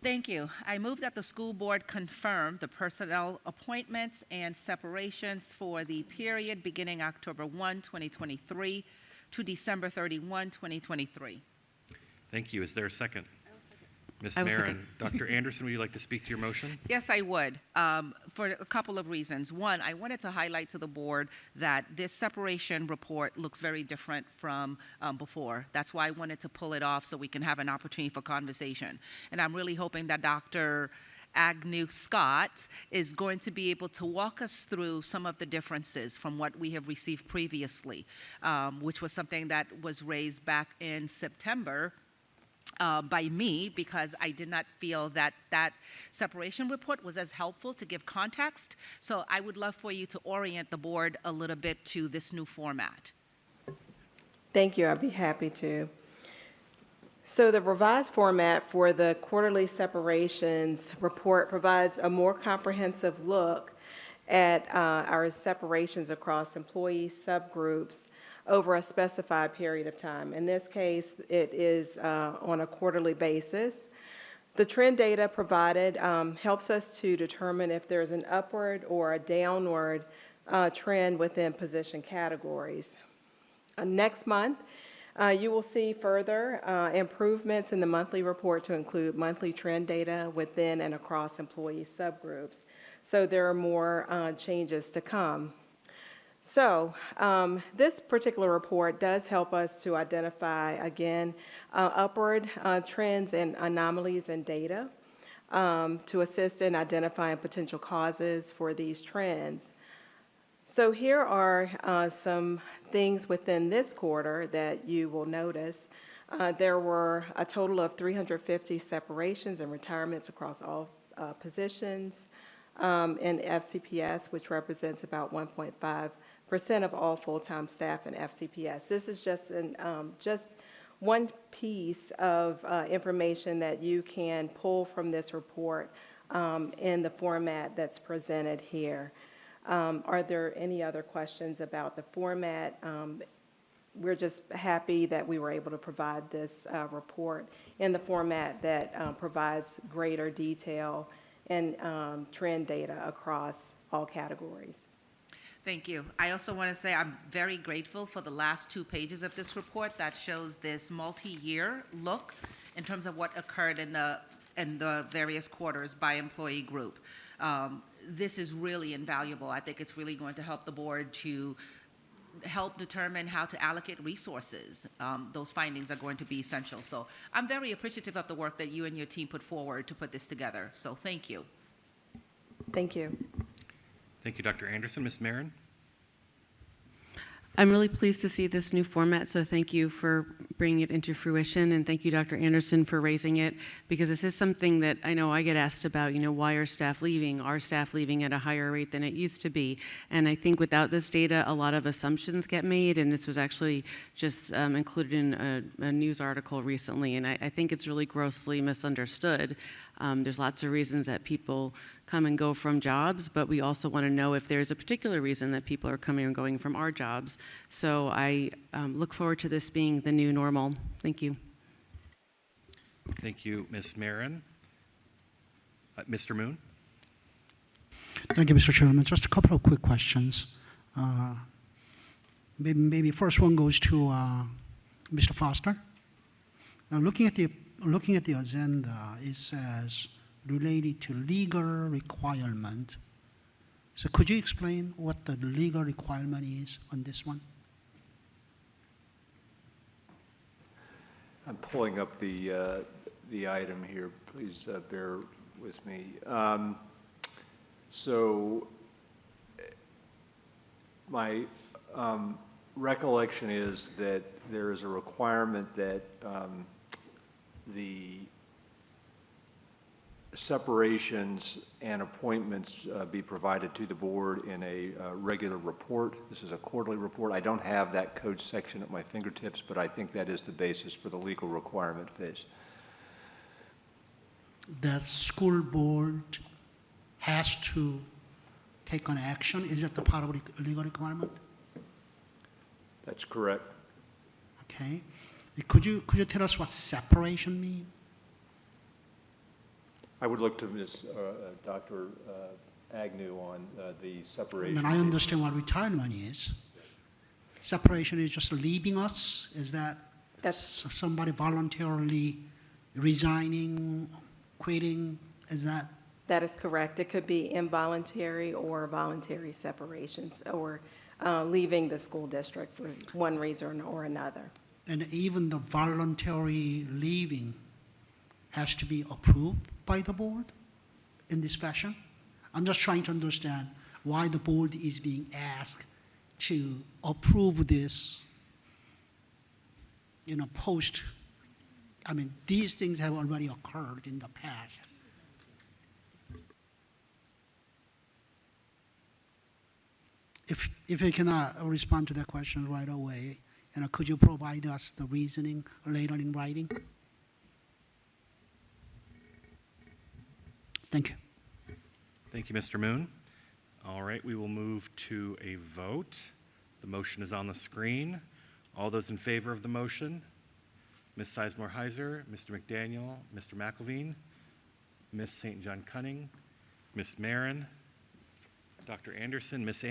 Thank you. I move that the school board confirm the personnel appointments and separations for the period beginning October 1, 2023 to December 31, 2023. Thank you. Is there a second? Ms. Marin, Dr. Anderson, would you like to speak to your motion? Yes, I would, for a couple of reasons. One, I wanted to highlight to the board that this separation report looks very different from before. That's why I wanted to pull it off so we can have an opportunity for conversation. And I'm really hoping that Dr. Agnew Scott is going to be able to walk us through some of the differences from what we have received previously, which was something that was raised back in September by me because I did not feel that that separation report was as helpful to give context. So I would love for you to orient the board a little bit to this new format. Thank you. I'd be happy to. So the revised format for the quarterly separations report provides a more comprehensive look at our separations across employee subgroups over a specified period of time. In this case, it is on a quarterly basis. The trend data provided helps us to determine if there's an upward or a downward trend within position categories. Next month, you will see further improvements in the monthly report to include monthly trend data within and across employee subgroups. So there are more changes to come. So this particular report does help us to identify, again, upward trends and anomalies in data to assist in identifying potential causes for these trends. So here are some things within this quarter that you will notice. There were a total of 350 separations and retirements across all positions in FCPS, which represents about 1.5% of all full-time staff in FCPS. This is just one piece of information that you can pull from this report in the format that's presented here. Are there any other questions about the format? We're just happy that we were able to provide this report in the format that provides greater detail and trend data across all categories. Thank you. I also want to say I'm very grateful for the last 2 pages of this report that shows this multi-year look in terms of what occurred in the various quarters by employee group. This is really invaluable. I think it's really going to help the board to help determine how to allocate resources. Those findings are going to be essential. So I'm very appreciative of the work that you and your team put forward to put this together. So thank you. Thank you. Thank you, Dr. Anderson. Ms. Marin? I'm really pleased to see this new format, so thank you for bringing it into fruition, and thank you, Dr. Anderson, for raising it, because this is something that I know I get asked about, why are staff leaving? Are staff leaving at a higher rate than it used to be? And I think without this data, a lot of assumptions get made, and this was actually just included in a news article recently, and I think it's really grossly misunderstood. There's lots of reasons that people come and go from jobs, but we also want to know if there's a particular reason that people are coming and going from our jobs. So I look forward to this being the new normal. Thank you. Thank you, Ms. Marin. Mr. Moon? Thank you, Mr. Chairman. Just a couple of quick questions. Maybe first one goes to Mr. Foster. Looking at the agenda, it says related to legal requirement. So could you explain what the legal requirement is on this one? I'm pulling up the item here. Please bear with me. So my recollection is that there is a requirement that the separations and appointments be provided to the board in a regular report. This is a quarterly report. I don't have that code section at my fingertips, but I think that is the basis for the legal requirement phase. The school board has to take on action. Is that the part of the legal requirement? That's correct. Okay. Could you tell us what separation means? I would look to Dr. Agnew on the separation. I understand what retirement is. Separation is just leaving us? Is that somebody voluntarily resigning, quitting? Is that? That is correct. It could be involuntary or voluntary separations or leaving the school district for one reason or another. And even the voluntary leaving has to be approved by the board in this fashion? I'm just trying to understand why the board is being asked to approve this, post I mean, these things have already occurred in the past. If you cannot respond to that question right away, could you provide us the reasoning later in writing? Thank you. Thank you, Mr. Moon. All right, we will move to a vote. The motion is on the screen. All those in favor of the motion? Ms. Sizemore-Heiser, Mr. McDaniel, Mr. McElveen, Ms. St. John Cunning, Ms. Marin, Dr. Anderson, Ms.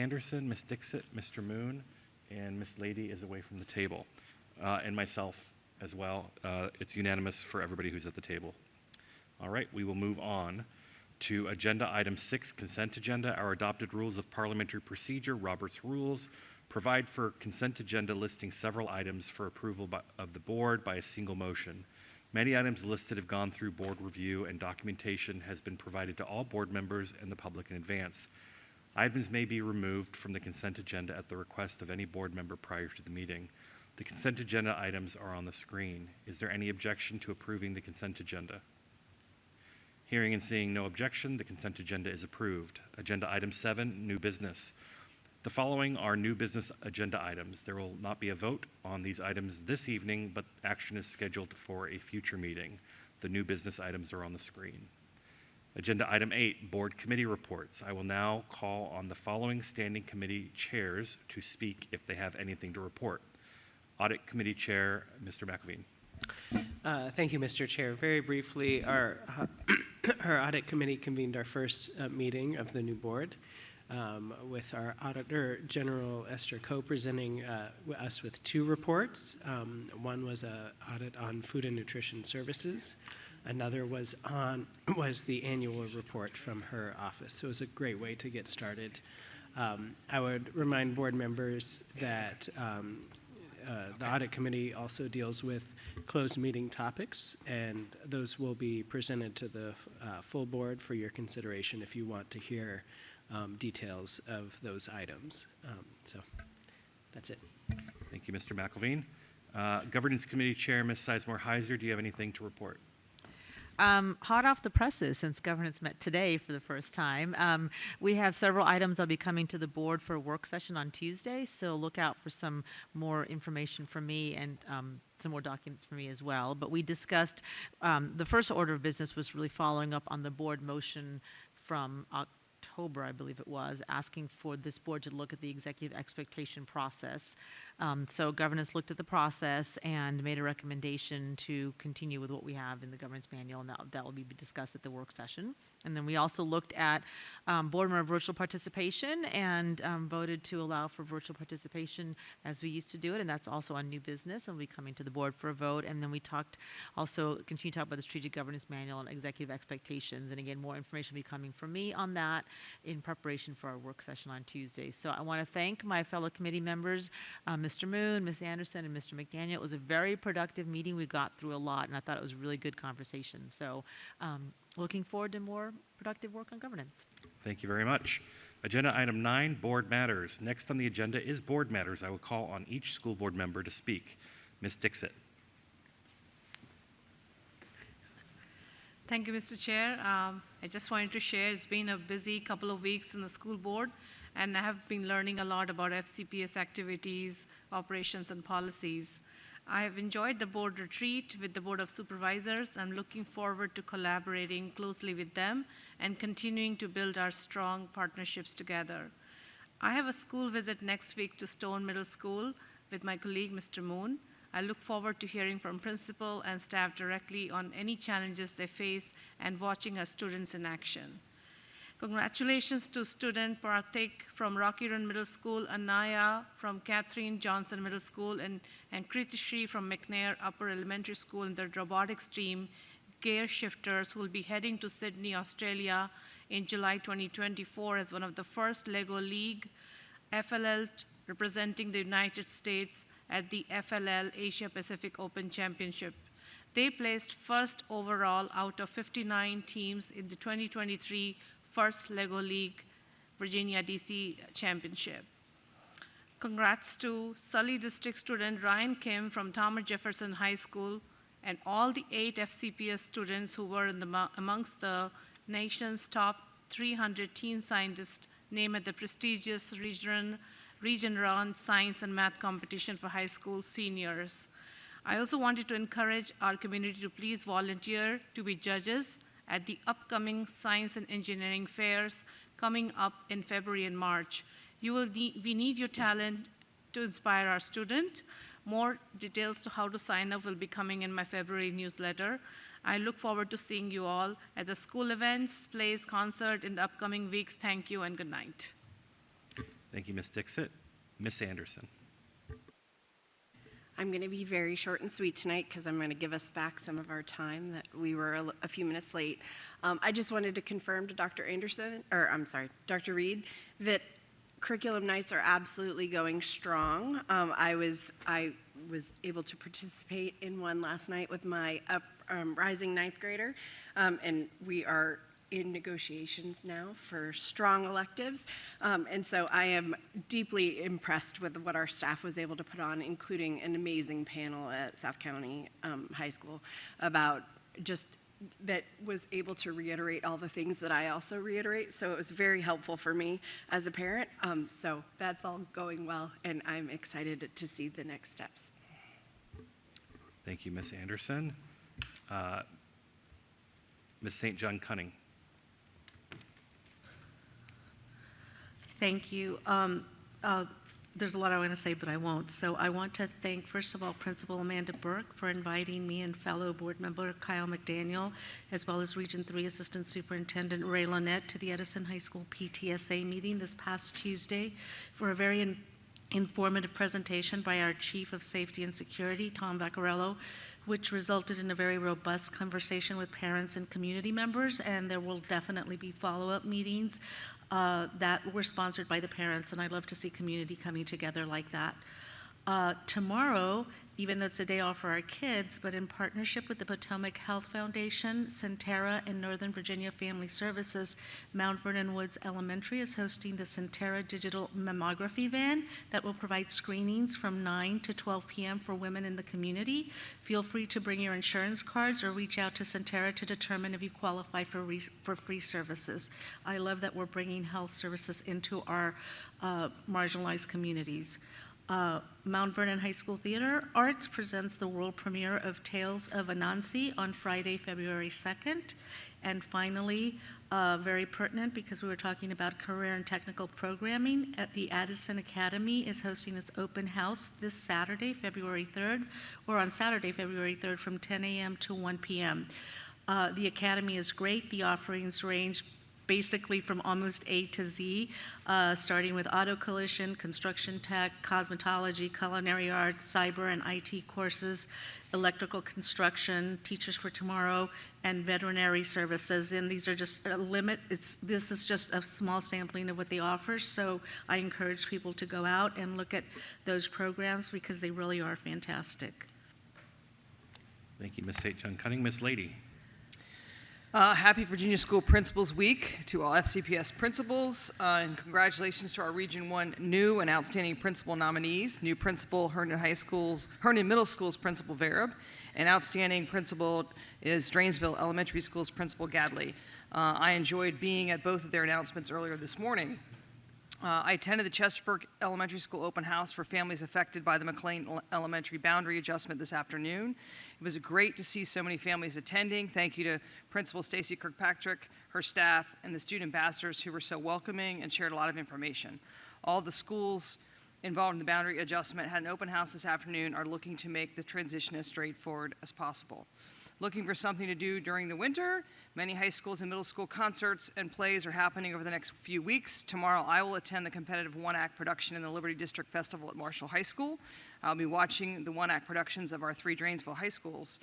Dixit, Mr. Moon, and Ms. Lady is away from the table, and myself as well. It's unanimous for everybody who's at the table. All right, we will move on to agenda item 6, consent agenda. Our adopted rules of parliamentary procedure, Robert's Rules, provide for consent agenda listing several items for approval of the board by a single motion. Many items listed have gone through board review, and documentation has been provided to all board members and the public in advance. Items may be removed from the consent agenda at the request of any board member prior to the meeting. The consent agenda items are on the screen. Is there any objection to approving the consent agenda? Hearing and seeing no objection, the consent agenda is approved. Agenda item 7, new business. The following are new business agenda items. There will not be a vote on these items this evening, but action is scheduled for a future meeting. The new business items are on the screen. Agenda item 8, board committee reports. I will now call on the following standing committee chairs to speak if they have anything to report. Audit Committee Chair, Mr. McElveen. Thank you, Mr. Chair. Very briefly, our audit committee convened our first meeting of the new board with our Auditor General Esther Coe presenting us with 2 reports. One was an audit on food and nutrition services. Another was the annual report from her office. So it was a great way to get started. I would remind board members that the audit committee also deals with closed meeting topics, and those will be presented to the full board for your consideration if you want to hear details of those items. So that's it. Thank you, Mr. McElveen. Governance Committee Chair, Ms. Sizemore-Heiser, do you have anything to report? Hot off the presses, since governance met today for the first time, we have several items that'll be coming to the board for a work session on Tuesday, so look out for some more information from me and some more documents from me as well. But we discussed, the first order of business was really following up on the board motion from October, I believe it was, asking for this board to look at the executive expectation process. So governance looked at the process and made a recommendation to continue with what we have in the governance manual, and that will be discussed at the work session. And then we also looked at board member virtual participation and voted to allow for virtual participation as we used to do it, and that's also on new business and will be coming to the board for a vote. And then we continue to talk about the strategic governance manual and executive expectations, and again, more information will be coming from me on that in preparation for our work session on Tuesday. So I want to thank my fellow committee members, Mr. Moon, Ms. Anderson, and Mr. McDaniel. It was a very productive meeting. We got through a lot, and I thought it was a really good conversation. So looking forward to more productive work on governance. Thank you very much. Agenda item 9, board matters. Next on the agenda is board matters. I will call on each school board member to speak. Ms. Dixit. Thank you, Mr. Chair. I just wanted to share, it's been a busy couple of weeks in the school board, and I have been learning a lot about FCPS activities, operations, and policies. I have enjoyed the board retreat with the Board of Supervisors. I'm looking forward to collaborating closely with them and continuing to build our strong partnerships together. I have a school visit next week to Stone Middle School with my colleague, Mr. Moon. I look forward to hearing from principal and staff directly on any challenges they face and watching our students in action. Congratulations to student Parthik from Rocky Run Middle School, Anaya from Catherine Johnson Middle School, and Kritishri from McNair Upper Elementary School in the robotics team, gear shifters, who will be heading to Sydney, Australia in July 2024 as one of the first LEGO League FLL representing the United States at the FLL Asia Pacific Open Championship. They placed first overall out of 59 teams in the 2023 First LEGO League Virginia DC Championship. Congrats to Sully District student Ryan Kim from Thomas Jefferson High School and all the 8 FCPS students who were amongst the nation's top 300 teen scientists named at the prestigious region-round science and math competition for high school seniors. I also wanted to encourage our community to please volunteer to be judges at the upcoming science and engineering fairs coming up in February and March. We need your talent to inspire our students. More details to how to sign up will be coming in my February newsletter. I look forward to seeing you all at the school events, plays, concert in the upcoming weeks. Thank you and good night. Thank you, Ms. Dixit. Ms. Anderson. I'm going to be very short and sweet tonight because I'm going to give us back some of our time that we were a few minutes late. I just wanted to confirm to Dr. Reed, that curriculum nights are absolutely going strong. I was able to participate in one last night with my rising ninth grader, and we are in negotiations now for strong electives. And so I am deeply impressed with what our staff was able to put on, including an amazing panel at South County High School about just that was able to reiterate all the things that I also reiterate. So it was very helpful for me as a parent. So that's all going well, and I'm excited to see the next steps. Thank you, Ms. Anderson. Ms. St. John Cunning. Thank you. There's a lot I want to say, but I won't. So I want to thank, first of all, Principal Amanda Burke for inviting me and fellow board member Kyle McDaniel, as well as Region 3 Assistant Superintendent Ray Lonette to the Edison High School PTSA meeting this past Tuesday for a very informative presentation by our Chief of Safety and Security, Tom Vaccarello, which resulted in a very robust conversation with parents and community members, and there will definitely be follow-up meetings that were sponsored by the parents, and I love to see community coming together like that. Tomorrow, even though it's a day off for our kids, but in partnership with the Potomac Health Foundation, Centera, and Northern Virginia Family Services, Mount Vernon Woods Elementary is hosting the Centera Digital Mammography Van that will provide screenings from 9 to 12 p.m. for women in the community. Feel free to bring your insurance cards or reach out to Centera to determine if you qualify for free services. I love that we're bringing health services into our marginalized communities. Mount Vernon High School Theater Arts presents the world premiere of Tales of Anansi on Friday, February 2nd. And finally, very pertinent because we were talking about career and technical programming, at the Addison Academy is hosting its open house this Saturday, February 3rd, or on Saturday, February 3rd from 10 a.m. to 1 p.m. The Academy is great. The offerings range basically from almost A to Z, starting with auto collision, construction tech, cosmetology, culinary arts, cyber and IT courses, electrical construction, teachers for tomorrow, and veterinary services. And these are just a limit. This is just a small sampling of what they offer. So I encourage people to go out and look at those programs because they really are fantastic. Thank you, Ms. St. John Cunning. Ms. Lady. Happy Virginia School Principals Week to all FCPS principals, and congratulations to our Region 1 new and outstanding principal nominees. New principal, Herndon Middle School's Principal Vereb, and outstanding principal is Drainsville Elementary School's Principal Gadley. I enjoyed being at both of their announcements earlier this morning. I attended the Chesapeake Elementary School open house for families affected by the McLean Elementary boundary adjustment this afternoon. It was great to see so many families attending. Thank you to Principal Stacy Kirkpatrick, her staff, and the student ambassadors who were so welcoming and shared a lot of information. All the schools involved in the boundary adjustment had an open house this afternoon, are looking to make the transition as straightforward as possible. Looking for something to do during the winter? Many high schools and middle school concerts and plays are happening over the next few weeks. Tomorrow, I will attend the competitive one-act production in the Liberty District Festival at Marshall High School. I'll be watching the one-act productions of our 3 Drainsville high schools.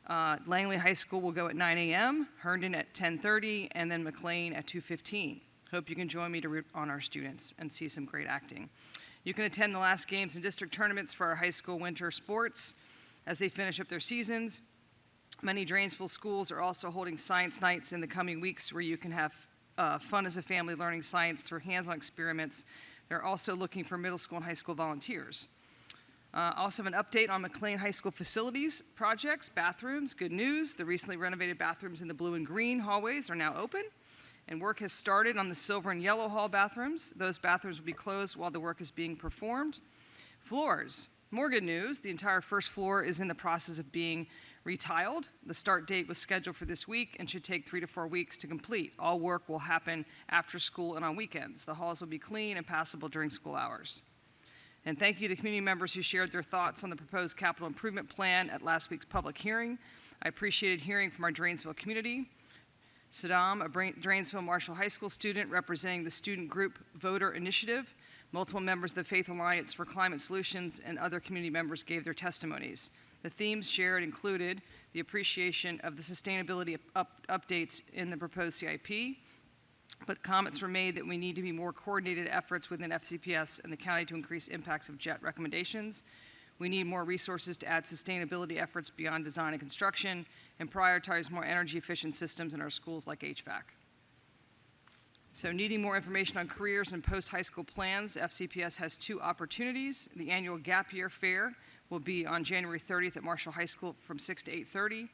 Langley High School will go at 9 a.m., Herndon at 10:30, and then McLean at 2:15. Hope you can join me to root on our students and see some great acting. You can attend the last games and district tournaments for our high school winter sports as they finish up their seasons. Many Drainsville schools are also holding science nights in the coming weeks where you can have fun as a family learning science through hands-on experiments. They're also looking for middle school and high school volunteers. Also have an update on McLean High School facilities projects, bathrooms. Good news, the recently renovated bathrooms in the blue and green hallways are now open, and work has started on the silver and yellow hall bathrooms. Those bathrooms will be closed while the work is being performed. Floors, more good news, the entire first floor is in the process of being retiled. The start date was scheduled for this week and should take 3 to 4 weeks to complete. All work will happen after school and on weekends. The halls will be clean and passable during school hours. And thank you to community members who shared their thoughts on the proposed capital improvement plan at last week's public hearing. I appreciated hearing from our Drainsville community. Saddam, a Drainsville Marshall High School student representing the student group Voter Initiative, multiple members of the Faith Alliance for Climate Solutions, and other community members gave their testimonies. The themes shared included the appreciation of the sustainability updates in the proposed CIP, but comments were made that we need to be more coordinated efforts within FCPS and the county to increase impacts of JET recommendations. We need more resources to add sustainability efforts beyond design and construction and prioritize more energy efficient systems in our schools like HVAC. So needing more information on careers and post-high school plans, FCPS has 2 opportunities. The annual Gap Year Fair will be on January 30th at Marshall High School from 6 to 8:30.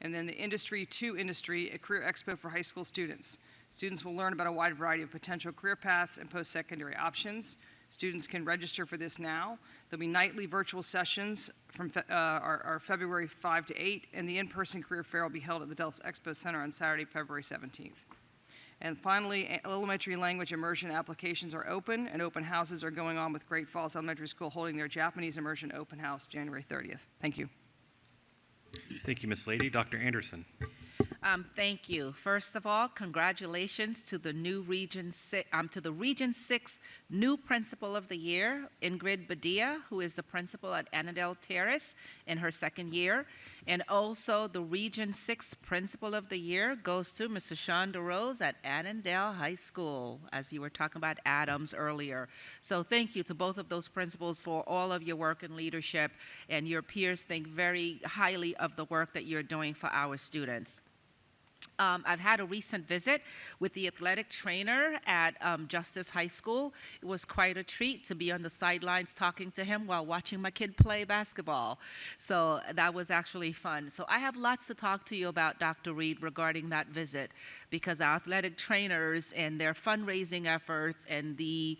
And then the Industry to Industry, a career expo for high school students. Students will learn about a wide variety of potential career paths and post-secondary options. Students can register for this now. There'll be nightly virtual sessions from our February 5 to 8, and the in-person career fair will be held at the Dulles Expo Center on Saturday, February 17th. And finally, elementary language immersion applications are open, and open houses are going on with Great Falls Elementary School holding their Japanese immersion open house January 30th. Thank you. Thank you, Ms. Lady. Dr. Anderson. Thank you. First of all, congratulations to the new Region 6 new Principal of the Year, Ingrid Badia, who is the principal at Annandale Terrace in her 2nd year. And also the Region 6 Principal of the Year goes to Mr. Sean DeRose at Annandale High School, as you were talking about Adams earlier. So thank you to both of those principals for all of your work and leadership, and your peers think very highly of the work that you're doing for our students. I've had a recent visit with the athletic trainer at Justice High School. It was quite a treat to be on the sidelines talking to him while watching my kid play basketball. So that was actually fun. So I have lots to talk to you about, Dr. Reed, regarding that visit, because our athletic trainers and their fundraising efforts and the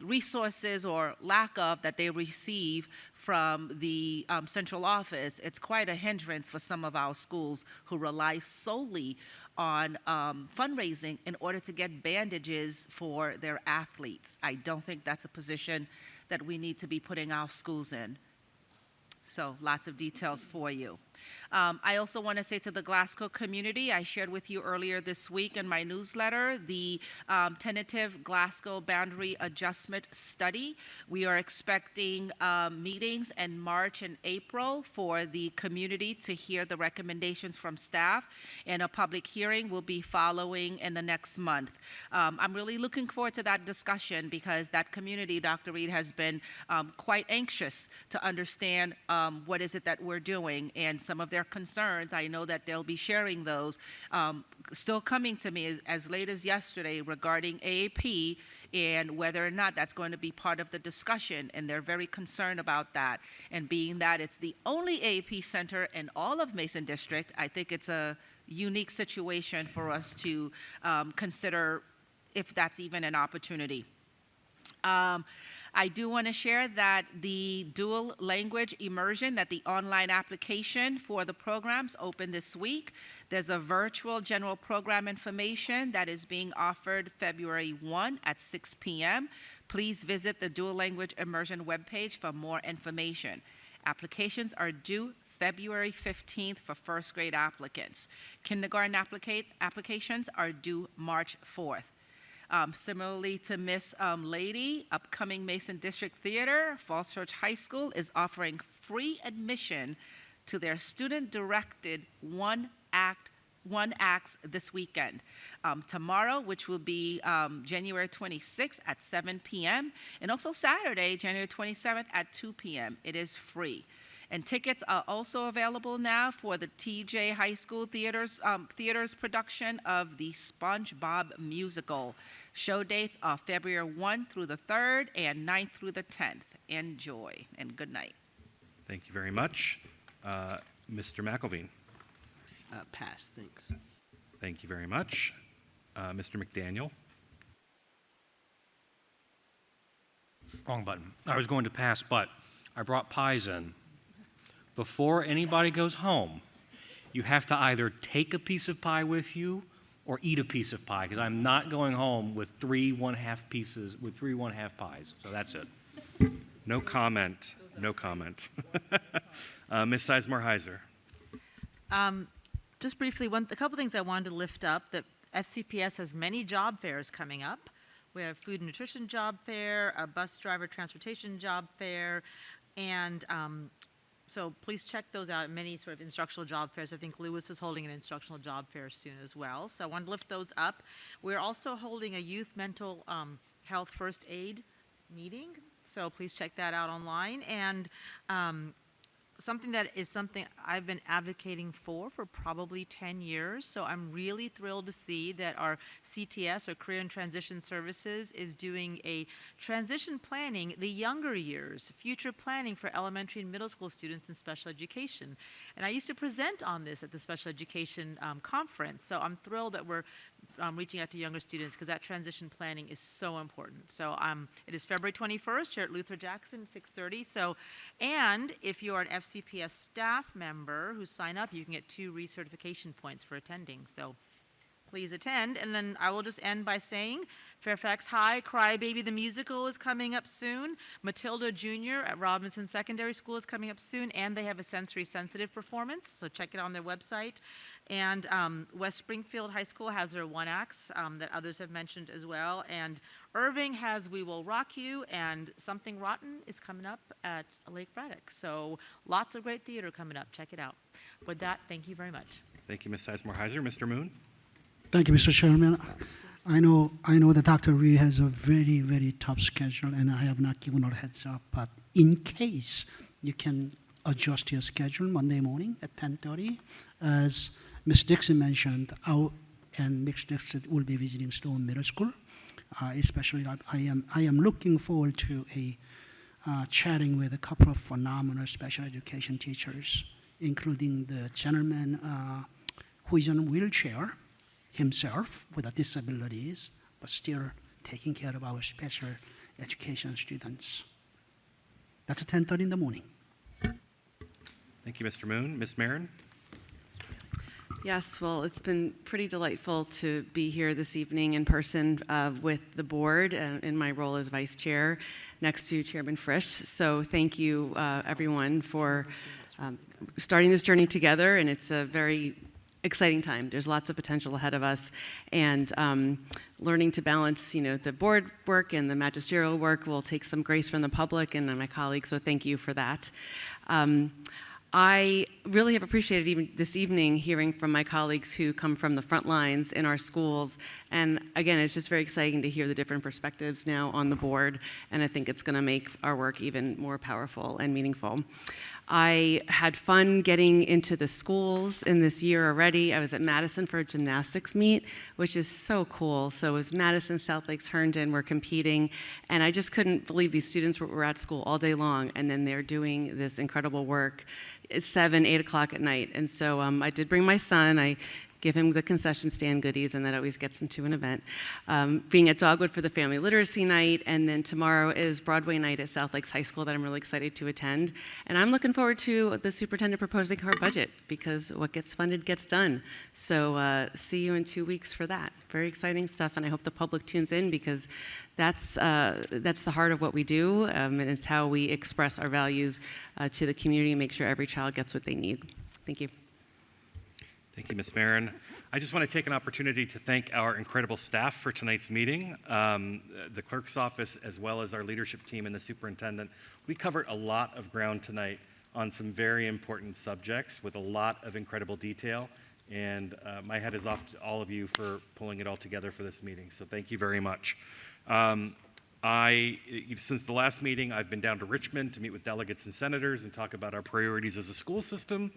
resources or lack of that they receive from the central office, it's quite a hindrance for some of our schools who rely solely on fundraising in order to get bandages for their athletes. I don't think that's a position that we need to be putting our schools in. So lots of details for you. I also want to say to the Glasgow community, I shared with you earlier this week in my newsletter the tentative Glasgow boundary adjustment study. We are expecting meetings in March and April for the community to hear the recommendations from staff, and a public hearing will be following in the next month. I'm really looking forward to that discussion because that community, Dr. Reed, has been quite anxious to understand what is it that we're doing, and some of their concerns, I know that they'll be sharing those, still coming to me as late as yesterday regarding AAP and whether or not that's going to be part of the discussion, and they're very concerned about that. And being that it's the only AAP center in all of Mason District, I think it's a unique situation for us to consider if that's even an opportunity. I do want to share that the dual language immersion, that the online application for the programs opened this week. There's a virtual general program information that is being offered February 1 at 6 p.m. Please visit the dual language immersion webpage for more information. Applications are due February 15th for first grade applicants. Kindergarten applications are due March 4th. Similarly to Miss Lady, upcoming Mason District Theater, Falls Church High School is offering free admission to their student-directed one acts this weekend. Tomorrow, which will be January 26th at 7 p.m., and also Saturday, January 27th at 2 p.m. It is free. And tickets are also available now for the TJ High School Theater's production of the SpongeBob musical. Show dates are February 1 through the 3rd and 9th through the 10th. Enjoy and good night. Thank you very much. Mr. McElveen. Pass, thanks. Thank you very much. Mr. McDaniel. Wrong button. I was going to pass, but I brought pies in. Before anybody goes home, you have to either take a piece of pie with you or eat a piece of pie, because I'm not going home with 3 1/2 pieces, with 3 1/2 pies. So that's it. No comment. No comment. Ms. Sizemore-Heiser. Just briefly, a couple things I wanted to lift up. That FCPS has many job fairs coming up. We have food and nutrition job fair, a bus driver transportation job fair, and so please check those out. Many sort of instructional job fairs. I think Lewis is holding an instructional job fair soon as well. So I want to lift those up. We're also holding a youth mental health first aid meeting. So please check that out online. And something I've been advocating for probably 10 years. So I'm really thrilled to see that our CTS, or Career and Transition Services, is doing a transition planning, the younger years, future planning for elementary and middle school students in special education. And I used to present on this at the special education conference. So I'm thrilled that we're reaching out to younger students, because that transition planning is so important. So it is February 21st here at Luther Jackson, 6:30. So, and if you're an FCPS staff member who sign up, you can get 2 recertification points for attending. So please attend. And then I will just end by saying Fairfax High Crybaby the Musical is coming up soon. Matilda Jr. at Robinson Secondary School is coming up soon, and they have a sensory sensitive performance, so check it on their website. And West Springfield High School has their one acts that others have mentioned as well. And Irving has We Will Rock You, and Something Rotten is coming up at Lake Braddock. So lots of great theater coming up. Check it out. With that, thank you very much. Thank you, Ms. Sizemore-Heiser. Mr. Moon. Thank you, Mr. Chairman. I know that Dr. Ree has a very, very tough schedule, and I have not given her a heads up. But in case you can adjust your schedule Monday morning at 10:30, as Ms. Dixon mentioned, and Ms. Dixon will be visiting Stone Middle School. Especially, I am looking forward to chatting with a couple of phenomenal special education teachers, including the gentleman who is in a wheelchair himself with disabilities, but still taking care of our special education students. That's at 10:30 in the morning. Thank you, Mr. Moon. Ms. Marin. Yes, well, it's been pretty delightful to be here this evening in person with the board in my role as vice chair next to Chairman Frisch. So thank you, everyone, for starting this journey together, and it's a very exciting time. There's lots of potential ahead of us, and learning to balance, the board work and the magisterial work will take some grace from the public and my colleagues, so thank you for that. I really have appreciated even this evening hearing from my colleagues who come from the front lines in our schools, and again, it's just very exciting to hear the different perspectives now on the board, and I think it's going to make our work even more powerful and meaningful. I had fun getting into the schools in this year already. I was at Madison for a gymnastics meet, which is so cool. So it was Madison, South Lakes, Herndon were competing, and I just couldn't believe these students were at school all day long, and then they're doing this incredible work. It's 7, 8 o'clock at night, and so I did bring my son. I give him the concession stand goodies, and that always gets him to an event. Being at Dogwood for the Family Literacy Night, and then tomorrow is Broadway Night at South Lakes High School that I'm really excited to attend. And I'm looking forward to the superintendent proposing her budget, because what gets funded gets done. So see you in 2 weeks for that. Very exciting stuff, and I hope the public tunes in, because that's the heart of what we do, and it's how we express our values to the community and make sure every child gets what they need. Thank you. Thank you, Ms. Marin. I just want to take an opportunity to thank our incredible staff for tonight's meeting, the clerk's office, as well as our leadership team and the superintendent. We covered a lot of ground tonight on some very important subjects with a lot of incredible detail, and my hat is off to all of you for pulling it all together for this meeting, so thank you very much. Since the last meeting, I've been down to Richmond to meet with delegates and senators and talk about our priorities as a school system,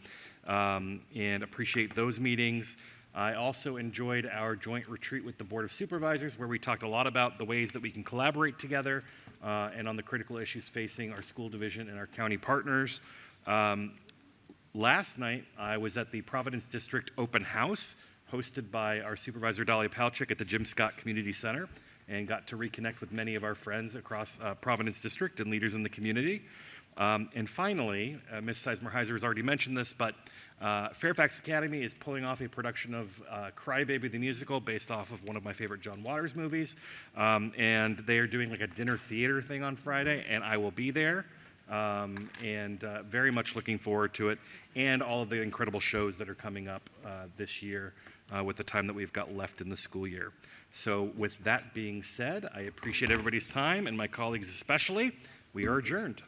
and appreciate those meetings. I also enjoyed our joint retreat with the Board of Supervisors, where we talked a lot about the ways that we can collaborate together and on the critical issues facing our school division and our county partners. Last night, I was at the Providence District Open House, hosted by our Supervisor Dahlia Palchik at the Jim Scott Community Center, and got to reconnect with many of our friends across Providence District and leaders in the community. And finally, Ms. Sizemore-Heiser has already mentioned this, but Fairfax Academy is pulling off a production of Crybaby the Musical based off of one of my favorite John Waters movies. And they are doing like a dinner theater thing on Friday, and I will be there. And very much looking forward to it, and all of the incredible shows that are coming up this year with the time that we've got left in the school year. So with that being said, I appreciate everybody's time, and my colleagues especially. We are adjourned.